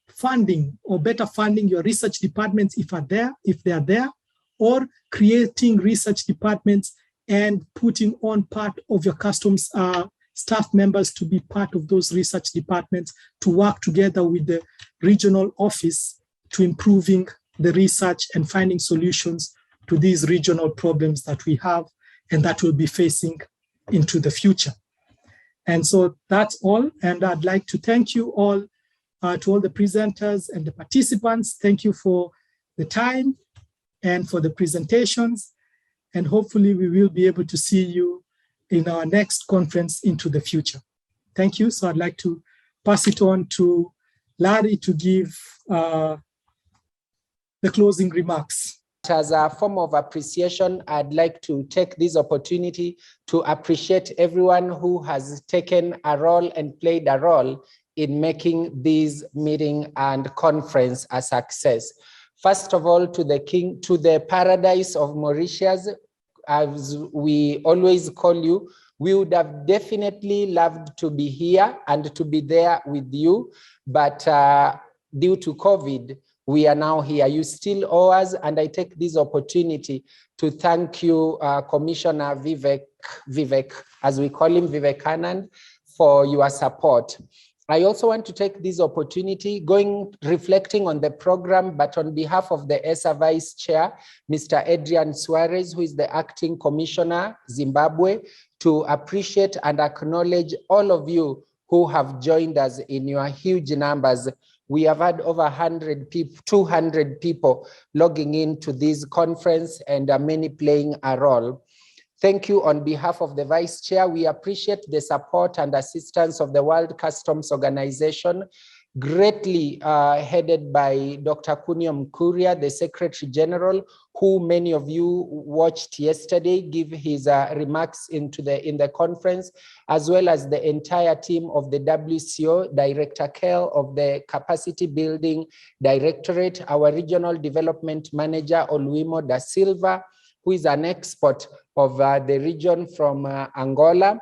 funding or better funding your research departments if they are there, or creating research departments and putting on part of your customs staff members to be part of those research departments to work together with the regional office to improving the research and finding solutions to these regional problems that we have and that we'll be facing into the future. And so that's all. And I'd like to thank you all, to all the presenters and the participants. Thank you for the time and for the presentations. And hopefully we will be able to see you in our next conference into the future. Thank you. So I'd like to pass it on to Larry to give the closing remarks. As a form of appreciation, I'd like to take this opportunity to appreciate everyone who has taken a role and played a role in making this meeting and conference a success. First of all, to the paradise of Mauritius, as we always call you, we would have definitely loved to be here and to be there with you, but due to COVID, we are now here. You still owe us, and I take this opportunity to thank you, Commissioner Vivek, as we call him, Vivekanand, for your support. I also want to take this opportunity, reflecting on the program, but on behalf of the ESA Vice Chair, Mr. Adrian Suarez, who is the Acting Commissioner, Zimbabwe, to appreciate and acknowledge all of you who have joined us in your huge numbers. We have had over 100 people, 200 people logging into this conference, and many playing a role. Thank you on behalf of the Vice Chair. We appreciate the support and assistance of the World Customs Organization, greatly headed by Dr. Kunio Mkuria, the Secretary General, who many of you watched yesterday give his remarks in the conference, as well as the entire team of the WCO, Director Kell of the Capacity Building Directorate, our Regional Development Manager, Oluimo da Silva, who is an expert of the region from Angola,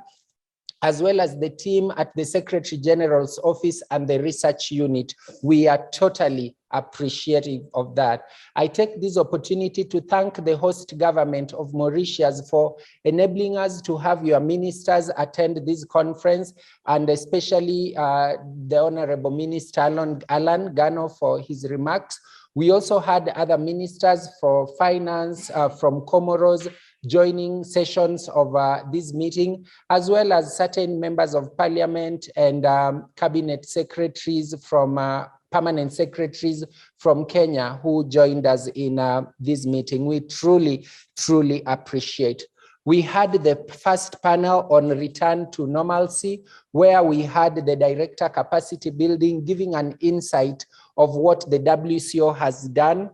as well as the team at the Secretary General's office and the research unit. We are totally appreciative of that. I take this opportunity to thank the host government of Mauritius for enabling us to have your ministers attend this conference, and especially the Honorable Minister Alan Gano for his remarks. We also had other ministers for finance from Comoros joining sessions of this meeting, as well as certain members of parliament and cabinet secretaries from permanent secretaries from Kenya who joined us in this meeting. We truly, truly appreciate. We had the first panel on return to normalcy, where we had the Director Capacity Building giving an insight of what the WCO has done,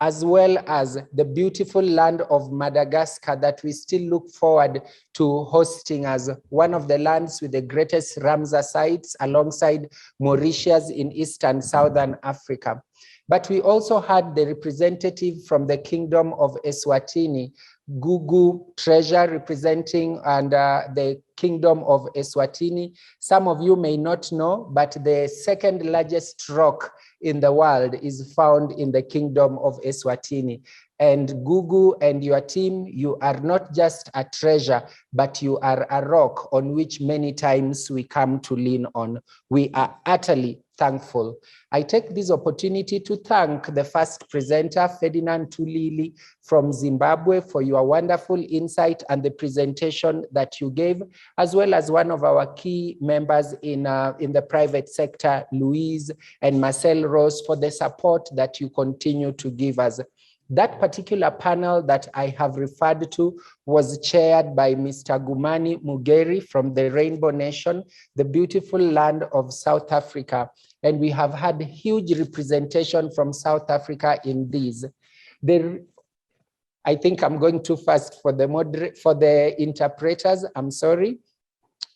as well as the beautiful land of Madagascar that we still look forward to hosting as one of the lands with the greatest Ramsar sites alongside Mauritius in Eastern Southern Africa. But we also had the representative from the Kingdom of Eswatini, Gugu Treasure, representing and the Kingdom of Eswatini. Some of you may not know, but the second largest rock in the world is found in the Kingdom of Eswatini. And Gugu and your team, you are not just a treasure, but you are a rock on which many times we come to lean on. We are utterly thankful. I take this opportunity to thank the first presenter, Ferdinand Tulili from Zimbabwe, for your wonderful insight and the presentation that you gave, as well as one of our key members in the private sector, Louise and Marcel Rose, for the support that you continue to give us. That particular panel that I have referred to was chaired by Mr. Gumani Mugeri from the Rainbow Nation, the beautiful land of South Africa. And we have had huge representation from South Africa in these. I think I'm going too fast for the interpreters. I'm sorry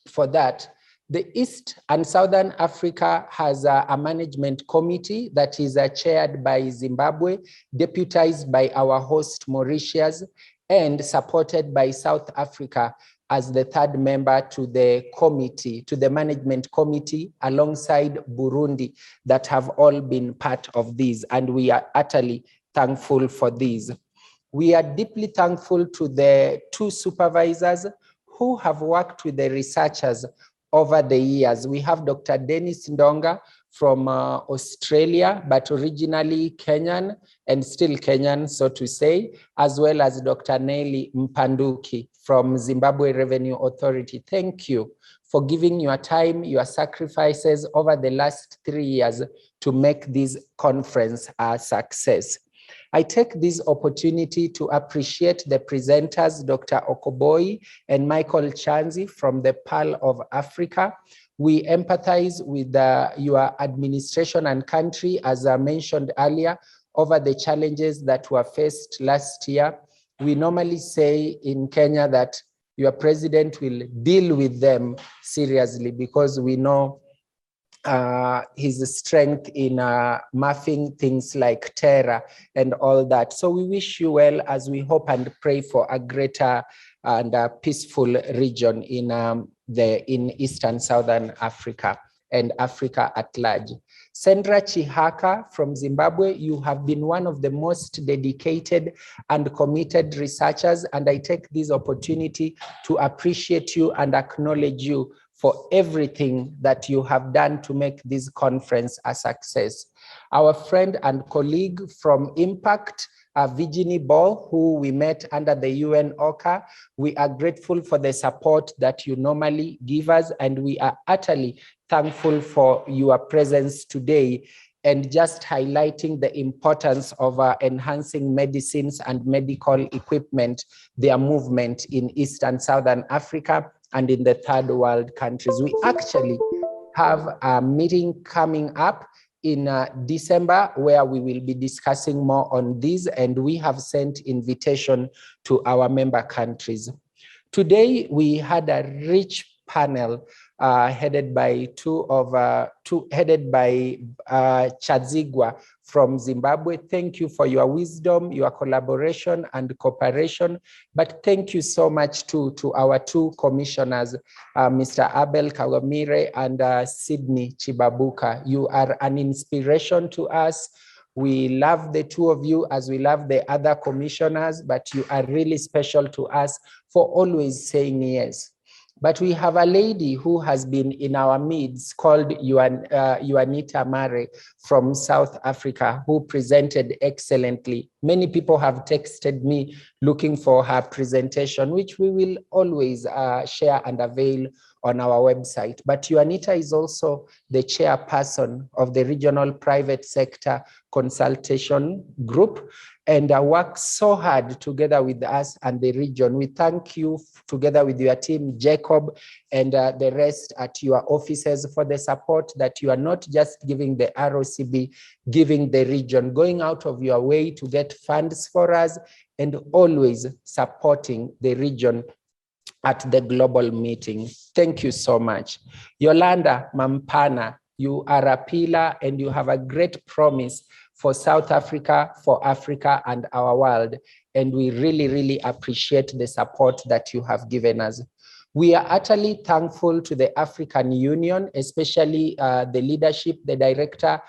for that. The East and Southern Africa has a management committee that is chaired by Zimbabwe, deputized by our host Mauritius, and supported by South Africa. as the third member to the committee, to the management committee, alongside Burundi, that have all been part of this, and we are utterly thankful for this. We are deeply thankful to the two supervisors who have worked with the researchers over the years. We have Dr. Dennis Ndonga from Australia, but originally Kenyan and still Kenyan, so to say, as well as Dr. Nelly Mpanduki from Zimbabwe Revenue Authority. Thank you for giving your time, your sacrifices over the last 3 years to make this conference a success. I take this opportunity to appreciate the presenters, Dr. Okoboi and Michael Chanzi from the Pearl of Africa. We empathize with your administration and country, as I mentioned earlier, over the challenges that were faced last year. We normally say in Kenya that your president will deal with them seriously, because we know his strength in mapping things like terror and all that. So we wish you well, as we hope and pray for a greater and peaceful region in Eastern Southern Africa and Africa at large. Sandra Chihaka from Zimbabwe, you have been one of the most dedicated and committed researchers, and I take this opportunity to appreciate you and acknowledge you for everything that you have done to make this conference a success. Our friend and colleague from Impact, Virginie Ball, who we met under the UN OCA, we are grateful for the support that you normally give us, and we are utterly thankful for your presence today and just highlighting the importance of enhancing medicines and medical equipment, their movement in East and Southern Africa and in the third world countries. We actually have a meeting coming up in December where we will be discussing more on this, and we have sent invitation to our member countries. Today, we had a rich panel headed by Chadzigwa from Zimbabwe. Thank you for your wisdom, your collaboration and cooperation. But thank you so much to our two commissioners, Mr. Abel Kawamire and Sydney Chibabuka. You are an inspiration to us. We love the two of you as we love the other commissioners, but you are really special to us for always saying yes. But we have a lady who has been in our midst called Juanita Mare from South Africa, who presented excellently. Many people have texted me looking for her presentation, which we will always share and avail on our website. But Juanita is also the chairperson of the Regional Private Sector Consultation Group, and works so hard together with us and the region. We thank you together with your team, Jacob, and the rest at your offices for the support that you are not just giving the ROCB, giving the region, going out of your way to get funds for us and always supporting the region at the global meeting. Thank you so much. Yolanda Mampana, you are a pillar and you have a great promise for South Africa, for Africa and our world. And we really, really appreciate the support that you have given us. We are utterly thankful to the African Union, especially the leadership, the Director,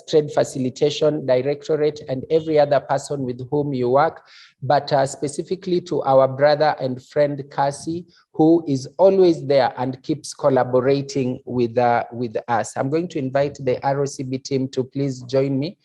Trade Facilitation Directorate, and every other person with whom you work, but specifically to our brother and friend Cassie, who is always there and keeps collaborating with us. I'm going to invite the ROCB team to please join me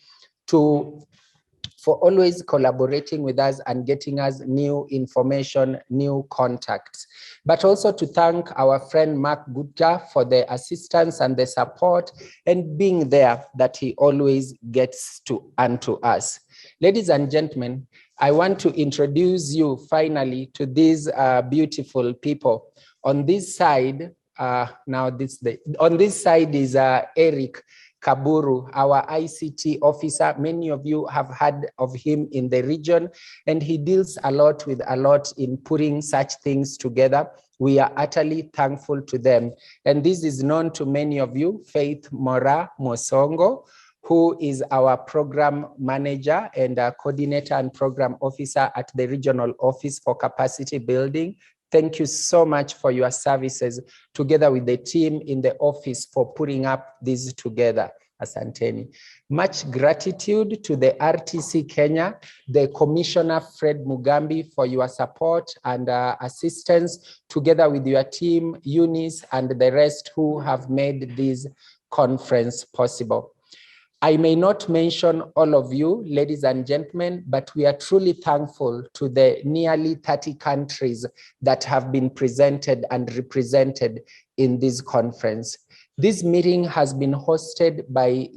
for always collaborating with us and getting us new information, new contacts. But also to thank our friend Mark Gupta for the assistance and the support and being there that he always gets to unto us. Ladies and gentlemen, I want to introduce you finally to these beautiful people. On this side, on this side is Eric Kaburu, our ICT officer. Many of you have heard of him in the region, and he deals a lot in putting such things together. We are utterly thankful to them. And this is known to many of you, Faith Mora Mosongo, who is our program manager and coordinator and program officer at the regional office for capacity building. Thank you so much for your services together with the team in the office for putting up this together. Asanteni. Much gratitude to the RTC Kenya, the Commissioner Fred Mugambi for your support and assistance together with your team, Eunice, and the rest who have made this conference possible. I may not mention all of you, ladies and gentlemen, but we are truly thankful to the nearly 30 countries that have been presented and represented in this conference. This meeting has been hosted by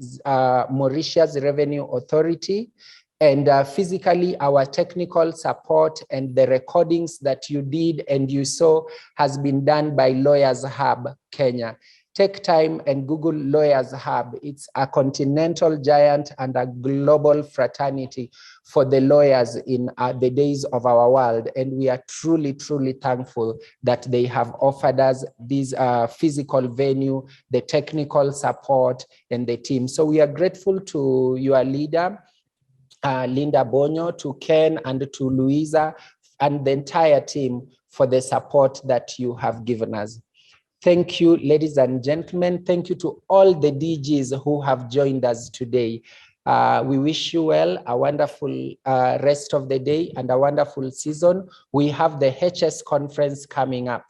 Mauritius Revenue Authority, and physically our technical support and the recordings that you did and you saw has been done by Lawyers Hub Kenya. Take time and Google Lawyers Hub. It's a continental giant and a global fraternity for the lawyers in the days of our world. And we are truly, truly thankful that they have offered us this physical venue, the technical support, and the team. So we are grateful to your leader, Linda Bonyo, to Ken, and to Louisa, and the entire team for the support that you have given us. Thank you, ladies and gentlemen. Thank you to all the DGs who have joined us today. We wish you well, a wonderful rest of the day and a wonderful season. We have the HS conference coming up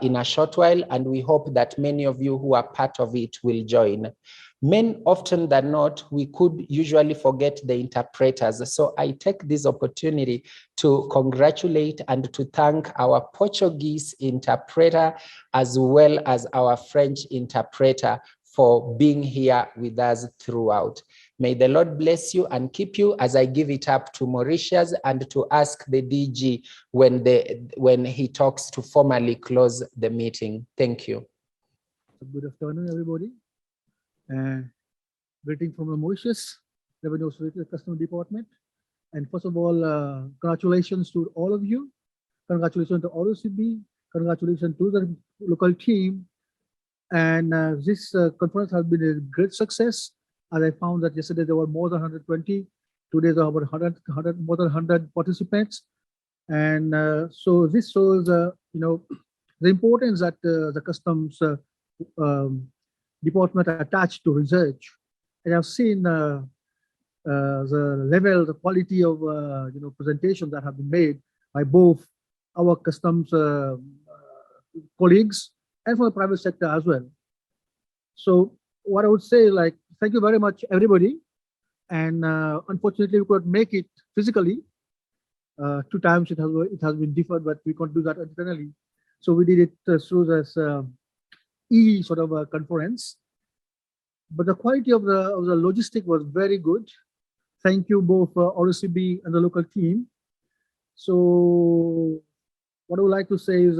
in a short while, and we hope that many of you who are part of it will join. Often than not, we could usually forget the interpreters. So I take this opportunity to congratulate and to thank our Portuguese interpreter as well as our French interpreter for being here with us throughout. May the Lord bless you and keep you as I give it up to Mauritius and to ask the DG when he talks to formally close the meeting. Thank you. Good afternoon, everybody. Greeting from the Mauritius Revenue Authority Customs Department. And first of all, congratulations to all of you. Congratulations to ROCB. Congratulations to the local team. And this conference has been a great success. As I found that yesterday there were more than 120. Today there are about more than 100 participants. And so this shows, the importance that the customs department attached to research. And I've seen the level, the quality of presentations that have been made by both our customs colleagues and from the private sector as well. So what I would say, thank you very much, everybody. And unfortunately, we could make it physically. 2 times it has been deferred, but we can't do that internally. So we did it through this sort of a conference. But the quality of the logistic was very good. Thank you both ROCB and the local team. So what I would like to say is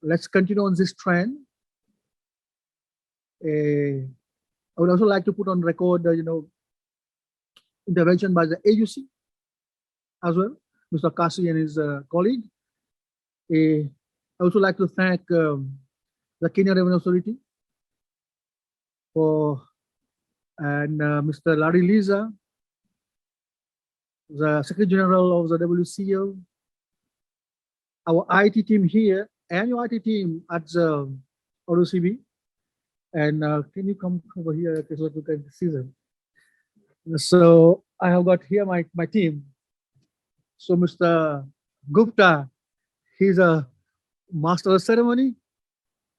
let's continue on this trend. I would also like to put on record, intervention by the AUC as well, Mr. Kasi and his colleague. I also like to thank the Kenya Revenue Authority and Mr. Larry Liza, the Secretary General of the WCO, our IT team here, and your IT team at the ROCB. And can you come over here so you can see them? So I have got here my team. So Mr. Gupta, he's a master of ceremony,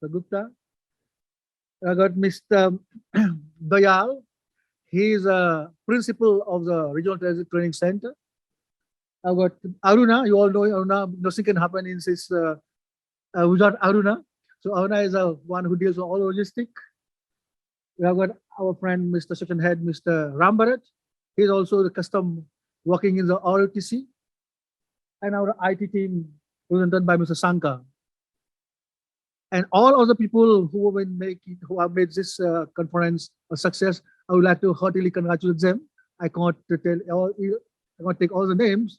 the Gupta. I got Mr. Dayal, he is a principal of the Regional Training Center. I've got Aruna, you all know Aruna, nothing can happen in this without Aruna. So Aruna is the one who deals with all logistics. We have got our friend, Mr. Section Head, Mr. Rambarat. He's also the custom working in the ROTC. And our IT team presented by Mr. Sanka. And all other people who have made this conference a success, I would like to heartily congratulate them. I can't take all the names,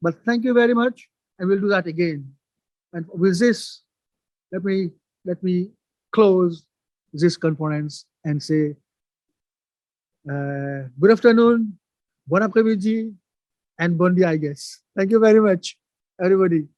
but thank you very much, and we'll do that again. And with this, let me close this conference and say good afternoon, bon après-midi, and bon dia, I guess. Thank you very much. Everybody.